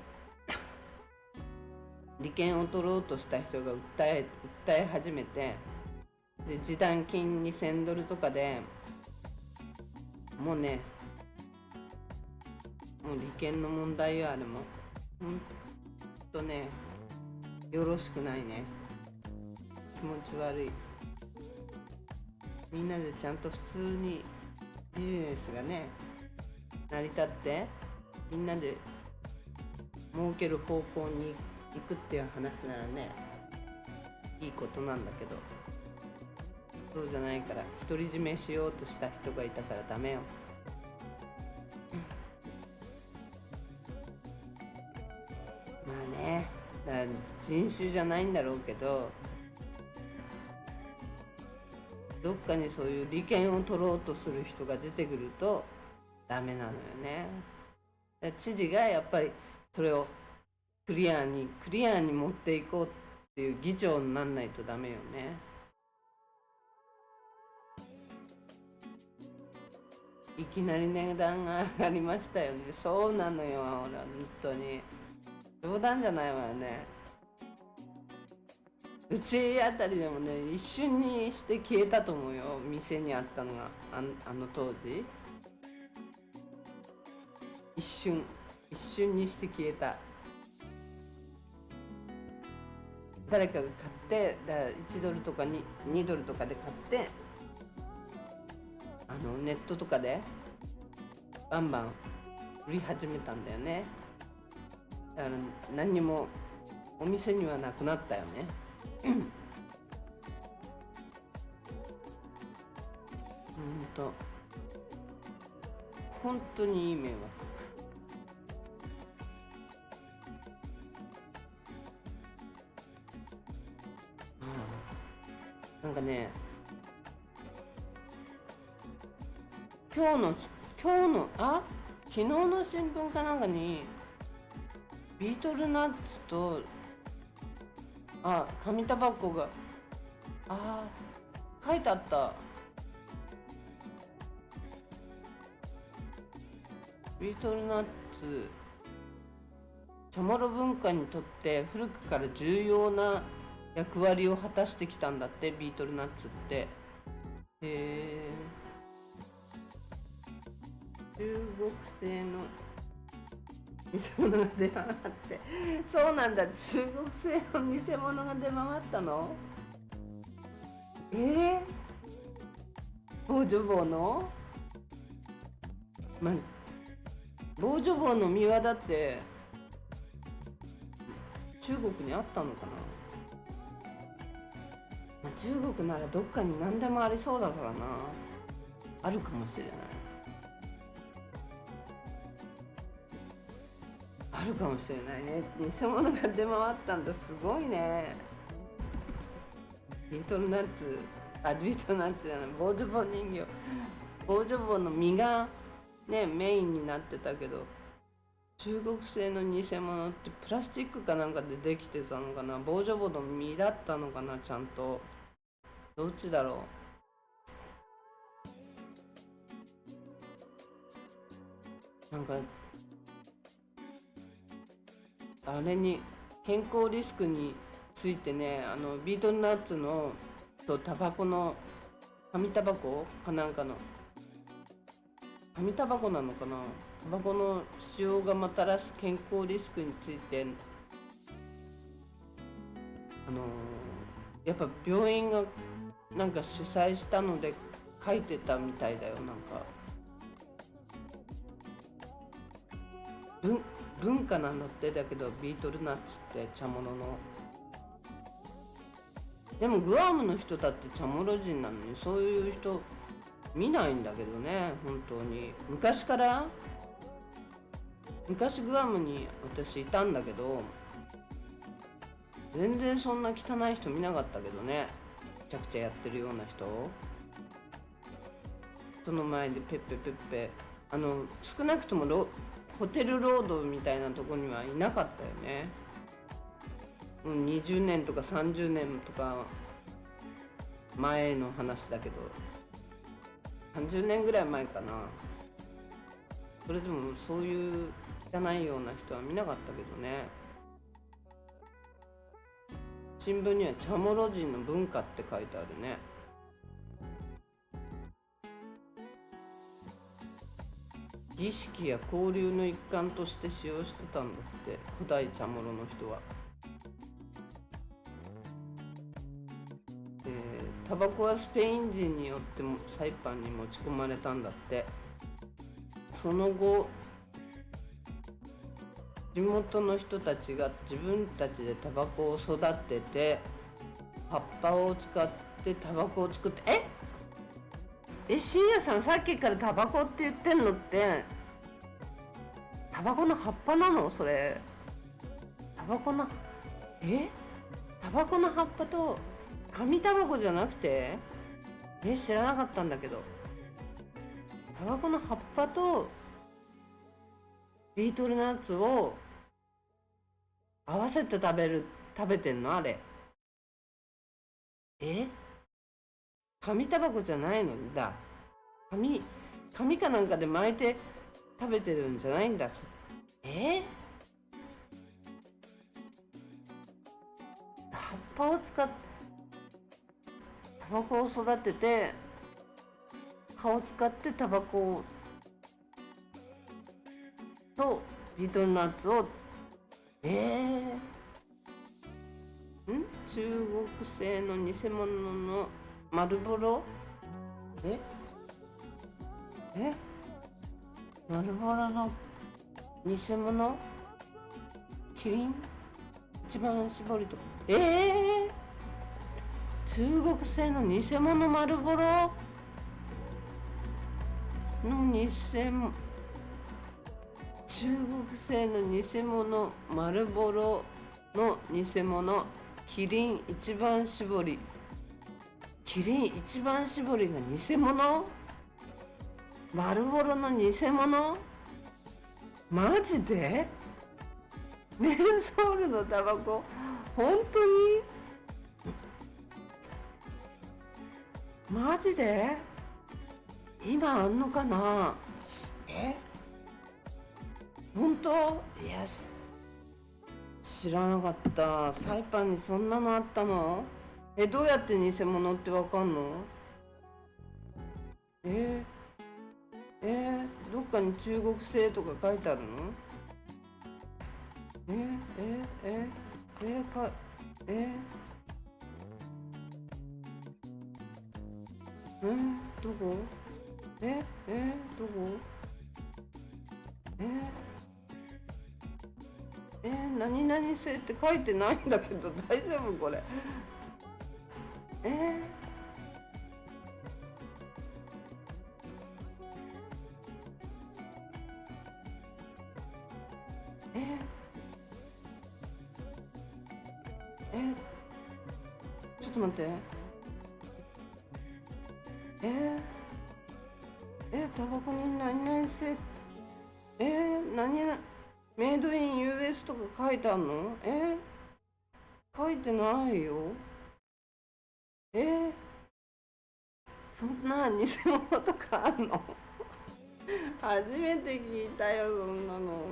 利権を取ろうとした人が訴え始めてで示談金2000ドルとかでもうねもう利権の問題よあれもほんとねよろしくないね気持ち悪いみんなでちゃんと普通にビジネスがね成り立ってみんなで儲ける方向に行くっていう話ならねいいことなんだけどそうじゃないから独り占めしようとした人がいたからダメよまあねだから人種じゃないんだろうけどどっかにそういう利権を取ろうとする人が出てくるとダメなのよね知事がやっぱりそれをクリアに持っていこうっていう議長になんないとダメよねいきなり値段が上がりましたよねそうなのよ本当に冗談じゃないわよねうちあたりでもね一瞬にして消えたと思うよ店にあったのがあの当時一瞬にして消えた誰かが買ってだから1ドルとか 2ドルとかで買ってネットとかでバンバン売り始めたんだよねだから何にもお店にはなくなったよね本当にいい迷惑なんかね今日の昨日の新聞かなんかにビートルナッツと紙タバコが書いてあったビートルナッツチャモロ文化にとって古くから重要な役割を果たしてきたんだってビートルナッツって中国製の偽物が出回ってそうなんだ中国製の偽物が出回ったの防除棒の防除棒の実はだって中国にあったのかな、中国ならどっかに何でもありそうだからなあるかもしれないあるかもしれないね。偽物が出回ったんだ。すごいね。ビートルナッツ、ビートルナッツじゃない、ボージョボ人形、ボージョボの実がねメインになってたけど、中国製の偽物ってプラスチックかなんかでできてたのかな。ボージョボの実だったのかな、ちゃんと。どっちだろう。なんかあれに健康リスクについてね、ビートルナッツのとタバコの紙タバコかなんかの紙タバコなのかな、タバコの使用がもたらす健康リスクについて、やっぱ病院がなんか主催したので書いてたみたいだよ。なんか文化なんだって。だけどビートルナッツって茶物の。でもグアムの人だってチャモロ人なのにそういう人見ないんだけどね、本当に。昔グアムに私いたんだけど、全然そんな汚い人見なかったけどね。めちゃくちゃやってるような人、人の前でペッペペッペ、少なくともホテルロードみたいなとこにはいなかったよね。20年とか30年とか前の話だけど、30年ぐらい前かな。それでもそういう汚いような人は見なかったけどね。新聞にはチャモロ人の文化って書いてあるね。儀式や交流の一環として使用してたんだって、古代チャモロの人は。タバコはスペイン人によってもサイパンに持ち込まれたんだって。その後地元の人たちが自分たちでタバコを育てて、葉っぱを使ってタバコを作って。深夜さん、さっきからタバコって言ってんのってタバコの葉っぱなの？それタバコの葉っぱと紙タバコじゃなくて、知らなかったんだけど。タバコの葉っぱとビートルナッツを合わせて食べてんのあれ。紙タバコじゃないのだ。紙かなんかで巻いて食べてるんじゃないんだ。葉っぱを使ってタバコを育てて、葉を使ってタバコとビートルナッツを中国製の偽物の丸ボロ丸ボロの偽物キリン一番搾りとか中国製の偽物丸ボロの中国製の偽物丸ボロの偽物キリン一番搾り。キリン一番搾りが偽物？丸ボロの偽物？マジで？メンソールのタバコ本当に？マジで？今あんのかな？本当？いや知らなかった。サイパンにそんなのあったの？どうやって偽物ってわかんの？どっかに中国製とか書いてあるの？どこ？どこ？何々製って書いてないんだけど大丈夫これ？えちょっと待って。タバコに何々製、何々メイドイン US とか書いてあんの？書いてないよ。そんな偽物とかあんの？初めて聞いたよ、そんなの。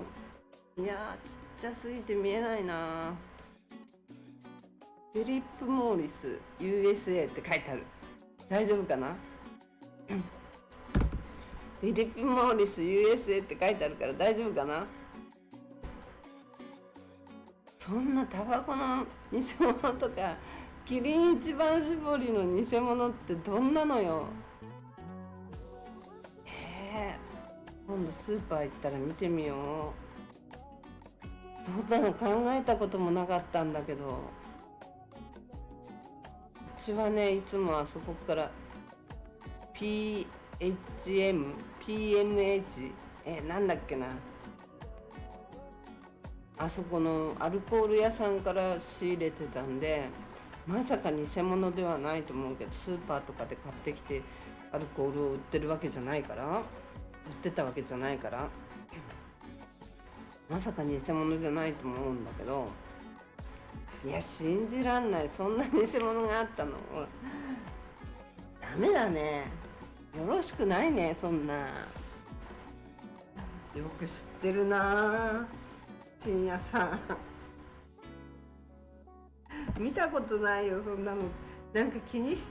いやー、ちっちゃすぎて見えないな。フィリップ・モーリス USA って書いてある。大丈夫かな？フィリップ・モーリス USA って書いてあるから大丈夫かな？そんなタバコの偽物とか、キリン一番搾りの偽物ってどんなのよ。今度スーパー行ったら見てみよう。そんなの考えたこともなかったんだけど、うちはね、いつもあそこから PMH、なんだっけな、あそこのアルコール屋さんから仕入れてたんで、まさか偽物ではないと思うけど、スーパーとかで買ってきてアルコールを売ってるわけじゃないから、売ってたわけじゃないから、まさか偽物じゃないと思うんだけど、いや信じらんない。そんな偽物があったの。ダメだね、よろしくないね、そんな。よく知ってるな、深夜さん。見たことないよ、そんなの。なんか気にし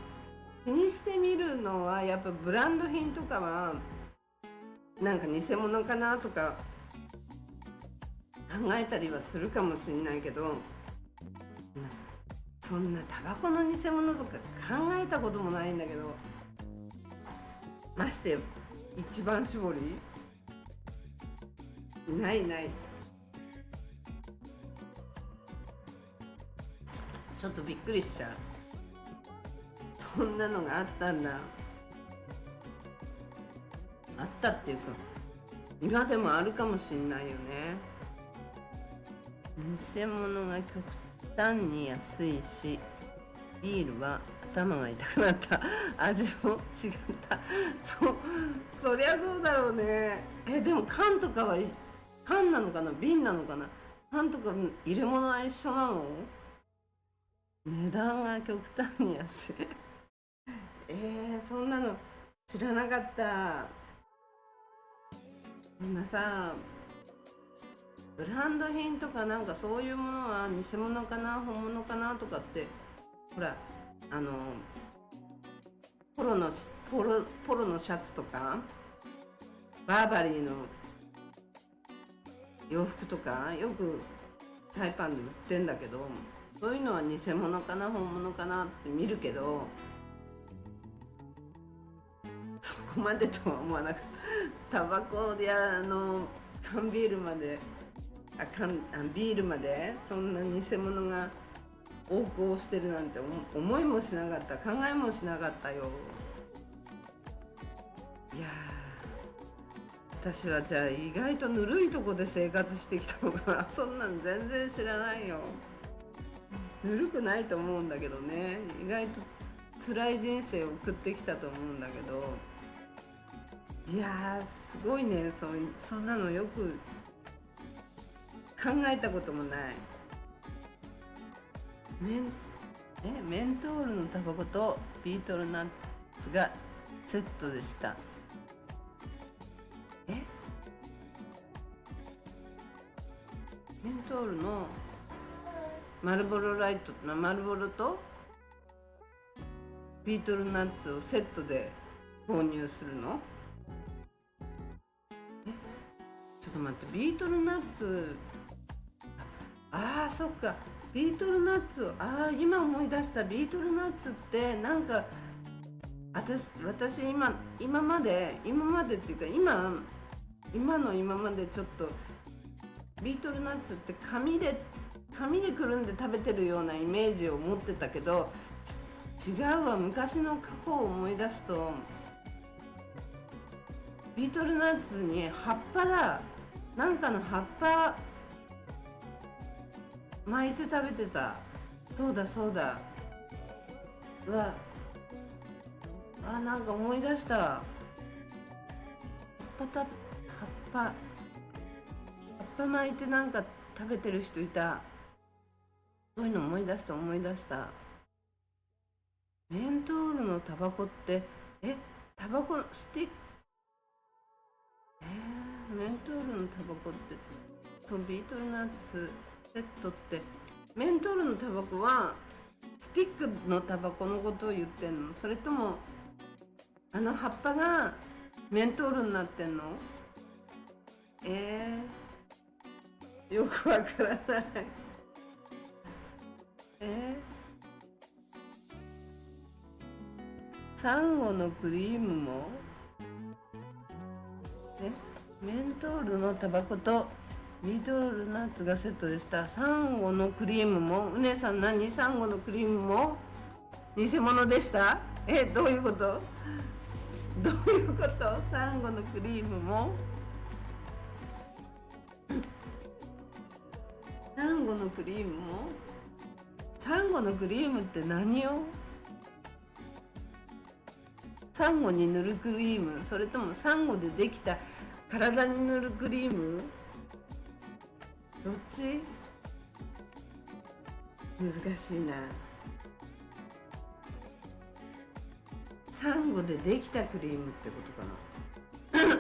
てみるのは、やっぱブランド品とかはなんか偽物かなとか考えたりはするかもしれないけど、そんなタバコの偽物とか考えたこともないんだけど、まして一番搾り、ないない。ちょっとびっくりしちゃう。そんなのがあったんだ。あったっていうか、今でもあるかもしんないよね。偽物が極端に安いし、ビールは頭が痛くなった。味も違った。そりゃそうだろうね。でも缶とかは缶なのかな、瓶なのかな。缶とか入れ物は一緒なの？値段が極端に安い。そんなの知らなかった。そんなさ、ブランド品とかなんかそういうものは偽物かな本物かなとかって、ほら、ポロのシャツとかバーバリーの洋服とかよくタイパンで売ってんだけど、そういうのは偽物かな本物かなって見るけど、そこまでとは思わなかった。タバコで缶ビールまでビールまでそんな偽物が横行してるなんて思いもしなかった。考えもしなかったよ。いや私はじゃあ意外とぬるいとこで生活してきたのかな。そんなん全然知らないよ。ぬるくないと思うんだけどね。意外と辛い人生を送ってきたと思うんだけど、いやすごいね。そんなのよく考えたこともない。メントールのタバコとビートルナッツがセットでした。メントールのマルボロとビートルナッツをセットで購入するの？ちょっと待って、ビートルナッツ、そっか、ビートルナッツ、今思い出した。ビートルナッツってなんか私今までっていうか今までちょっとビートルナッツって紙でくるんで食べてるようなイメージを持ってたけど、違うわ。昔の過去を思い出すと、ビートルナッツに葉っぱだ、なんかの葉っぱ巻いて食べてた。そうだそうだ。うわ、なんか思い出した。葉っぱ巻いてなんか食べてる人いた。そういうの思い出した。メントールのタバコって、タバコのスティック、メントールのタバコってとビートルナッツセットって、メントールのタバコはスティックのタバコのことを言ってんの？それともあの葉っぱがメントールになってんの？よくわからない。サンゴのクリームもメントールのタバコとビートルナッツがセットでした。サンゴのクリームも、うねさん何？サンゴのクリームも偽物でした？どういうこと？どういうこと？サンゴのクリームもサンゴのクリームもサンゴのクリームって何よ？サンゴに塗るクリーム、それともサンゴでできた体に塗るクリーム？どっち？難しいな。サンゴでできたクリームってことかな。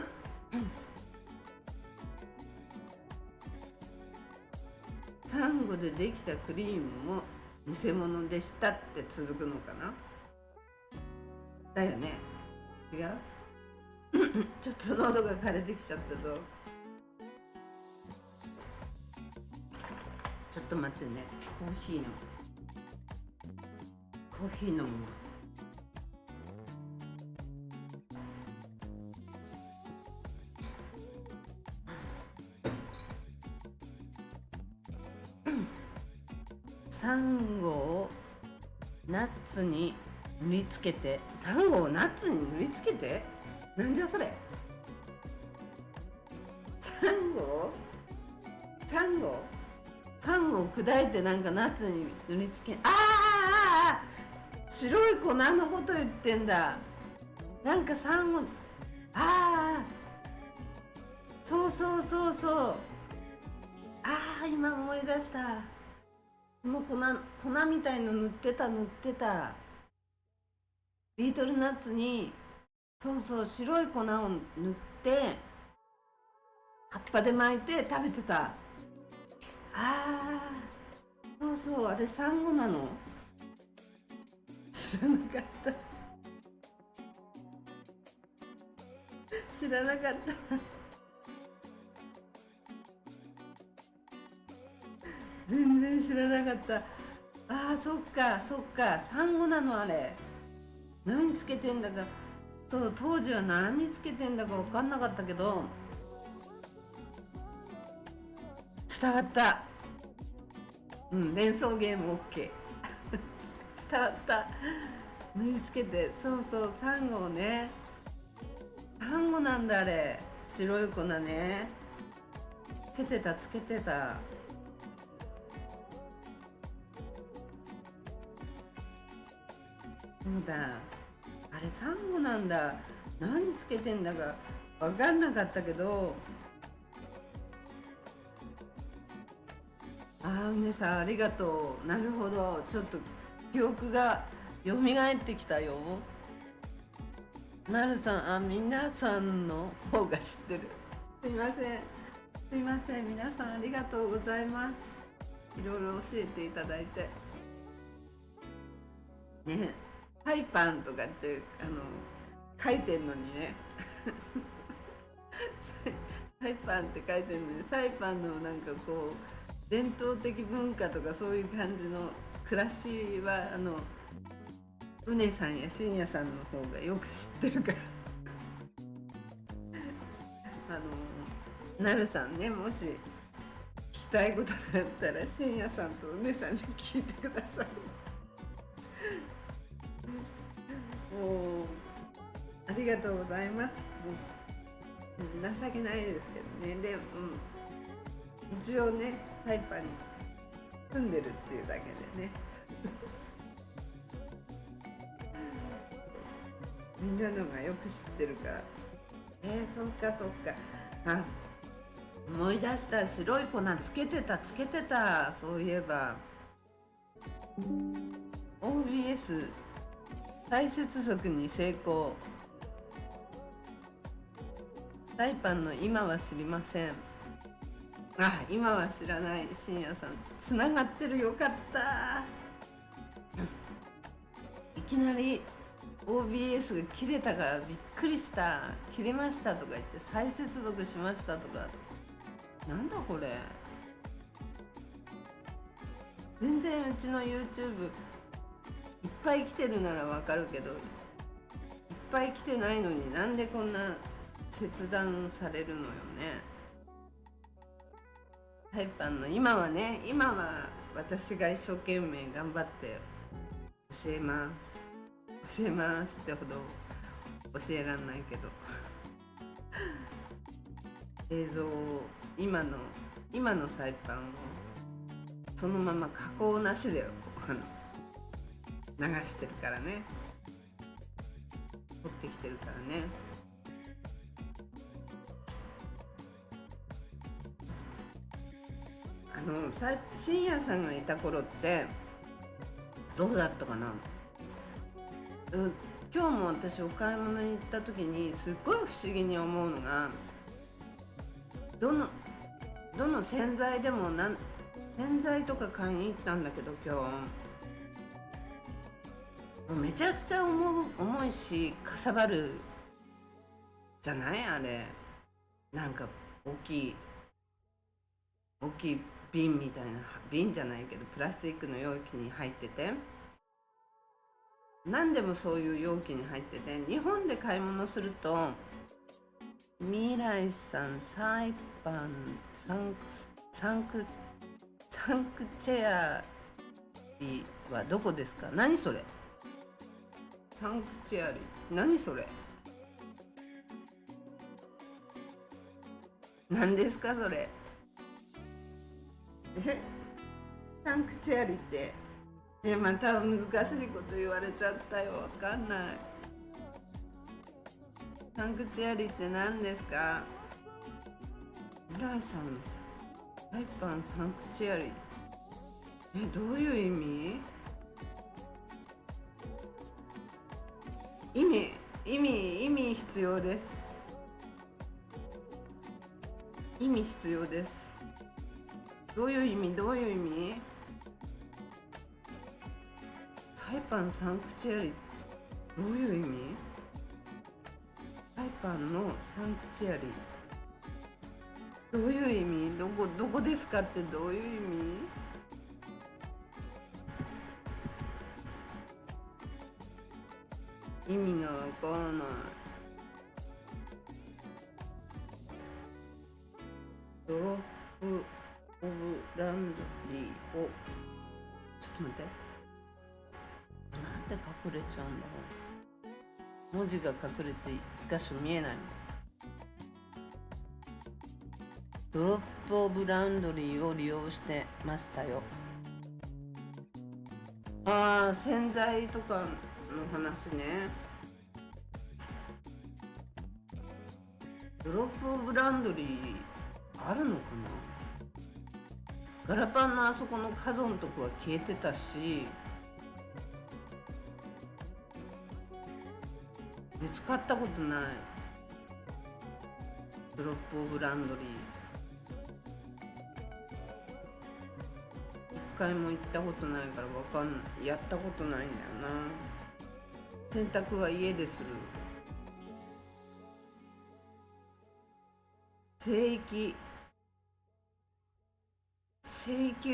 サンゴでできたクリームも偽物でしたって続くのかな。だよね。違う？ちょっと喉が枯れてきちゃったぞ。ちょっと待ってね。コーヒー飲むわ。サンゴをナッツに塗りつけて、サンゴをナッツに塗りつけて、なんじゃそれ。サンゴを砕いてなんかナッツに塗りつけ、白い粉のこと言ってんだ。なんかサンゴ、そう、今思い出した。この粉みたいの塗ってた。ビートルナッツに白い粉を塗って葉っぱで巻いて食べてた。あれサンゴなの？知らなかった全然知らなかった。そっか、サンゴなのあれ。何つけてんだか、当時は何つけてんだか分かんなかったけど、伝わった。連想ゲーム OK 伝わった。塗りつけて、サンゴをね、サンゴなんだあれ。白い粉ね、つけてた。そうだ、あれサンゴなんだ。何つけてんだか分かんなかったけど、うねさんありがとう。なるほど、ちょっと記憶が蘇ってきたよ。なるさん、皆さんの方が知ってる。すいません、皆さんありがとうございます。いろいろ教えていただいてね。サイパンとかって書いてんのにねサイパンって書いてんのに、サイパンのなんかこう伝統的文化とかそういう感じの暮らしはうねさんやしんやさんの方がよく知ってるからなるさんね、もし聞きたいことがあったらしんやさんとうねさんに聞いてくださいもうありがとうございます。情けないですけどね。で、一応ね、サイパンに住んでるっていうだけでねみんなのがよく知ってるから。そっかそっか。あ、思い出した。白い粉つけてたそういえば OBS 再接続に成功。サイパンの今は知りません。今は知らない。深夜さんつながってる。よかった。いきなり OBS が切れたからびっくりした。切れましたとか言って再接続しましたとか、なんだこれ。全然うちの YouTube いっぱい来てるならわかるけど、いっぱい来てないのになんでこんな切断されるのよね。サイパンの今は私が一生懸命頑張って教えますってほど教えらんないけど映像を今のサイパンをそのまま加工なしで流してるからね。撮ってきてるからね。深夜さんがいた頃ってどうだったかな。今日も私お買い物に行った時にすっごい不思議に思うのが、どの洗剤でも洗剤とか買いに行ったんだけど、今日もうめちゃくちゃ重いしかさばるじゃない。あれなんか大きい瓶みたいな、瓶じゃないけどプラスチックの容器に入ってて、何でもそういう容器に入ってて、日本で買い物すると未来さんサイパンサンクチェアリはどこですか。何それ。サンクチェアリ何それ。何ですかそれ。サンクチュアリってまた難しいこと言われちゃったよ。わかんない。サンクチュアリって何ですか。村井さんのさ、サイパンサンクチュアリどういう意味。意味必要です。意味必要です。どういう意味サイパンサンクチュアリどういう意味。サイパンのサンクチュアリどういう意味。どこですかってどういう意味。意味がわからない。ドロップオブランドリーをちょっと待って、なんで隠れちゃうんだろう。文字が隠れて一箇所見えない。ドロップオブランドリーを利用してましたよ。洗剤とかの話ね。ドロップオブランドリーあるのかな。ガラパンのあそこの角のとこは消えてたし、使ったことない。ドロップオブランドリー一回も行ったことないからわかんない。やったことないんだよな。洗濯は家でする。聖域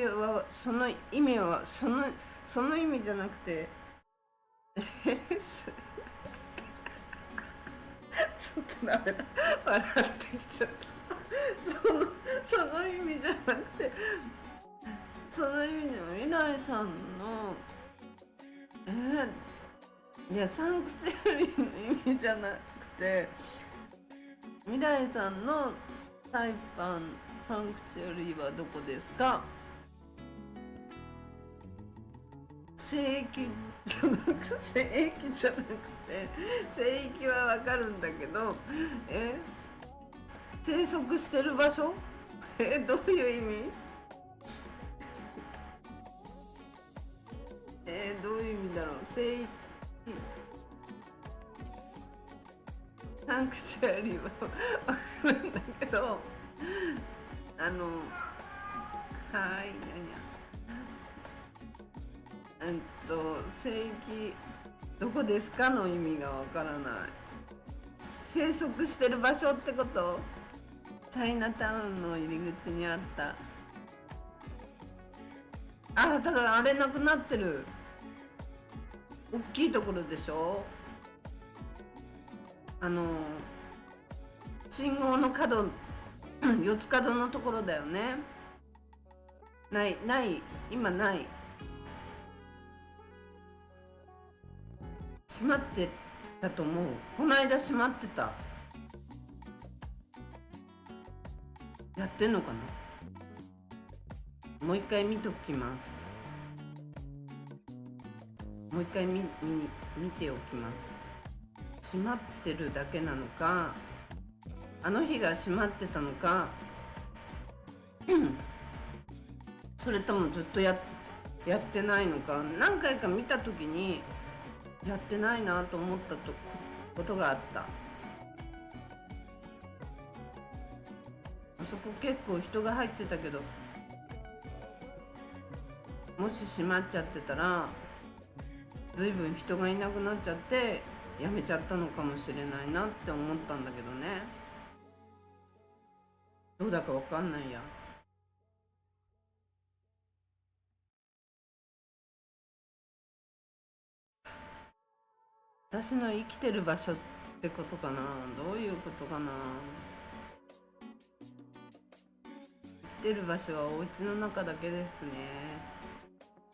はその意味はその意味じゃなくてちょっとダメだ、笑ってきちゃった。その意味じゃなくて、その意味でも未来さんのいやサンクチュアリの意味じゃなくて、未来さんのサイパンサンクチュアリはどこですか。聖域じゃなく聖域じゃなくて、聖域はわかるんだけど、え生息してる場所どういう意味？どういう意味だろう。聖域、サンクチュアリはわかるんだけど、はい、聖域どこですかの意味がわからない。生息してる場所ってこと？チャイナタウンの入り口にあった。あ、だからあれなくなってる。大きいところでしょ。信号の角、四つ角のところだよね。ない、今ない。閉まってたと思う。この間閉まってた。やってんのかな。もう一回見ときます。もう一回見ておきます。閉まってるだけなのか、あの日が閉まってたのか、それともずっとやってないのか。何回か見た時にやってないなと思ったことがあった。あそこ結構人が入ってたけど、もし閉まっちゃってたらずいぶん人がいなくなっちゃってやめちゃったのかもしれないなって思ったんだけどね。どうだかわかんないや。私の生きてる場所ってことかな。どういうことかな。生きてる場所はお家の中だけですね。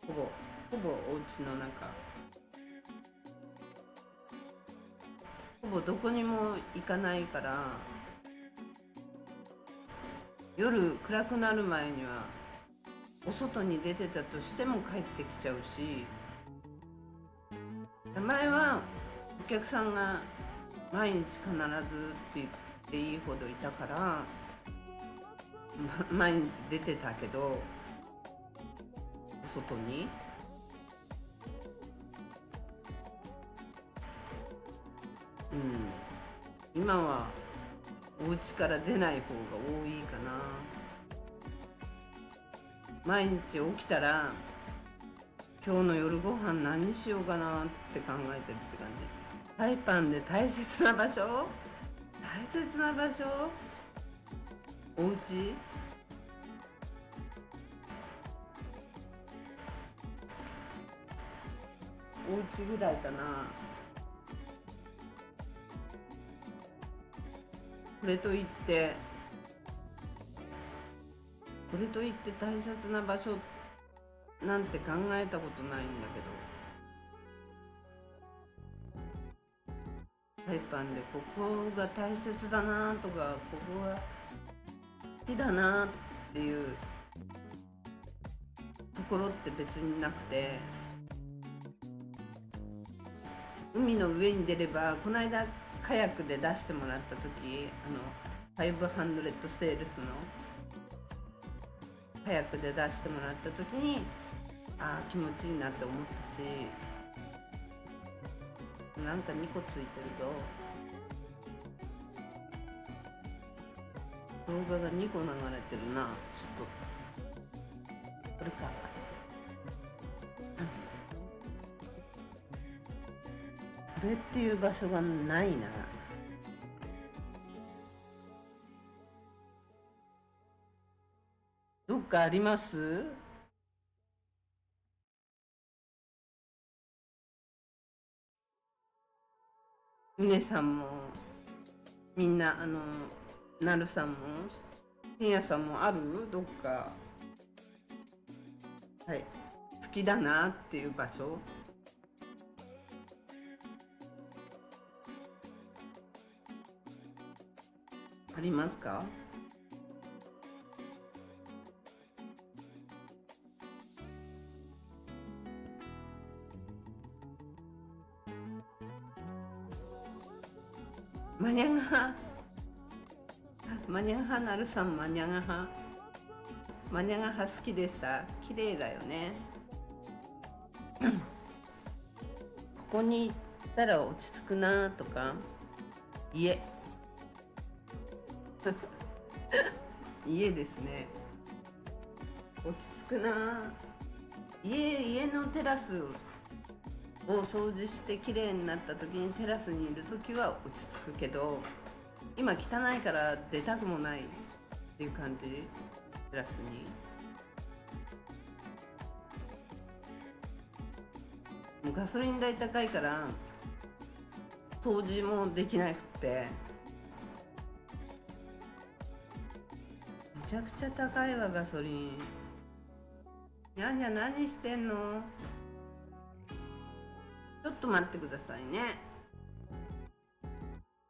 ほぼお家の中。ほぼどこにも行かないから、夜暗くなる前にはお外に出てたとしても帰ってきちゃうし、前はお客さんが毎日必ずって言っていいほどいたから、毎日出てたけど、お外に。今はお家から出ない方が多いかな。毎日起きたら今日の夜ご飯何しようかなって考えてるって感じ。サイパンで大切な場所、お家、お家ぐらいかな。これといって大切な場所なんて考えたことないんだけど、サイパンでここが大切だなとか、ここが好きだなっていうところって別になくて、海の上に出れば、この間カヤックで出してもらった時、500セールスのカヤックで出してもらった時に、気持ちいいなって思ったし、なんか2個ついてるぞ。動画が2個流れてるな。ちょっとこれか。これっていう場所がないな。どっかあります？峰さんもみんな、なるさんも深夜さんもある？どっか、はい、好きだなっていう場所。ありますか？マニャガハ、マニャガハなるさん、マニャガハ、マニャガハ好きでした。綺麗だよね。ここに行ったら落ち着くなとか、家家ですね。落ち着くな。家のテラスを掃除して綺麗になった時に、テラスにいる時は落ち着くけど、今汚いから出たくもないっていう感じ。テラスにもうガソリン代高いから掃除もできなくて、めちゃくちゃ高いわガソリン。にゃんにゃん何してんの？ちょっと待ってくださいね。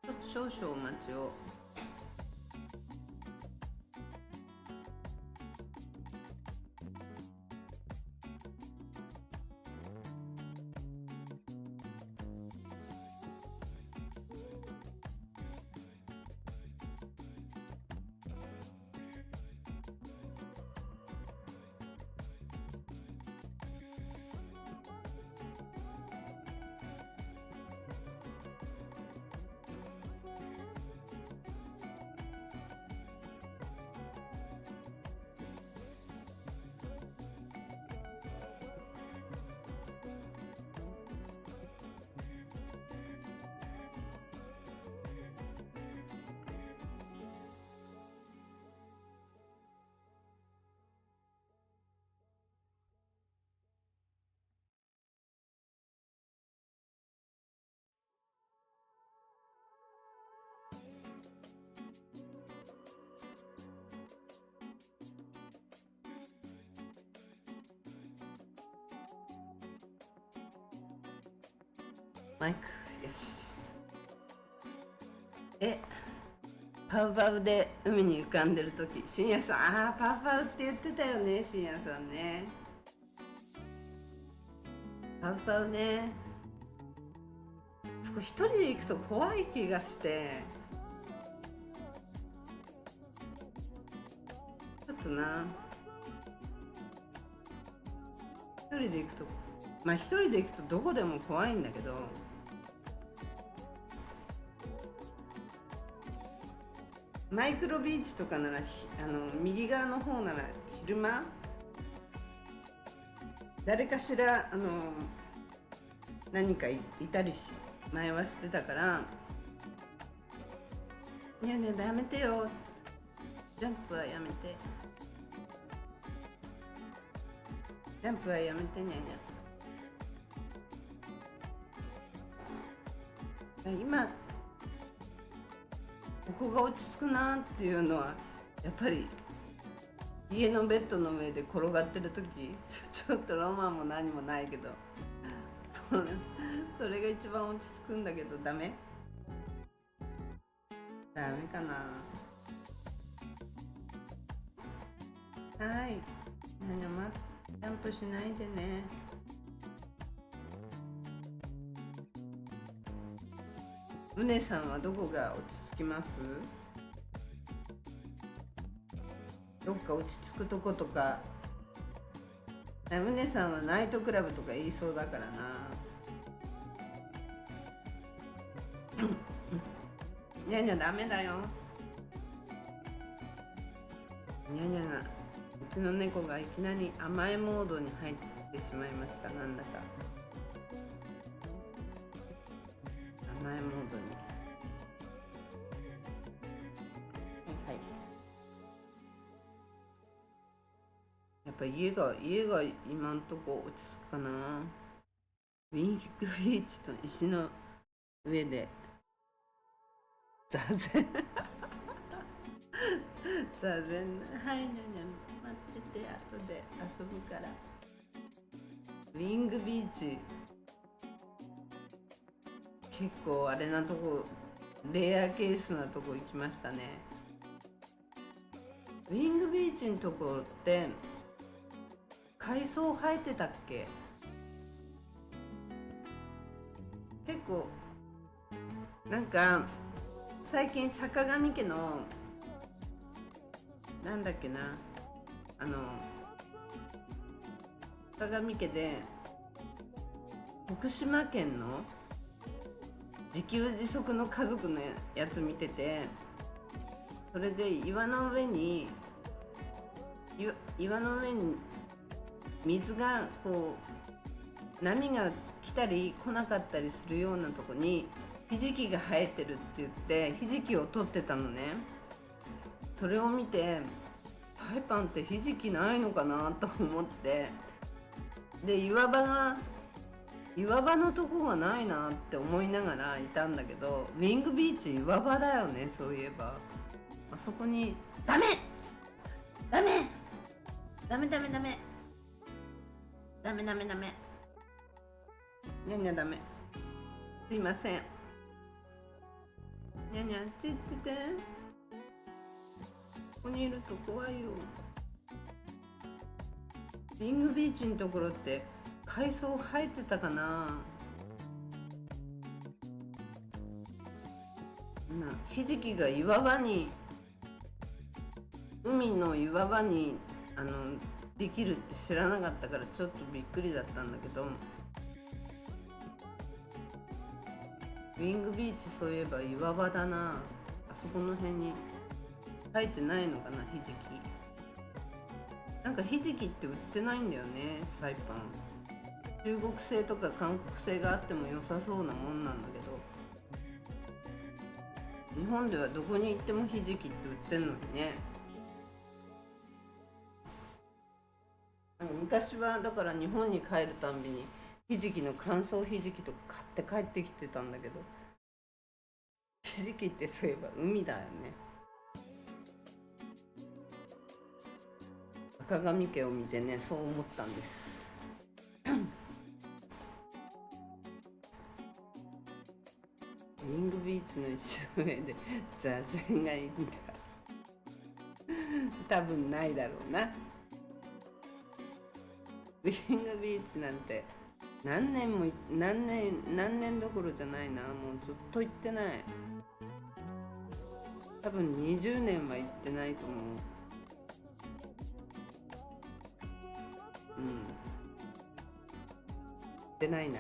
ちょっと少々お待ちを。マイク、よし。パウパウで海に浮かんでる時、深夜さん、パウパウって言ってたよね、深夜さんね。パウパウね。そこ一人で行くと怖い気がして、ちょっとな、一人で行くと、まあ一人で行くとどこでも怖いんだけど、マイクロビーチとかなら右側の方なら昼間誰かしら何かいたりし前はしてたから、いやねやめてよ、ジャンプはやめて、ジャンプはやめてね。今ここが落ち着くなっていうのはやっぱり家のベッドの上で転がってる時、ちょっとロマンも何もないけど、それが一番落ち着くんだけど、ダメかな。はい、ジャンプしないでね。うねさんはどこが落ち着きます？どっか落ち着くとことか。うねさんはナイトクラブとか言いそうだからな。にゃにゃダメだよ。にゃにゃが、うちの猫がいきなり甘えモードに入ってしまいました。なんだか甘えモードに。はいはい。やっぱ家が今んとこ落ち着くかな。ウィングビーチと石の上で座禅座禅。はい、にゃにゃ待ってて、後で遊ぶから。ウィングビーチ結構あれなとこ、レアケースなとこ行きましたね。ウィングビーチのとこって海藻生えてたっけ？結構なんか最近坂上家のなんだっけな、坂上家で徳島県の自給自足の家族のやつ見てて、それで岩の上に水がこう波が来たり来なかったりするようなとこにひじきが生えてるって言ってひじきを取ってたのね。それを見てサイパンってひじきないのかなと思って、で岩場のとこがないなって思いながらいたんだけど、ウィングビーチ岩場だよね。そういえばあそこにダメダメダメダメダメダメダメダメにゃにゃダメ、すいません、にゃにゃあっち行ってて、ここにいると怖いよ。ウィングビーチのところって海藻生えてたかな。ひじきが岩場に、海の岩場にできるって知らなかったからちょっとびっくりだったんだけど、ウィングビーチそういえば岩場だな。あそこの辺に生えてないのかな、ひじき。なんかひじきって売ってないんだよね、サイパン。中国製とか韓国製があっても良さそうなもんなんだけど、日本ではどこに行ってもひじきって売ってんのにね。昔はだから日本に帰るたんびにひじきの乾燥ひじきとか買って帰ってきてたんだけど、ひじきってそういえば海だよね。坂上家を見てね、そう思ったんですウィングビーチの石の上で座禅がいいんだ多分ないだろうな。ウィングビーチなんて何年どころじゃないな。もうずっと行ってない。多分20年は行ってないと思う。行ってないな。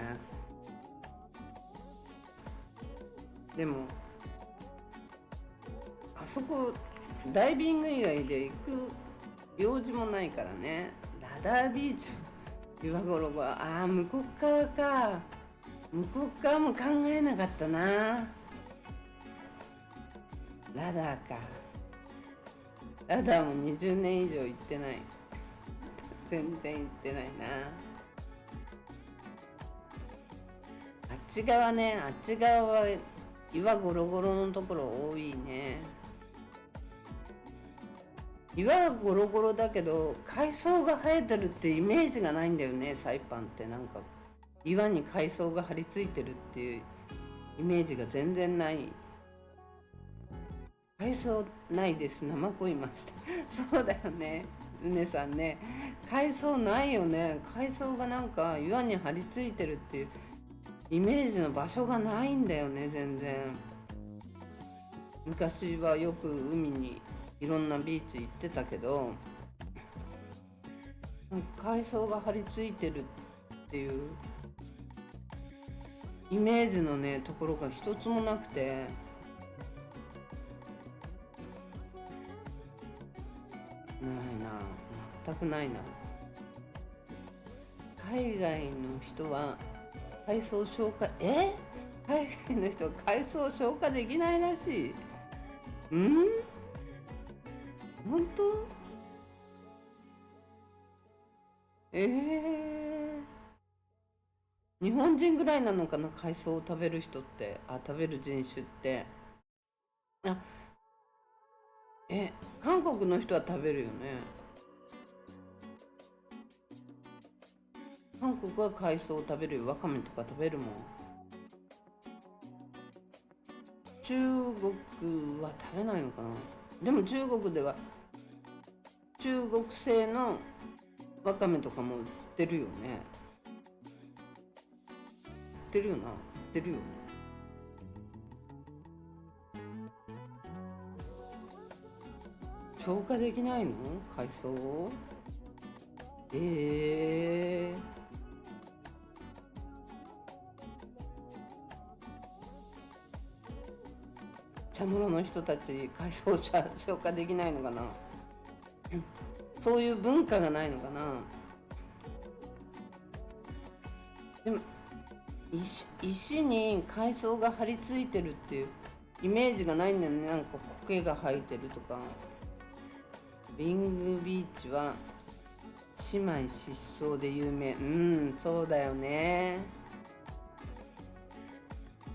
でもあそこダイビング以外で行く用事もないからね。ラダービーチ岩頃は向こう側か。向こう側も考えなかったな。ラダーか。ラダーも20年以上行ってない全然行ってないな。あっち側ね、あっち側は岩ゴロゴロのところ多いね。岩ゴロゴロだけど海藻が生えてるってイメージがないんだよね。サイパンってなんか岩に海藻が張り付いてるっていうイメージが全然ない。海藻ないです。生子いましたそうだよね、うねさんね。海藻ないよね。海藻がなんか岩に張り付いてるっていうイメージの場所がないんだよね、全然。昔はよく海にいろんなビーチ行ってたけど、海藻が張り付いてるっていうイメージのねところが一つもなくて、ないな、全くないな。海外の人は海藻消化海外の人は海藻消化できないらしい。本当？日本人ぐらいなのかな、海藻を食べる人って。食べる人種って。韓国の人は食べるよね。韓国は海藻を食べるよ。わかめとか食べるもん。中国は食べないのかな。でも中国では中国製のわかめとかも売ってるよね。売ってるよな。売ってるよ。消化できないの？海藻を。えー茶室の人たち海藻茶消化できないのかな。そういう文化がないのかな。でも石に海藻が張り付いてるっていうイメージがないんだよね。なんか苔が生えてるとか。ビングビーチは姉妹失踪で有名。そうだよね。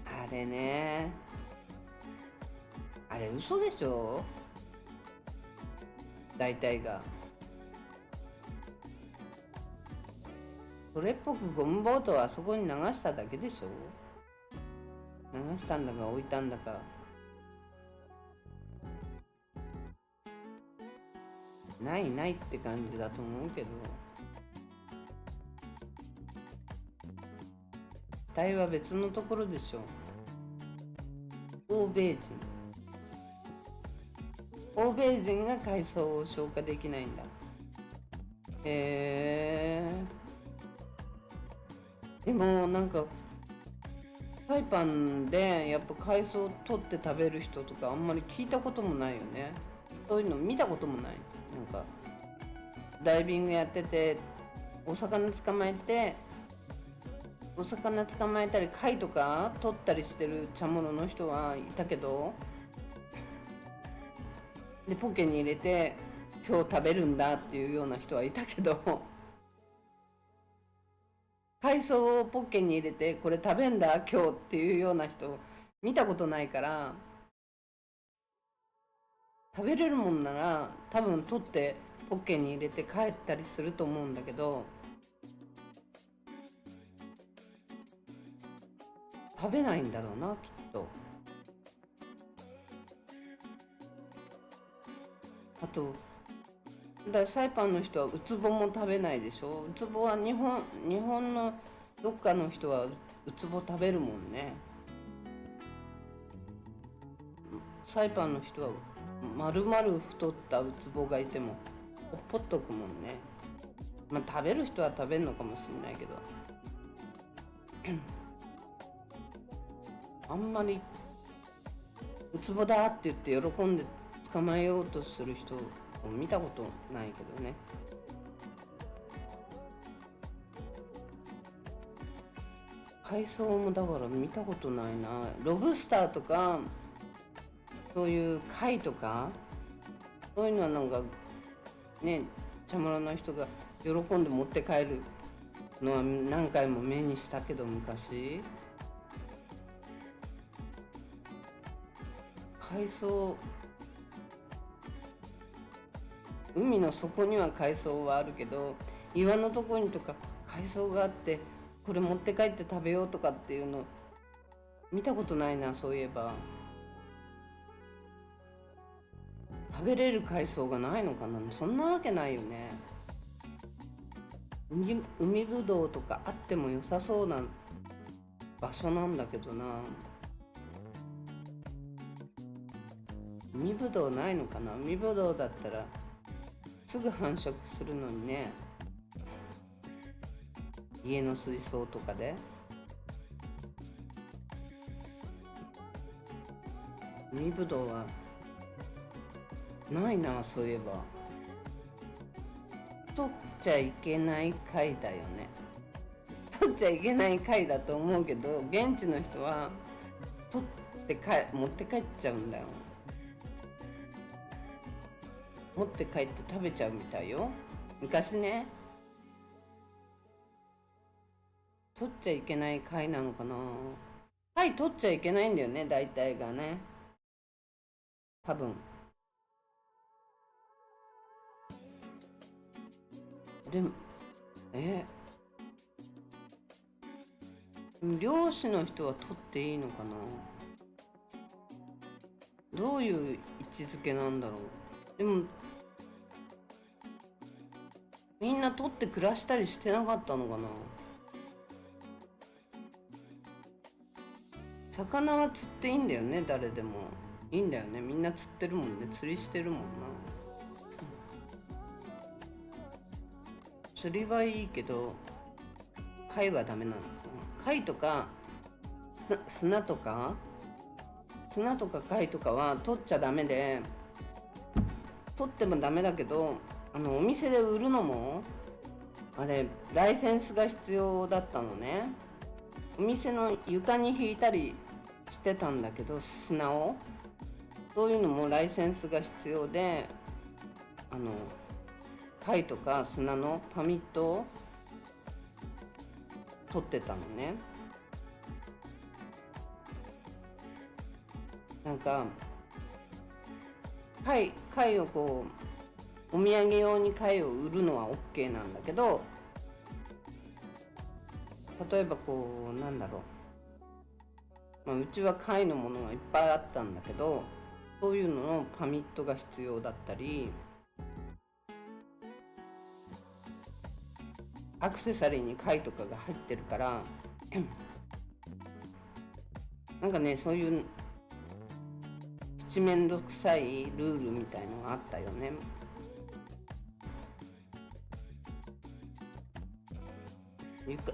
あれね、あれ嘘でしょ、大体が。それっぽくゴムボートをあそこに流しただけでしょ。流したんだか置いたんだか。ないないって感じだと思うけど、死体は別のところでしょ。欧米人が海藻を消化できないんだ。でもなんかサイパンでやっぱ海藻を取って食べる人とかあんまり聞いたこともないよね。そういうの見たこともない。なんかダイビングやっててお魚捕まえたり貝とか取ったりしてる茶物の人はいたけど、でポケに入れて今日食べるんだっていうような人はいたけど、海藻をポケに入れてこれ食べんだ今日っていうような人見たことないから、食べれるもんなら多分取ってポッケに入れて帰ったりすると思うんだけど、食べないんだろうな、きっと。あとサイパンの人はウツボも食べないでしょ。ウツボは日本のどっかの人はウツボ食べるもんね。サイパンの人は丸々太ったウツボがいてもほっとくもんね。まあ食べる人は食べるのかもしれないけどあんまりウツボだって言って喜んで捕まえようとする人を見たことないけどね。海藻もだから見たことないな。ロブスターとかそういう貝とかそういうのはなんかね、茶室の人が喜んで持って帰るのは何回も目にしたけど、昔海藻、海の底には海藻はあるけど岩のところにとか海藻があってこれ持って帰って食べようとかっていうの見たことないな。そういえば食べれる海藻がないのかな。そんなわけないよね。海ぶどうとかあっても良さそうな場所なんだけどな。海ぶどうないのかな。海ぶどうだったらすぐ繁殖するのにね、家の水槽とかで。海ぶどうはないな、そういえば。取っちゃいけない貝だよね。取っちゃいけない貝だと思うけど現地の人は取って持って帰っちゃうんだよ。持って帰って食べちゃうみたいよ、昔ね。取っちゃいけない貝なのかな。貝取っちゃいけないんだよね、大体がね、多分。でも漁師の人は取っていいのかな。どういう位置づけなんだろう。でもみんな取って暮らしたりしてなかったのかな。魚は釣っていいんだよね、誰でもいいんだよね。みんな釣ってるもんね。釣りしてるもんな。釣りはいいけど貝はダメなのかな。貝とか砂とか貝とかは取っちゃダメで、取ってもダメだけど、お店で売るのもあれライセンスが必要だったのね。お店の床に引いたりしてたんだけど、砂を、そういうのもライセンスが必要で、貝とか砂のパミットを取ってたのね。なんか貝をこうお土産用に貝を売るのは OK なんだけど、例えばこうなんだろう、うちは貝のものがいっぱいあったんだけど、そういうののパミットが必要だったり、アクセサリーに貝とかが入ってるからなんかね、そういうめんどくさいルールみたいのがあったよね。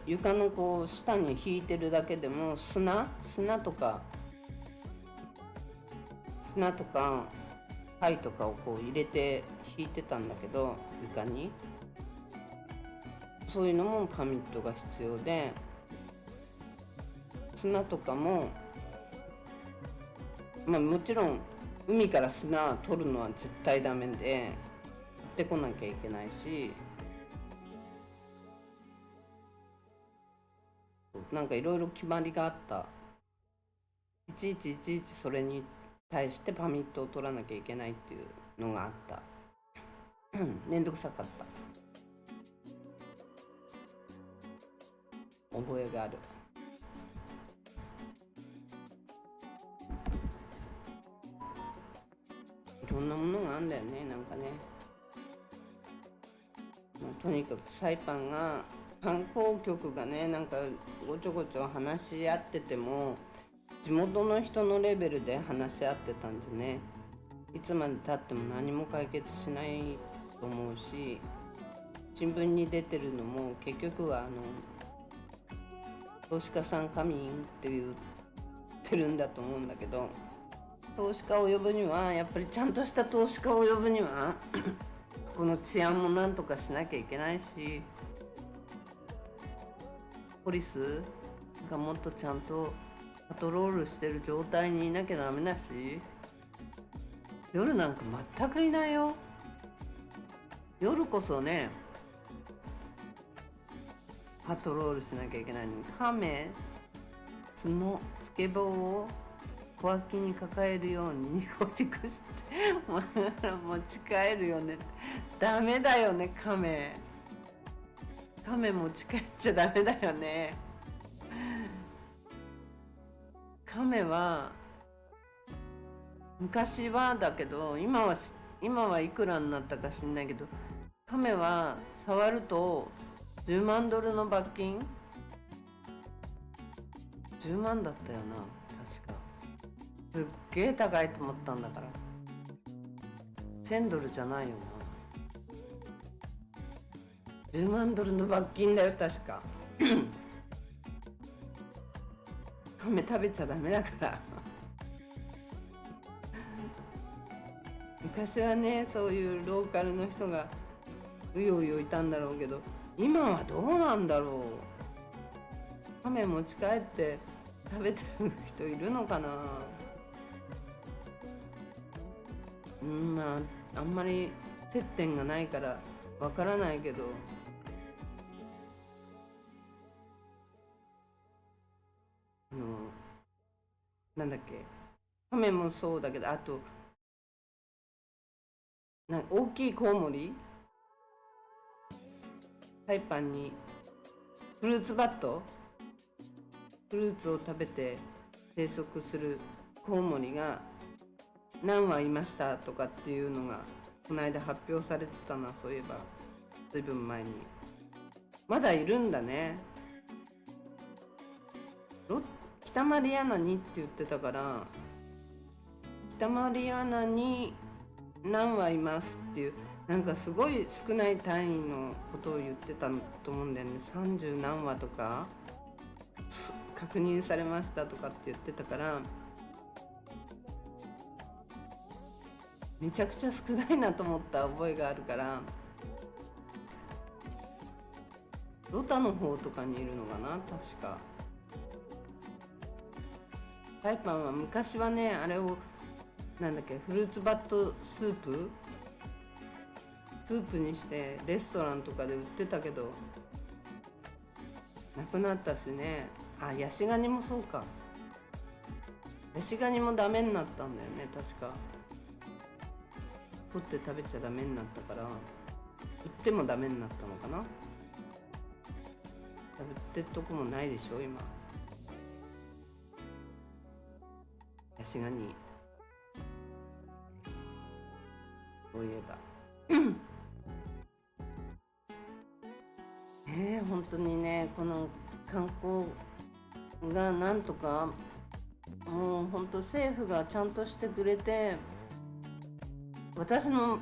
床のこう下に引いてるだけでも砂とか貝とかをこう入れて引いてたんだけど、床にそういうのもパミットが必要で、砂とかももちろん海から砂取るのは絶対ダメで、持ってこなきゃいけないし、なんかいろいろ決まりがあった。いちいちそれに対してパミットを取らなきゃいけないっていうのがあっためんどくさかった。覚えがある。いろんなものがあるんだよね、なんかね。とにかくサイパンが観光局がね、なんかごちょごちょ話し合ってても地元の人のレベルで話し合ってたんじゃね、いつまでたっても何も解決しないと思うし、新聞に出てるのも結局は投資家さん仮眠って言ってるんだと思うんだけど、投資家を呼ぶにはやっぱりちゃんとした投資家を呼ぶにはこの治安もなんとかしなきゃいけないし、ポリスがもっとちゃんとパトロールしてる状態にいなきゃダメだし、夜なんか全くいないよ。夜こそねパトロールしなきゃいけないのに、亀スケボーを小脇に抱えるようにニコニコして持ち帰るよね。ダメだよね、亀持ち帰っちゃダメだよね。亀は昔はだけど、今はいくらになったか知んないけど、亀は触ると10万ドルの罰金、10万だったよな確か。すっげえ高いと思ったんだから、1000ドルじゃないよな、10万ドルの罰金だよ確か亀食べちゃダメだから昔はね、そういうローカルの人がうようよいたんだろうけど、今はどうなんだろう。亀持ち帰って食べてる人いるのかな。あんまり接点がないからわからないけど、なんだっけ、亀もそうだけど、あと大きいコウモリ、サイパンにフルーツバット、フルーツを食べて生息するコウモリが何羽いましたとかっていうのがこの間発表されてたな、そういえばずいぶん前に。まだいるんだね。北マリアナにって言ってたから、北マリアナに何羽いますっていう、なんかすごい少ない単位のことを言ってたと思うんだよね。30何話とか確認されましたとかって言ってたから、めちゃくちゃ少ないなと思った覚えがあるから、ロタの方とかにいるのかな、確か。タイパンは昔はね、あれをなんだっけ、フルーツバットスープにしてレストランとかで売ってたけど、なくなったしね。あ、ヤシガニもそうか。ヤシガニもダメになったんだよね、確か。取って食べちゃダメになったから、売ってもダメになったのかな。売ってるとこもないでしょ今。ヤシガニ、そういえば本当にね、この観光がなんとか、もう本当政府がちゃんとしてくれて、私の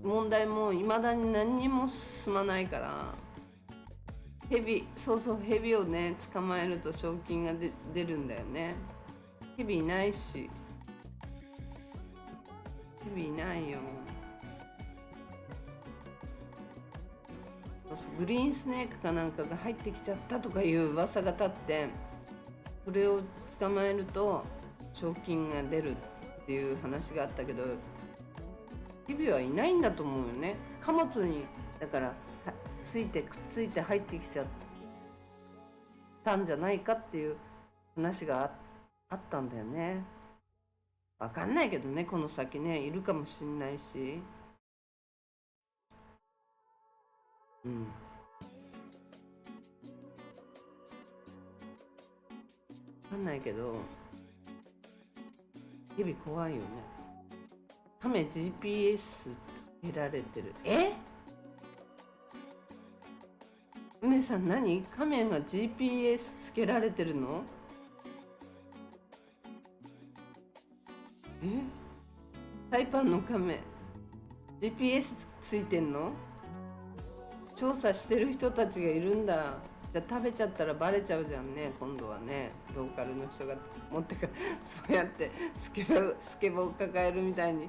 問題もいまだに何にも進まないから。そうそう、ヘビをね捕まえると賞金が出るんだよね。ヘビいないし、ヘビいないよ。グリーンスネークかなんかが入ってきちゃったとかいう噂が立って、それを捕まえると賞金が出るっていう話があったけど、ヘビはいないんだと思うよね。貨物にだからくっついて入ってきちゃったんじゃないかっていう話があったんだよね。わかんないけどね、この先ね、いるかもしんないし。うん。わかんないけど、ヘビ怖いよね。カメ GPS つけられてる。うねさん、何？カメが GPS つけられてるの？タイパンのカメ GPS ついてんの？調査してる人たちがいるんだ。じゃあ食べちゃったらバレちゃうじゃんね、今度はね。ローカルの人が持ってそうやってスケボー抱えるみたいに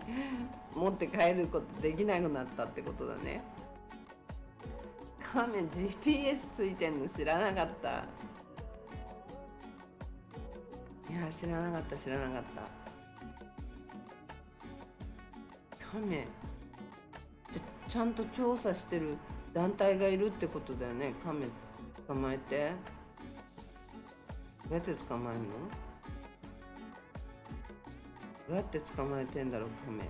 持って帰ることできなくなったってことだね。カメ GPS ついてんの知らなかった。いや、知らなかった。カメちゃんと調査してる団体がいるってことだよね。カメ捕まえて、どうやって捕まえるの？どうやって捕まえてんだろう、カメ。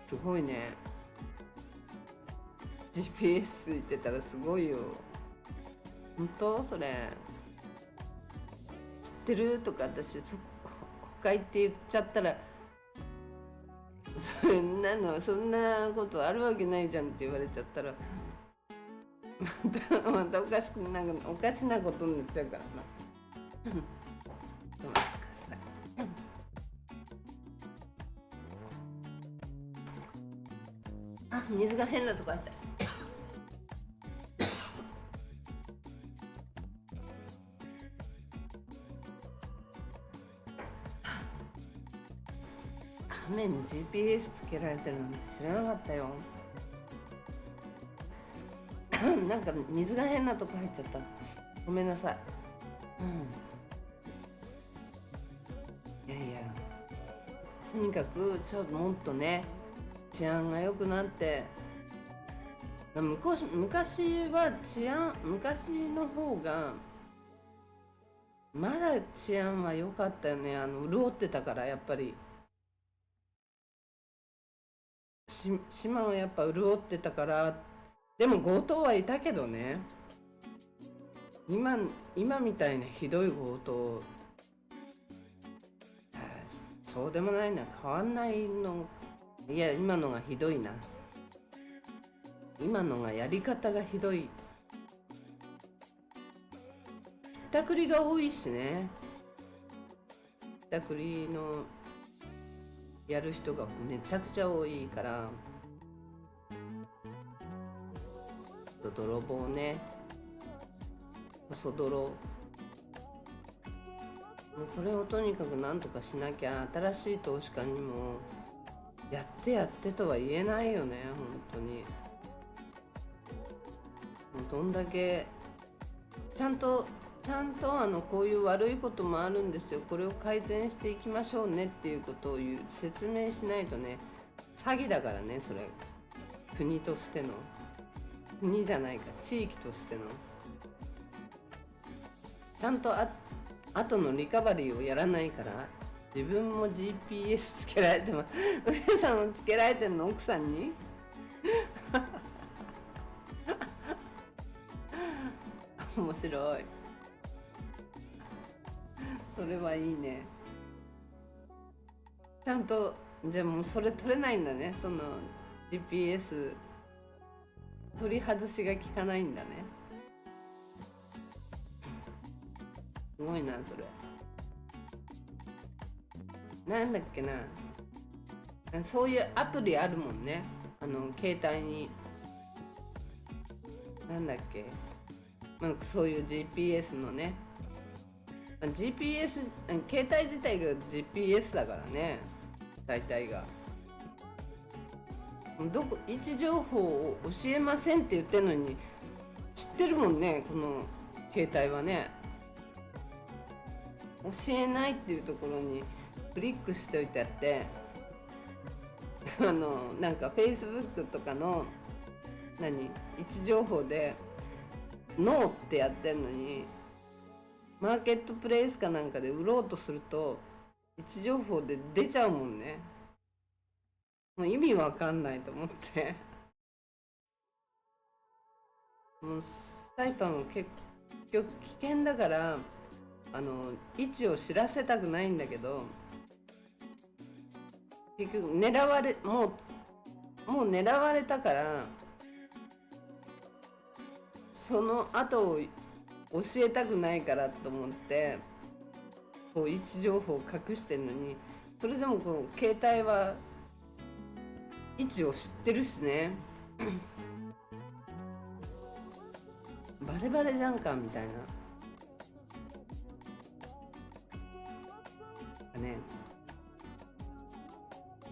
すごいね。 GPS ついてたらすごいよ。本当？それ知ってる？とか私他行って言っちゃったら、そんなことあるわけないじゃんって言われちゃったらまたおかしなことになっちゃうからな。あ、水が変なとこあった。カメに GPS つけられてるなんて知らなかったよ。なんか水が変なとこ入っちゃった。ごめんなさい。いやとにかくちょっともっとね、治安が良くなって、昔は昔の方がまだ治安は良かったよね。潤ってたから、やっぱり島はやっぱ潤ってたから。でも強盗はいたけどね。今みたいなひどい強盗、そうでもないな。変わんないの。いや、今のがひどいな。今のがやり方がひどい。ひったくりが多いしね。ひったくりのやる人がめちゃくちゃ多いから、泥棒ね、細泥、もうこれをとにかくなんとかしなきゃ、新しい投資家にもやってやってとは言えないよね、本当に。もうどんだけちゃんとこういう悪いこともあるんですよ、これを改善していきましょうねっていうことを説明しないとね、詐欺だからね、それ。国としての、国じゃないか、地域としての、ちゃんと後のリカバリーをやらないから。自分も GPS つけられてます。お姉さんもつけられてんの、奥さんに。面白い。それはいいね。ちゃんと、じゃあもうそれ取れないんだね、その GPS 取り外しが効かないんだね。すごいな、それ。なんだっけな、そういうアプリあるもんね、携帯に。なんだっけ、そういう GPS のね、GPS、携帯自体が GPS だからね、大体が。位置情報を教えませんって言ってるのに知ってるもんね、この携帯はね。教えないっていうところにクリックしておいてあってなんか Facebook とかの位置情報でノーってやってんのに、マーケットプレイスかなんかで売ろうとすると位置情報で出ちゃうもんね。もう意味わかんないと思ってもうサイパンは結局危険だから、位置を知らせたくないんだけど、結局もう狙われたから、その後を教えたくないからと思ってこう位置情報を隠してるのに、それでもこう携帯は位置を知ってるしねバレバレじゃんかみたいなね。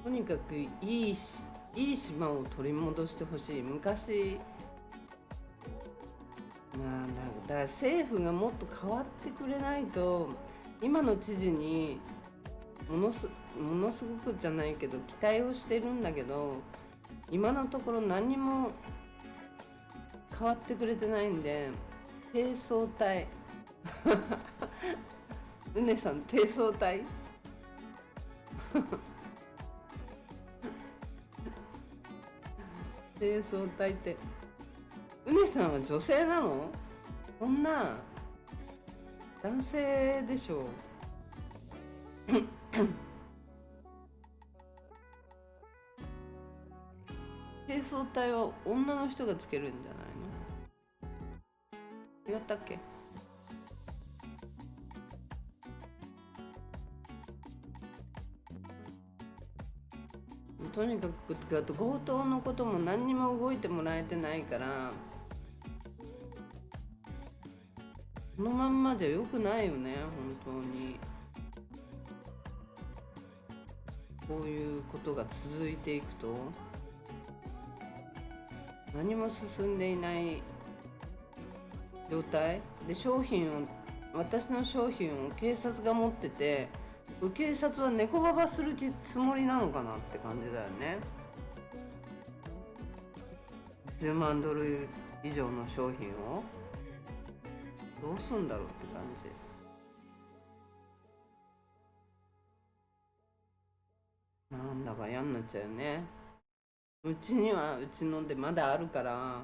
とにかくいい島を取り戻してほしい。昔だから政府がもっと変わってくれないと、今の知事にものすごくじゃないけど期待をしてるんだけど、今のところ何にも変わってくれてないんで、低層体うねさん低層体低層体ってうねさんは女性なの？こんな男性でしょ低層体は女の人がつけるんじゃないの？違ったっけ？とにかく強盗のことも何にも動いてもらえてないから、このまんまじゃ良くないよね、本当に。こういうことが続いていくと何も進んでいない状態で、私の商品を警察が持ってて、警察は猫ババするつもりなのかなって感じだよね。10万ドル以上の商品をどうすんだろうって感じ。なんだか嫌になっちゃうよね。うちにはうちのでまだあるから、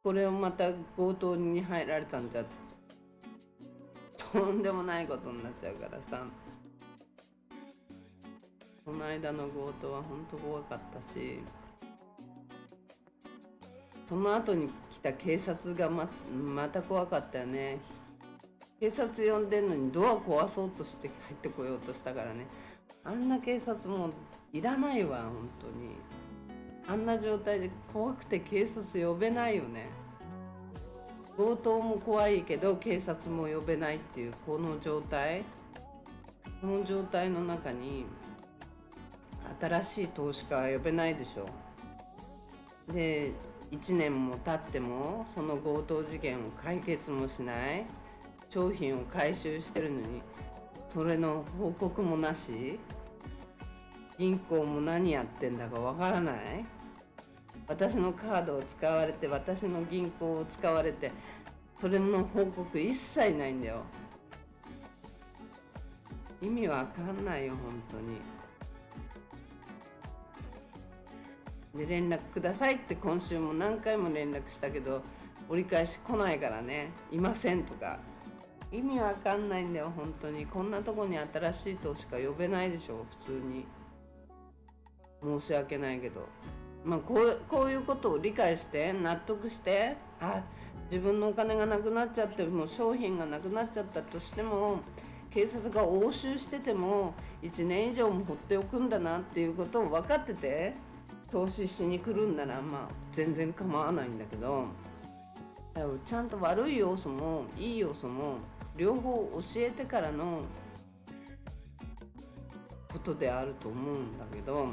これをまた強盗に入られたんじゃとんでもないことになっちゃうからさ。この間の強盗は本当怖かったし、その後に来た警察が また怖かったよね。警察呼んでんのにドア壊そうとして入ってこようとしたからね。あんな警察もいらないわ、本当に。あんな状態で怖くて警察呼べないよね。強盗も怖いけど警察も呼べないっていうこの状態の中に新しい投資家は呼べないでしょ。で1年も経ってもその強盗事件を解決もしない、商品を回収してるのにそれの報告もなし、銀行も何やってんだかわからない。私のカードを使われて、私の銀行を使われて、それの報告一切ないんだよ。意味わかんないよ本当に。で連絡くださいって今週も何回も連絡したけど折り返し来ないからね、いませんとか。意味わかんないんだよ本当に。こんなとこに新しい投資家呼べないでしょ普通に。申し訳ないけど、こういうことを理解して納得して、自分のお金がなくなっちゃって、もう商品がなくなっちゃったとしても警察が押収してても1年以上も放っておくんだなっていうことを分かってて投資しに来るんなら全然構わないんだけど、ちゃんと悪い要素もいい要素も両方教えてからのことであると思うんだけど、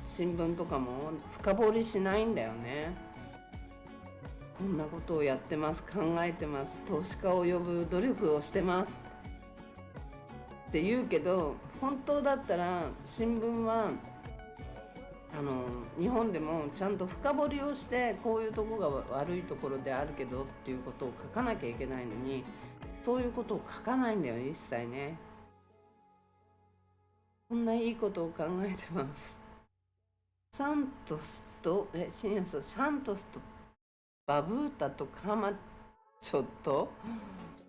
新聞とかも深掘りしないんだよね。こんなことをやってます、考えてます、投資家を呼ぶ努力をしてますって言うけど、本当だったら新聞は日本でもちゃんと深掘りをしてこういうとこが悪いところであるけどっていうことを書かなきゃいけないのに、そういうことを書かないんだよ一切ね。こんないいことを考えてます。サントスとサントスとバブータとカマチョと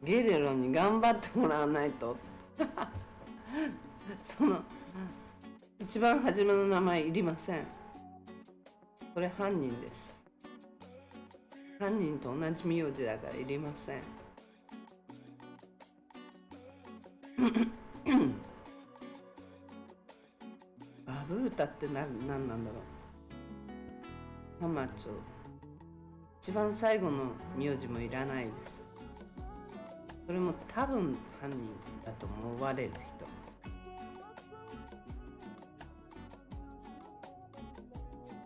ゲレロに頑張ってもらわないとその一番初めの名前いりません。これ犯人です。犯人と同じ名字だからいりませんバブータって何なんだろう。カマチョ、一番最後の名字もいらないです。それも多分犯人だと思われる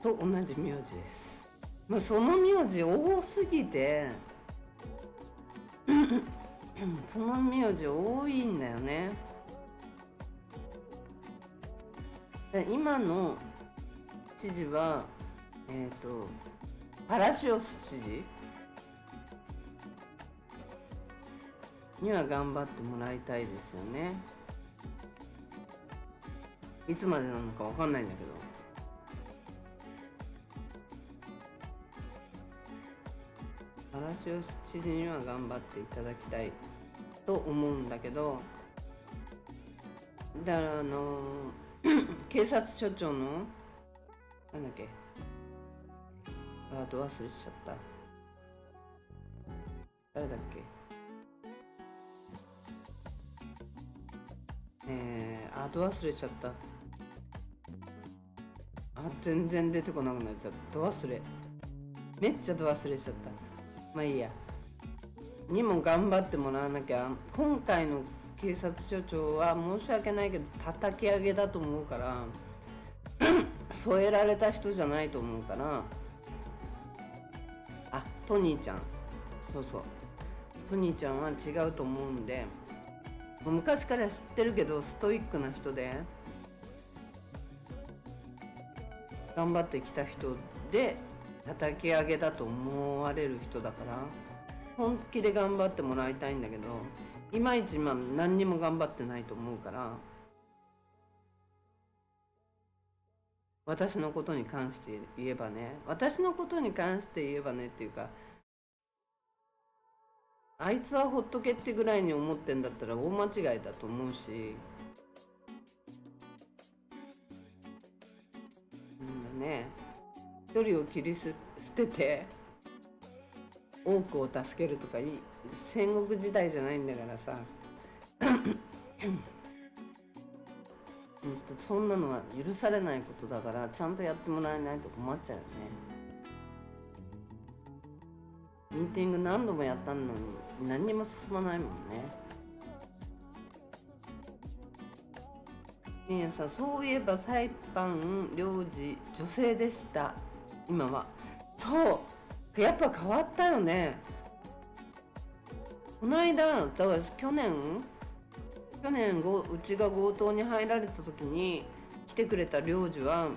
人と同じ名字です。その名字多すぎてその名字多いんだよね。今の知事はパラシオス知事には頑張ってもらいたいですよね。いつまでなのか分かんないんだけど、パラシオス知事には頑張っていただきたいと思うんだけど、だから警察署長のなんだっけ、ど忘れしちゃった。誰だっけ。ど忘れしちゃった。全然出てこなくなっちゃった。ど忘れ、めっちゃど忘れしちゃった。いいや。にも頑張ってもらわなきゃ。今回の警察署長は申し訳ないけど叩き上げだと思うから添えられた人じゃないと思うから。トニーちゃん、そうトニーちゃんは違うと思うんで、昔から知ってるけどストイックな人で頑張ってきた人で叩き上げだと思われる人だから、本気で頑張ってもらいたいんだけど、いまいち何にも頑張ってないと思うから、私のことに関して言えばねっていうか、あいつはほっとけってぐらいに思ってんだったら大間違いだと思うし、一人を切り捨てて多くを助けるとか戦国時代じゃないんだからさそんなのは許されないことだから、ちゃんとやってもらえないと困っちゃうよね。ミーティング何度もやったのに何にも進まないもんね。いやさ、そういえばサイパン領事女性でした。今はそうやっぱ変わったよね。この間だから去年うちが強盗に入られた時に来てくれた領事は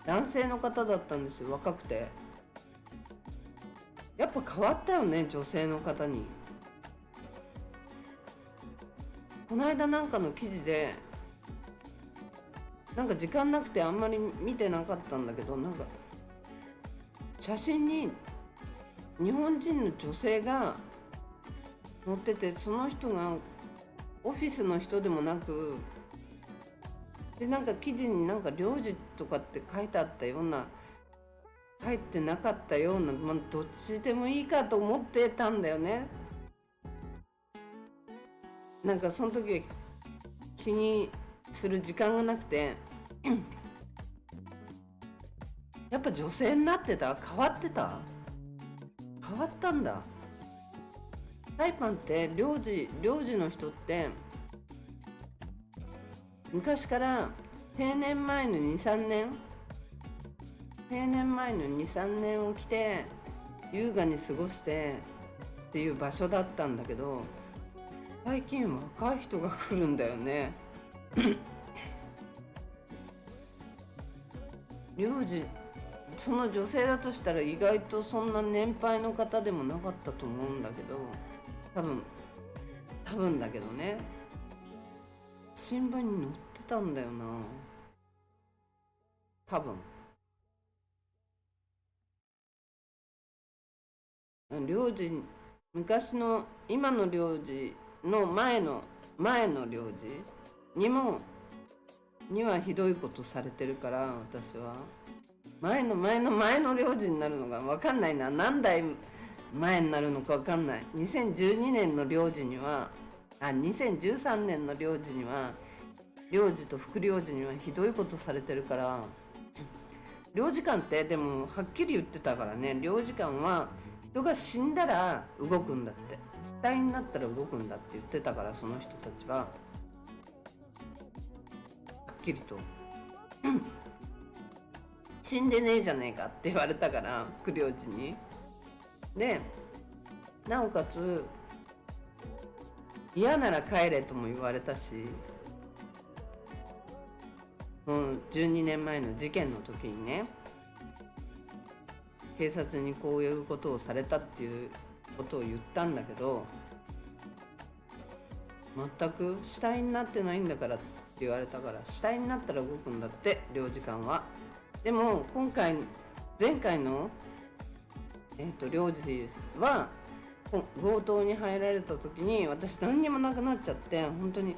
男性の方だったんですよ。若くてやっぱ変わったよね、女性の方に。この間なんかの記事で、なんか時間なくてあんまり見てなかったんだけど、なんか写真に日本人の女性が載ってて、その人がオフィスの人でもなくで、なんか記事になんか領事とかって書いてあったような、書いてなかったような、まあ、どっちでもいいかと思ってたんだよね。なんかその時は気にする時間がなくてやっぱ女性になってた？変わってた？変わったんだ。サイパンって領事の人って昔から定年前の 2,3 年を来て優雅に過ごしてっていう場所だったんだけど、最近若い人が来るんだよね領事、その女性だとしたら意外とそんな年配の方でもなかったと思うんだけど、多分だけどね、新聞に載ってたんだよな、多分。領事、昔の今の領事の前の領事にはひどいことされてるから、私は前の領事になるのが分かんないな。何代前になるのか分かんない。2012年の領事には2013年の領事には、領事と副領事にはひどいことされてるから。領事館ってでもはっきり言ってたからね、領事館は人が死んだら動くんだって、死体になったら動くんだって言ってたから、その人たちははっきりと死んでねえじゃねえかって言われたから、副領事に。でなおかつ嫌なら帰れとも言われたし、12年前の事件の時にね、警察にこういうことをされたっていうことを言ったんだけど、全く死体になってないんだからって言われたから、死体になったら動くんだって、領事館は。でも前回の、領事は強盗に入られた時に私何にもなくなっちゃって、本当に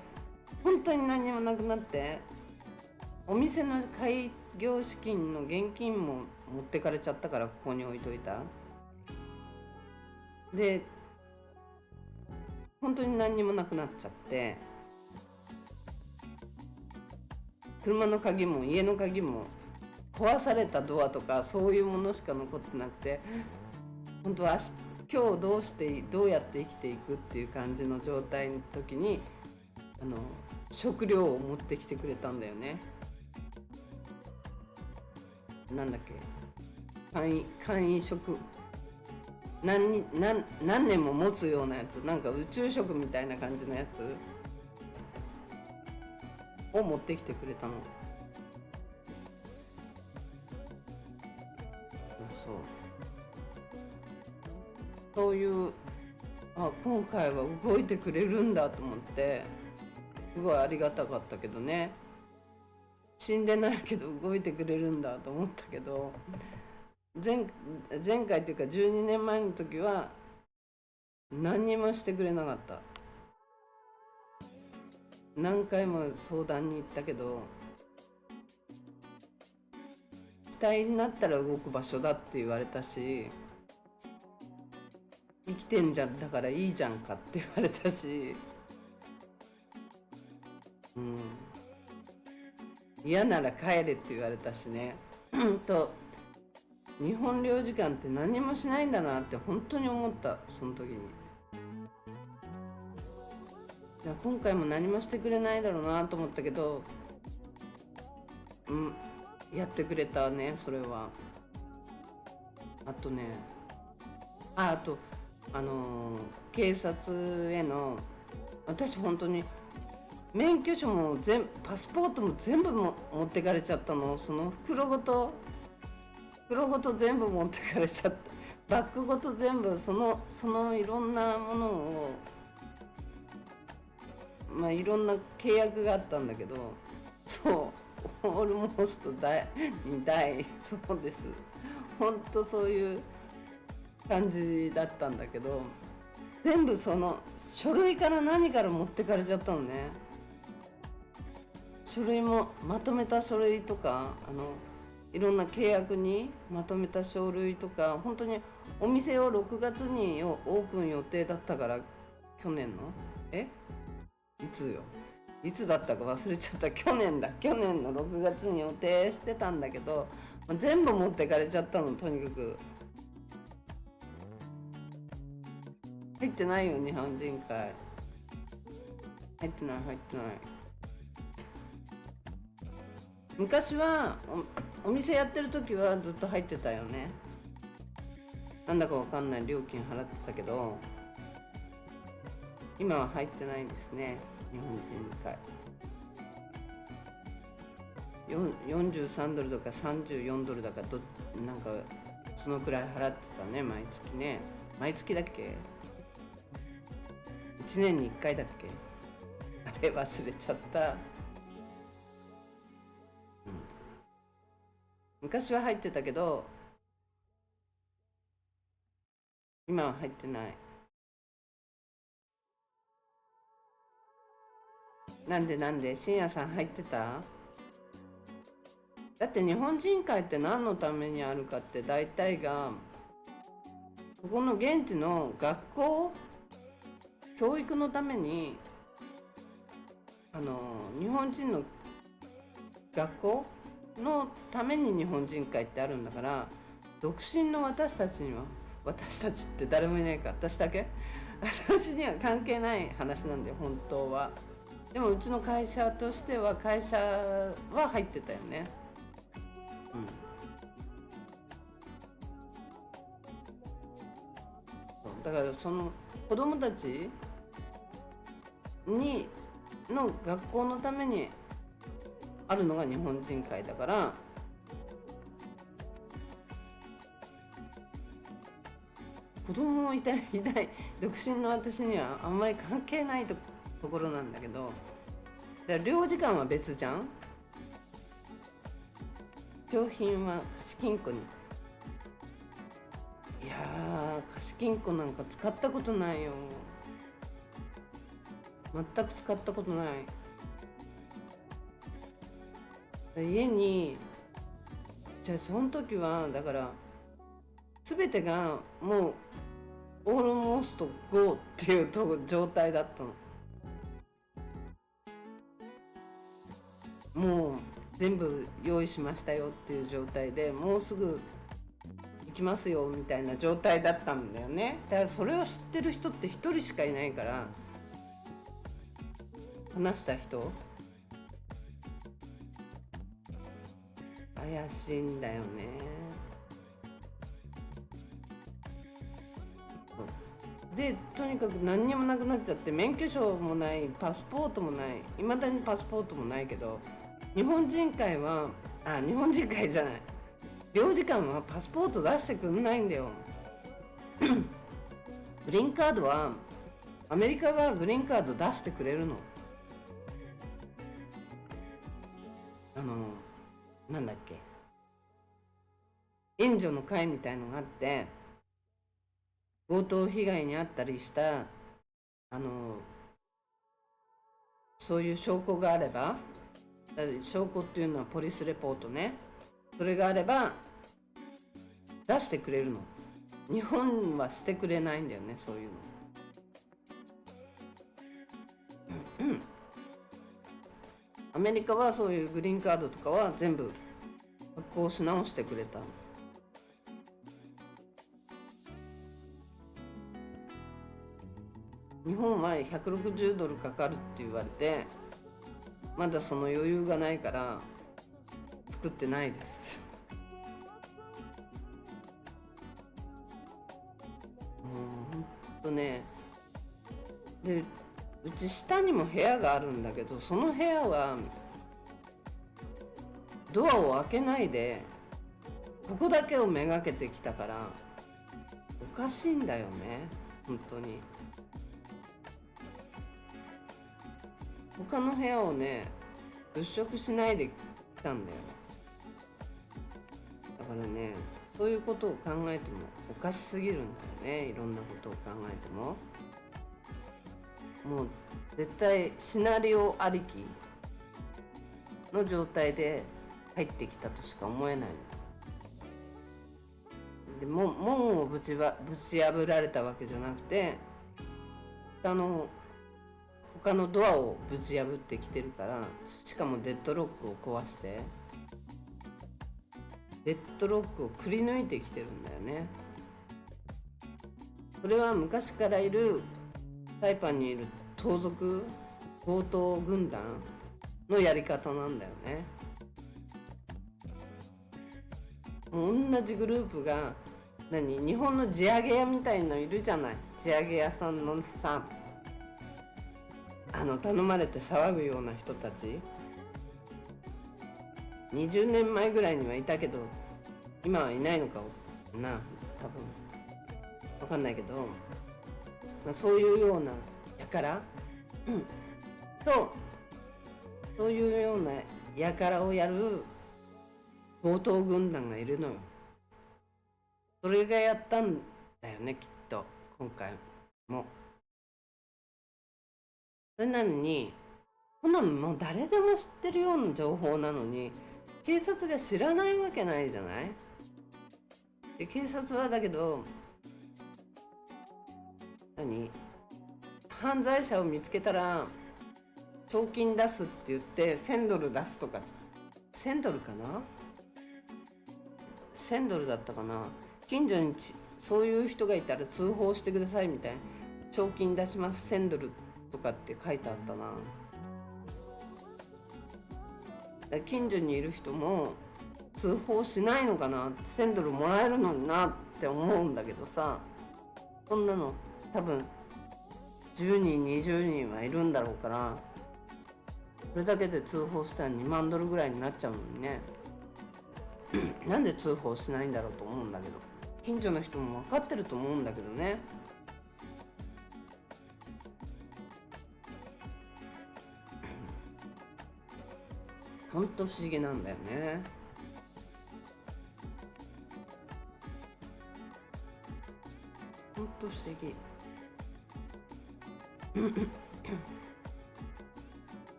何にもなくなって、お店の開業資金の現金も持ってかれちゃったから、ここに置いといた。で本当に何にもなくなっちゃって、車の鍵も家の鍵も壊されたドアとかそういうものしか残ってなくて、本当は今日どうやって生きていくっていう感じの状態の時に食料を持ってきてくれたんだよね。なんだっけ、簡易食、何年も持つようなやつ、なんか宇宙食みたいな感じのやつを持ってきてくれたの。そういう今回は動いてくれるんだと思って、すごいありがたかったけどね。死んでないけど動いてくれるんだと思ったけど、前回というか12年前の時は何にもしてくれなかった。何回も相談に行ったけど、死体になったら動く場所だって言われたし、生きてんじゃんだからいいじゃんかって言われたし、嫌なら帰れって言われたしね。日本領事館って何もしないんだなって本当に思った、その時に。じゃあ今回も何もしてくれないだろうなと思ったけど、やってくれたね、それは。あとね、あと警察への、私本当に免許証もパスポートも全部持ってかれちゃったの。その袋ごと全部持ってかれちゃった。バッグごと全部、そのいろんなものを、いろんな契約があったんだけど、そうオールモストに大そうです。本当そういう感じだったんだけど、全部その書類から何から持ってかれちゃったのね。書類もまとめた書類とか、いろんな契約にまとめた書類とか、本当にお店を6月にオープン予定だったから、去年のいつだったか忘れちゃった。去年の6月に予定してたんだけど、全部持ってかれちゃったの。とにかく入ってないよ、日本人会。入ってない。昔は お店やってる時はずっと入ってたよね。なんだかわかんない料金払ってたけど、今は入ってないんですね、日本人会。43ドルとか34ドルだか、なんかそのくらい払ってたね、毎月ね。毎月だっけ、1年に1回だっけ、あれ忘れちゃった。昔は入ってたけど、今は入ってない。なんで深夜さん入ってた？だって日本人会って何のためにあるかって、大体がここの現地の学校教育のために、日本人の学校のために日本人会ってあるんだから、独身の私たちって誰もいないか、私だけ私には関係ない話なんだよ、本当は。でもうちの会社としては、会社は入ってたよね。だからその子供たちの学校のためにあるのが日本人会だから、子供もいない独身の私にはあんまり関係ないところなんだけど、だから領事館は別じゃん。商品は貸金庫に。いやー、貸金庫なんか使ったことないよ。全く使ったことない。家に、じゃあその時はだから全てがもうオールモースト GO っていう状態だったの。もう全部用意しましたよっていう状態で、もうすぐ行きますよみたいな状態だったんだよね。だからそれを知ってる人って一人しかいないから、話した人怪しいんだよね。でとにかく何にもなくなっちゃって、免許証もない、パスポートもない、いまだにパスポートもないけど、日本人会じゃない、領事館はパスポート出してくんないんだよ。グリーンカードはアメリカはグリーンカード出してくれるの。なんだっけ、援助の会みたいのがあって、強盗被害に遭ったりしたそういう証拠があれば、証拠っていうのはポリスレポートね、それがあれば出してくれるの。日本はしてくれないんだよね、そういうの。アメリカはそういうグリーンカードとかは全部発行し直してくれた。日本は$160かかるって言われて、まだその余裕がないから作ってないですほんとね。でうち下にも部屋があるんだけど、その部屋はドアを開けないでここだけをめがけてきたから、おかしいんだよね本当に。他の部屋をね物色しないで来たんだよ。だからね、そういうことを考えてもおかしすぎるんだよね。いろんなことを考えてももう絶対シナリオありきの状態で入ってきたとしか思えない。でも門をぶち破られたわけじゃなくて、他のドアをぶち破ってきてるから、しかもデッドロックを壊してデッドロックをくり抜いてきてるんだよね。それは昔からいるサイパンにいる盗賊強盗軍団のやり方なんだよね。同じグループが日本の地上げ屋みたいのいるじゃない。地上げ屋さんのさ、頼まれて騒ぐような人たち、20年前ぐらいにはいたけど今はいないのかな、多分分かんないけど、そういうような輩、そういうような輩をやる強盗軍団がいるのよ。それがやったんだよね、きっと今回も。それなのに、こんなのもう誰でも知ってるような情報なのに警察が知らないわけないじゃない。で警察はだけど犯罪者を見つけたら賞金出すって言って$1000出すとか、$1000かな、$1000だったかな。近所にそういう人がいたら通報してくださいみたいな、賞金出します$1000とかって書いてあったな。近所にいる人も通報しないのかなって、$1000もらえるのになって思うんだけどさ、そんなの多分10人20人はいるんだろうから、それだけで通報したら$2万ぐらいになっちゃうのにねなんで通報しないんだろうと思うんだけど、近所の人も分かってると思うんだけどね。ほんと不思議なんだよね。ほんと不思議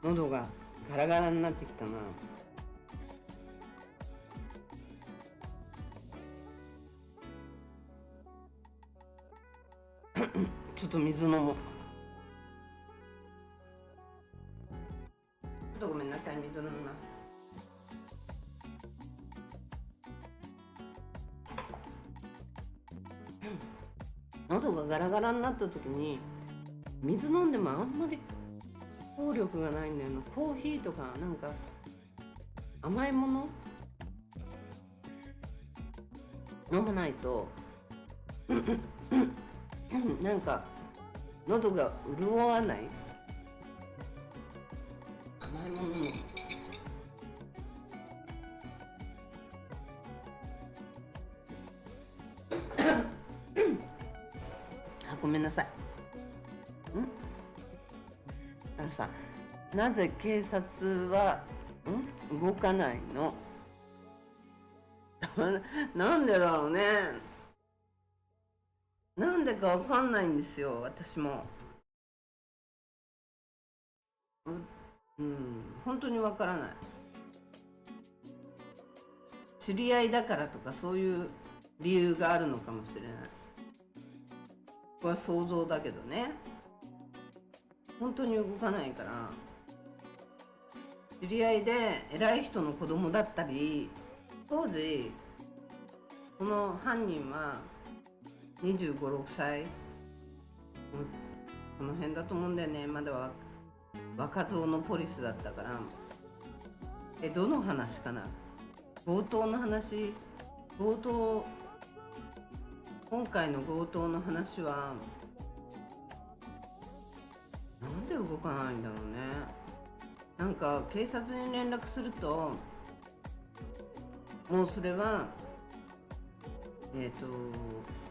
喉がガラガラになってきたな。ちょっと水飲もう。ちょっとごめんなさい、水飲むな。喉がガラガラになった時に水飲んでもあんまり効力がないんだよな。コーヒーとかなんか甘いもの飲まないとなんか喉が潤わない。甘いものもごめんなさい。だからさ、なぜ警察は動かないのなんでだろうね。なんでかわかんないんですよ、私も。本当にわからない。知り合いだからとかそういう理由があるのかもしれない。これは想像だけどね。本当に動かないから。知り合いで偉い人の子供だったり、当時この犯人は25、6歳この辺だと思うんだよね。まだは若造のポリスだったから。どの話かな。強盗の話。強盗、今回の強盗の話はなんで動かないんだろうね。なんか警察に連絡すると、もうそれは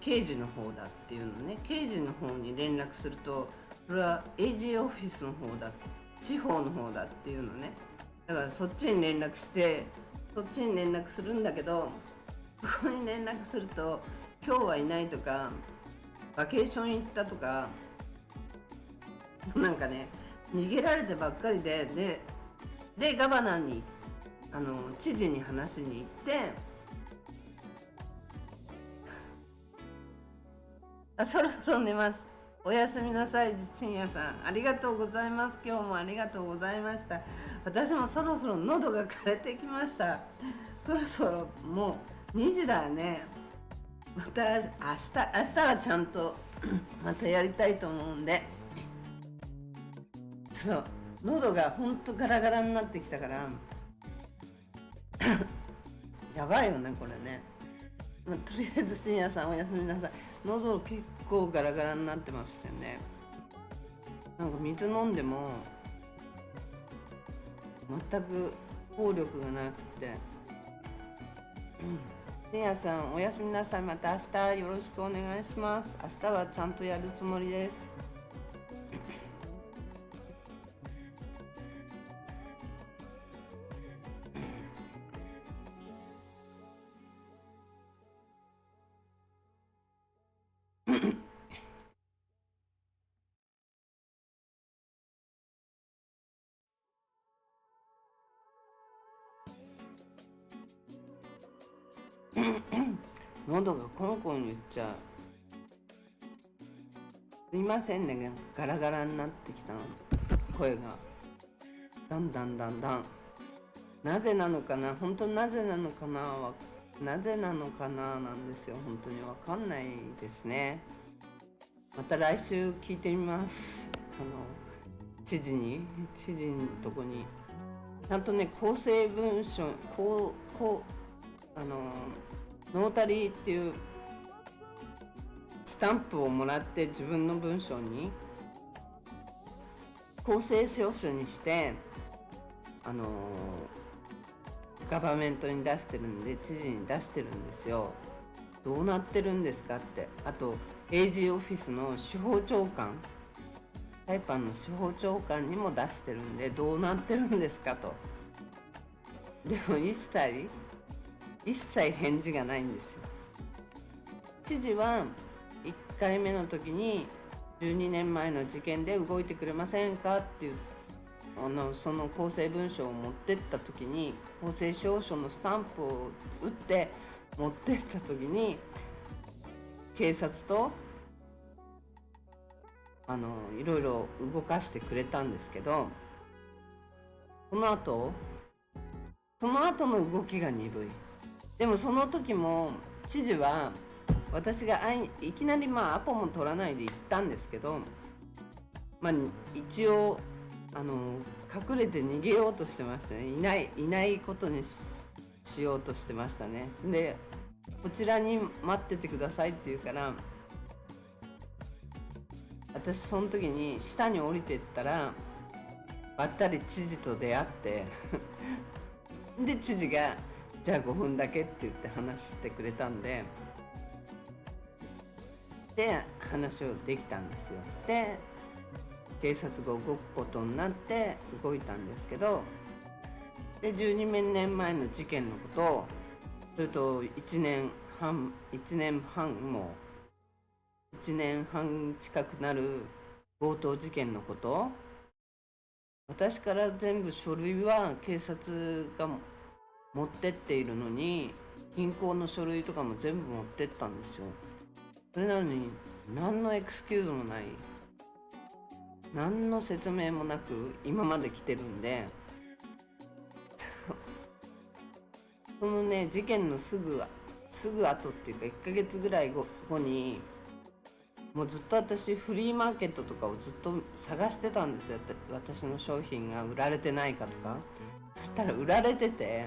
刑事の方だっていうのね。刑事の方に連絡すると、それは AG オフィスの方だ、地方の方だっていうのね。だからそっちに連絡して、そっちに連絡するんだけど、そこに連絡すると今日はいないとか、バケーション行ったとか、なんかね、逃げられてばっかりでガバナーに知事に話しに行って、そろそろ寝ます。おやすみなさい、深夜さん。ありがとうございます。今日もありがとうございました。私もそろそろ喉が枯れてきました。そろそろもう2時だよね。また明日はちゃんとまたやりたいと思うんで。そう、喉がほんとガラガラになってきたからやばいよねこれね。とりあえず深夜さんおやすみなさい。喉結構ガラガラになってましたよね。なんか水飲んでも全く効力がなくて、深夜さんおやすみなさい。また明日よろしくお願いします。明日はちゃんとやるつもりです。喉がコンコン言っちゃう。すいませんね、ガラガラになってきたの、声がだんだんなぜなのかな、本当になぜなのかな、なんですよ。本当にわかんないですね。また来週聞いてみます。知事のとこにちゃんとね、構成文書ノータリーっていうスタンプをもらって、自分の文章に公正証書にしてガバメントに出してるんで、知事に出してるんですよ。どうなってるんですかって。あと AG オフィスの司法長官、サイパンの司法長官にも出してるんで、どうなってるんですかと。でも一切返事がないんですよ。知事は1回目の時に12年前の事件で動いてくれませんかっていうその公正文書を持ってった時に、公正証書のスタンプを打って持ってった時に、警察といろいろ動かしてくれたんですけど、その後の動きが鈍い。でもその時も知事は、私がいきなりアポも取らないで行ったんですけど、一応隠れて逃げようとしてましたね。いないことに しようとしてましたね。で、こちらに待っててくださいって言うから、私その時に下に降りてったら、ばったり知事と出会ってで知事がじゃあ5分だけって言って話してくれたんで、話をできたんですよ。で、警察が動くことになって動いたんですけど、で12年前の事件のこと、それと1年半近くなる強盗事件のこと、私から全部書類は警察が持ってっているのに、銀行の書類とかも全部持ってったんですよ。それなのに何のエクスキューズもない、何の説明もなく今まで来てるんでそのね、事件のすぐ後っていうか1ヶ月ぐらい後にもうずっと私フリーマーケットとかをずっと探してたんですよ。私の商品が売られてないかとか。そしたら売られてて、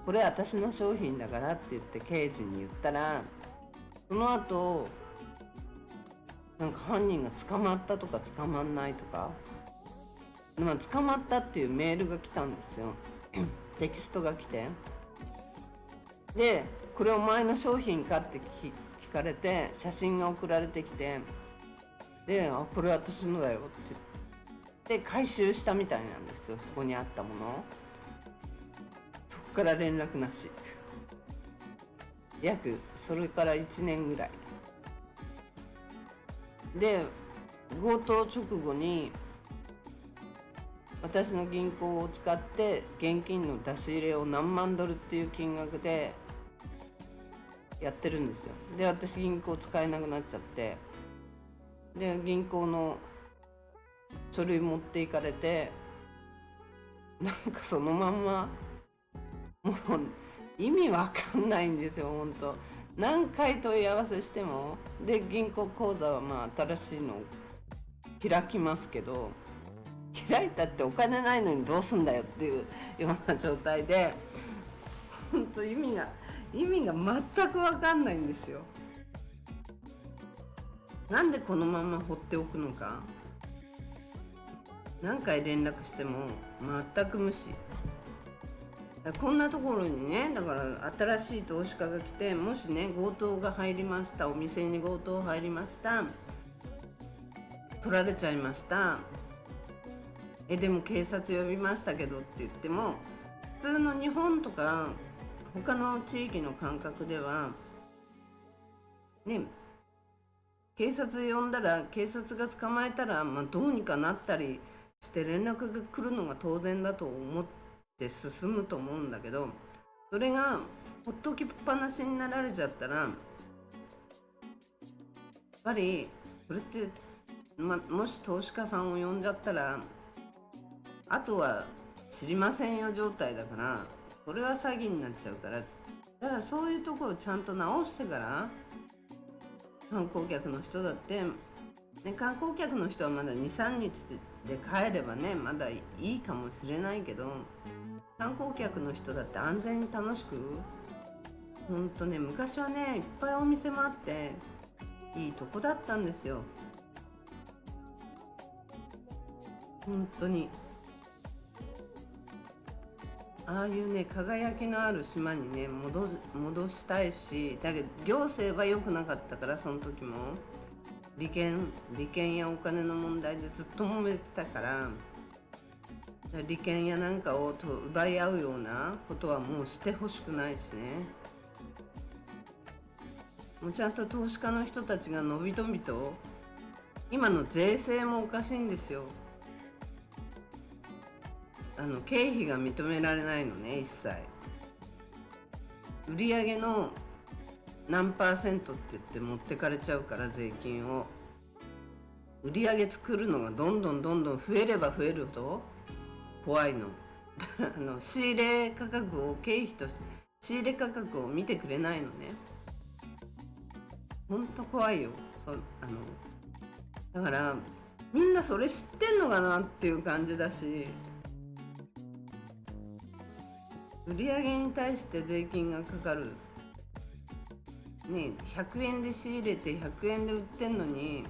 これ私の商品だからって言って刑事に言ったら、その後なんか犯人が捕まったとか捕まんないとか、まあ、捕まったっていうメールが来たんですよ。テキストが来て、でこれお前の商品かって聞かれて、写真が送られてきて、でこれ私のだよって言って回収したみたいなんですよ、そこにあったものを。そこから連絡なし。それから1年ぐらいで、強盗直後に私の銀行を使って現金の出し入れを何万ドルっていう金額でやってるんですよ。で私銀行使えなくなっちゃって、で銀行の書類持っていかれて、なんかそのまんま、もう意味わかんないんですよ本当。何回問い合わせしても、で銀行口座はまあ新しいの開きますけど、開いたってお金ないのにどうすんだよっていうような状態で、本当意味が全く分かんないんですよ。なんでこのまま放っておくのか。何回連絡しても全く無視。こんなところにね、だから新しい投資家が来て、もしね強盗が入りました、お店に強盗入りました、取られちゃいました、でも警察呼びましたけどって言っても、普通の日本とか他の地域の感覚ではね、警察呼んだら、警察が捕まえたら、まあ、どうにかなったりして連絡が来るのが当然だと思って進むと思うんだけど、それがほっときっぱなしになられちゃったら、やっぱりそれって、もし投資家さんを呼んじゃったら、あとは知りませんよ状態だから、それは詐欺になっちゃうから、だからそういうところをちゃんと直してから、観光客の人だって、ね、観光客の人はまだ 2,3 日で帰ればね、まだいいかもしれないけど、観光客の人だって安全に楽しく、ほんとね、昔はねいっぱいお店もあっていいとこだったんですよ、本当に。ああいうね輝きのある島にね戻したいし、だけど行政は良くなかったから、その時も利権やお金の問題でずっと揉めてたから、利権やなんかを奪い合うようなことはもうしてほしくないしね。もうちゃんと投資家の人たちがのびのびと、今の税制もおかしいんですよ。経費が認められないのね、一切。売上の何パーセントって言って持ってかれちゃうから、税金を。売上作るのがどんどん増えれば増えるほど怖いの。仕入れ価格を経費として仕入れ価格を見てくれないのね。ほんと怖いよ。だからみんなそれ知ってんのかなっていう感じだし、売上に対して税金がかかるね、100円で仕入れて100円で売ってんのに、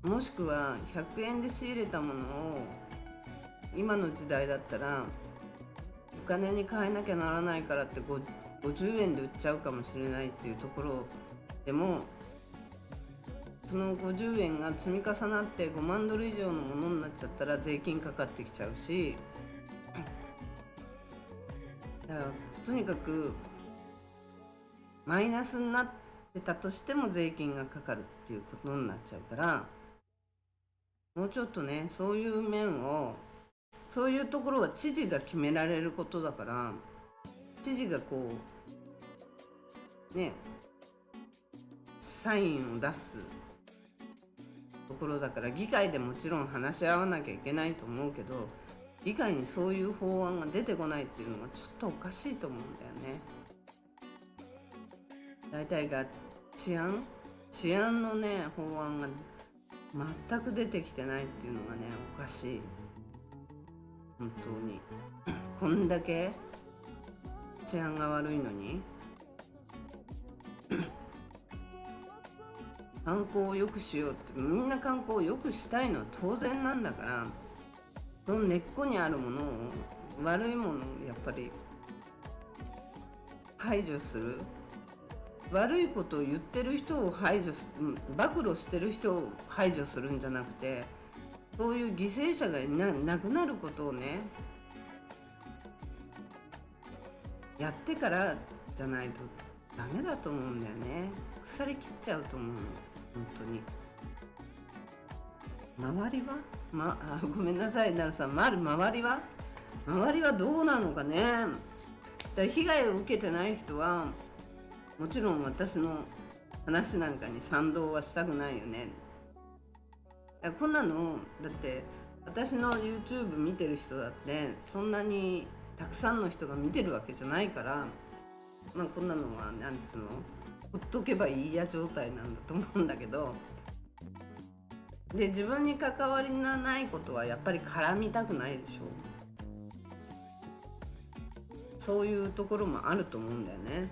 もしくは100円で仕入れたものを今の時代だったらお金に換えなきゃならないからって50円で売っちゃうかもしれないっていうところでも、その50円が積み重なって5万ドル以上のものになっちゃったら税金かかってきちゃうし、だからとにかくマイナスになってたとしても税金がかかるっていうことになっちゃうから、もうちょっとね、そういう面を、そういうところは知事が決められることだから、知事がこうねサインを出すところだから、議会でもちろん話し合わなきゃいけないと思うけど、議会にそういう法案が出てこないっていうのがちょっとおかしいと思うんだよね。大体が治安治安のね法案が全く出てきてないっていうのがねおかしい。本当にこんだけ治安が悪いのに観光を良くしようって、みんな観光を良くしたいのは当然なんだから、その根っこにあるものを、悪いものをやっぱり排除する。悪いことを言ってる人を排除す、暴露してる人を排除するんじゃなくて、そういう犠牲者がなくなることをねやってからじゃないとダメだと思うんだよね。腐りきっちゃうと思うの、本当に。周りは、ごめんなさいなるさん、周りはどうなのかね。だ被害を受けてない人はもちろん私の話なんかに賛同はしたくないよね。だこんなのだって私の YouTube 見てる人だってそんなにたくさんの人が見てるわけじゃないから、こんなのはなんつうの、ほっとけばいいや状態なんだと思うんだけど、で自分に関わりのないことはやっぱり絡みたくないでしょ。そういうところもあると思うんだよね。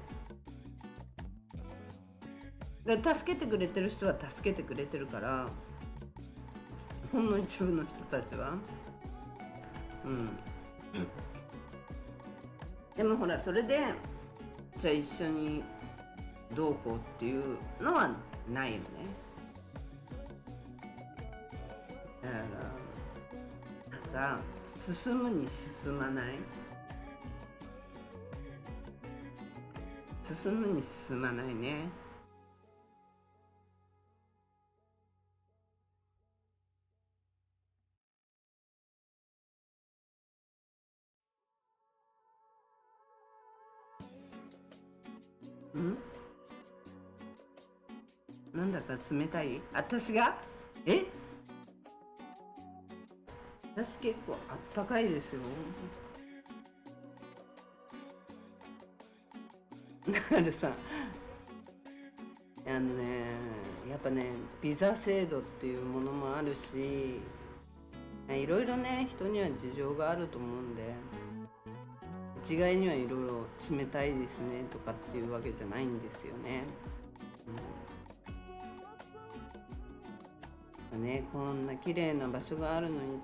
で助けてくれてる人は助けてくれてるから、ほんの一部の人たちはでもほら、それでじゃあ一緒にどうこうっていうのはないよね。だからなんか進むに進まない、進むに進まないね。なんだか冷たい？私が？私結構あったかいですよ。なるさん、やっぱねビザ制度っていうものもあるし、いろいろね人には事情があると思うんで、一概にはいろいろ冷たいですねとかっていうわけじゃないんですよね。こんな綺麗な場所があるのに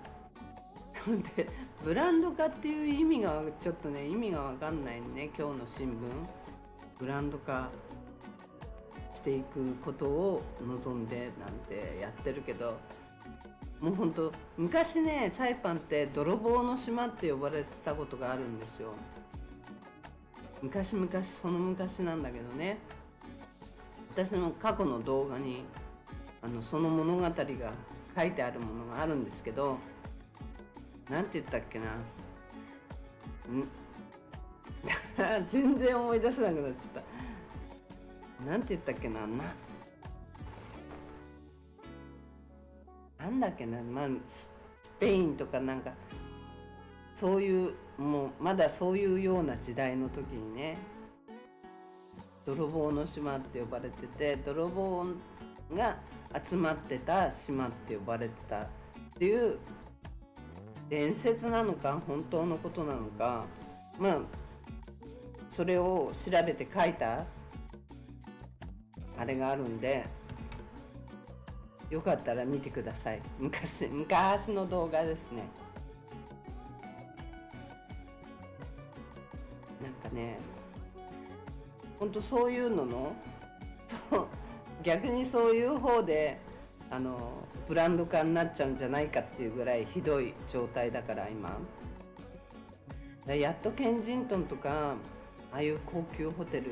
でブランド化っていう意味がちょっとね意味が分かんないね。今日の新聞、ブランド化していくことを望んでなんてやってるけど、もうほんと昔ねサイパンって泥棒の島って呼ばれてたことがあるんですよ。昔その昔なんだけどね、私の過去の動画にその物語が書いてあるものがあるんですけど、なんて言ったっけな、全然思い出せなくなっちゃった。なんて言ったっけな、なんだっけな、スペインとかなんかそういうもうまだそういうような時代の時にね、泥棒の島って呼ばれてて、泥棒が集まってた島って呼ばれてたっていう伝説なのか本当のことなのか、それを調べて書いたあれがあるんで、よかったら見てください。昔の動画ですね。なんかね、ほんとそういうのの逆にそういう方でブランド化になっちゃうんじゃないかっていうぐらいひどい状態だから今。やっとケンジントンとかああいう高級ホテル、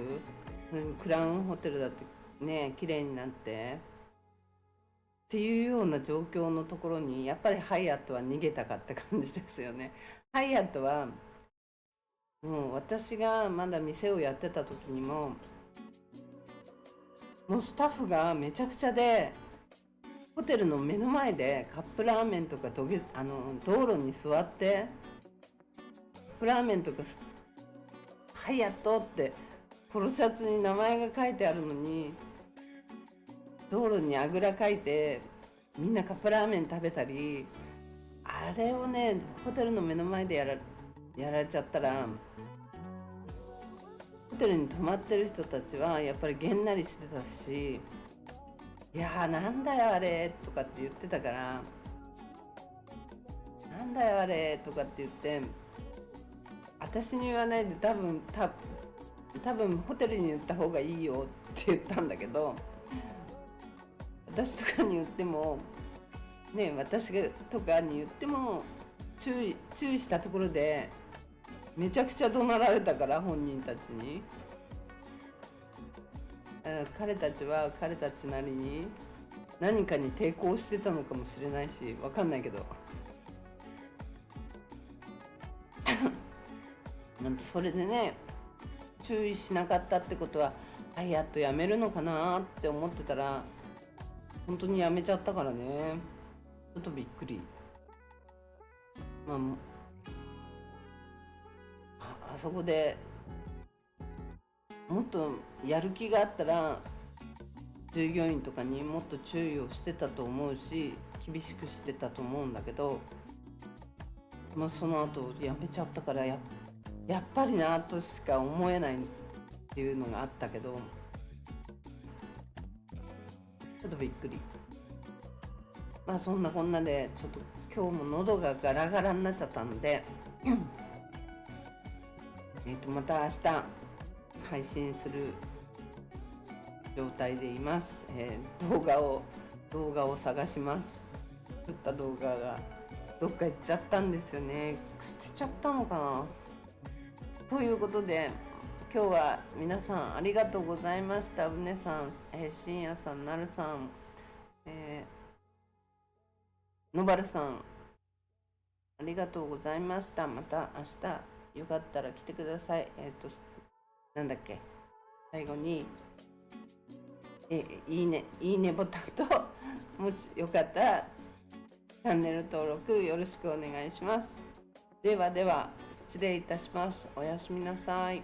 クラウンホテルだってね綺麗になってっていうような状況のところにやっぱりハイアットは逃げたかった感じですよね。ハイアットはもう私がまだ店をやってた時にもうスタッフがめちゃくちゃで、ホテルの目の前でカップラーメンとか道路に座ってカップラーメンとかハイアットってポロシャツに名前が書いてあるのに道路にあぐらかいてみんなカップラーメン食べたり、あれをねホテルの目の前でやられちゃったら、ホテルに泊まってる人たちはやっぱりげんなりしてたし、いやーなんだよあれとかって言ってたから、なんだよあれとかって言って私に言わないで多分ホテルに言った方がいいよって言ったんだけど、私とかに言ってもね、私がとかに言っても注意したところでめちゃくちゃ怒鳴られたから、本人たちに。彼たちは彼たちなりに何かに抵抗してたのかもしれないし、わかんないけどなんとそれでね、注意しなかったってことはやっとやめるのかなって思ってたら、本当にやめちゃったからね、ちょっとびっくり。まあそこでもっとやる気があったら従業員とかにもっと注意をしてたと思うし、厳しくしてたと思うんだけど、その後やめちゃったから、やっぱりなとしか思えないっていうのがあったけど、ちょっとびっくり。そんなこんなでちょっと今日も喉がガラガラになっちゃったのでまた明日配信する状態でいます。動画を探します。撮った動画がどっか行っちゃったんですよね。捨てちゃったのかな。ということで今日は皆さんありがとうございました。うねさん、深夜さん、なるさん、のばるさん、ありがとうございました。また明日よかったら来てください。なんだっけ、最後にいいねボタンともしよかったらチャンネル登録よろしくお願いします。では失礼いたします。おやすみなさい。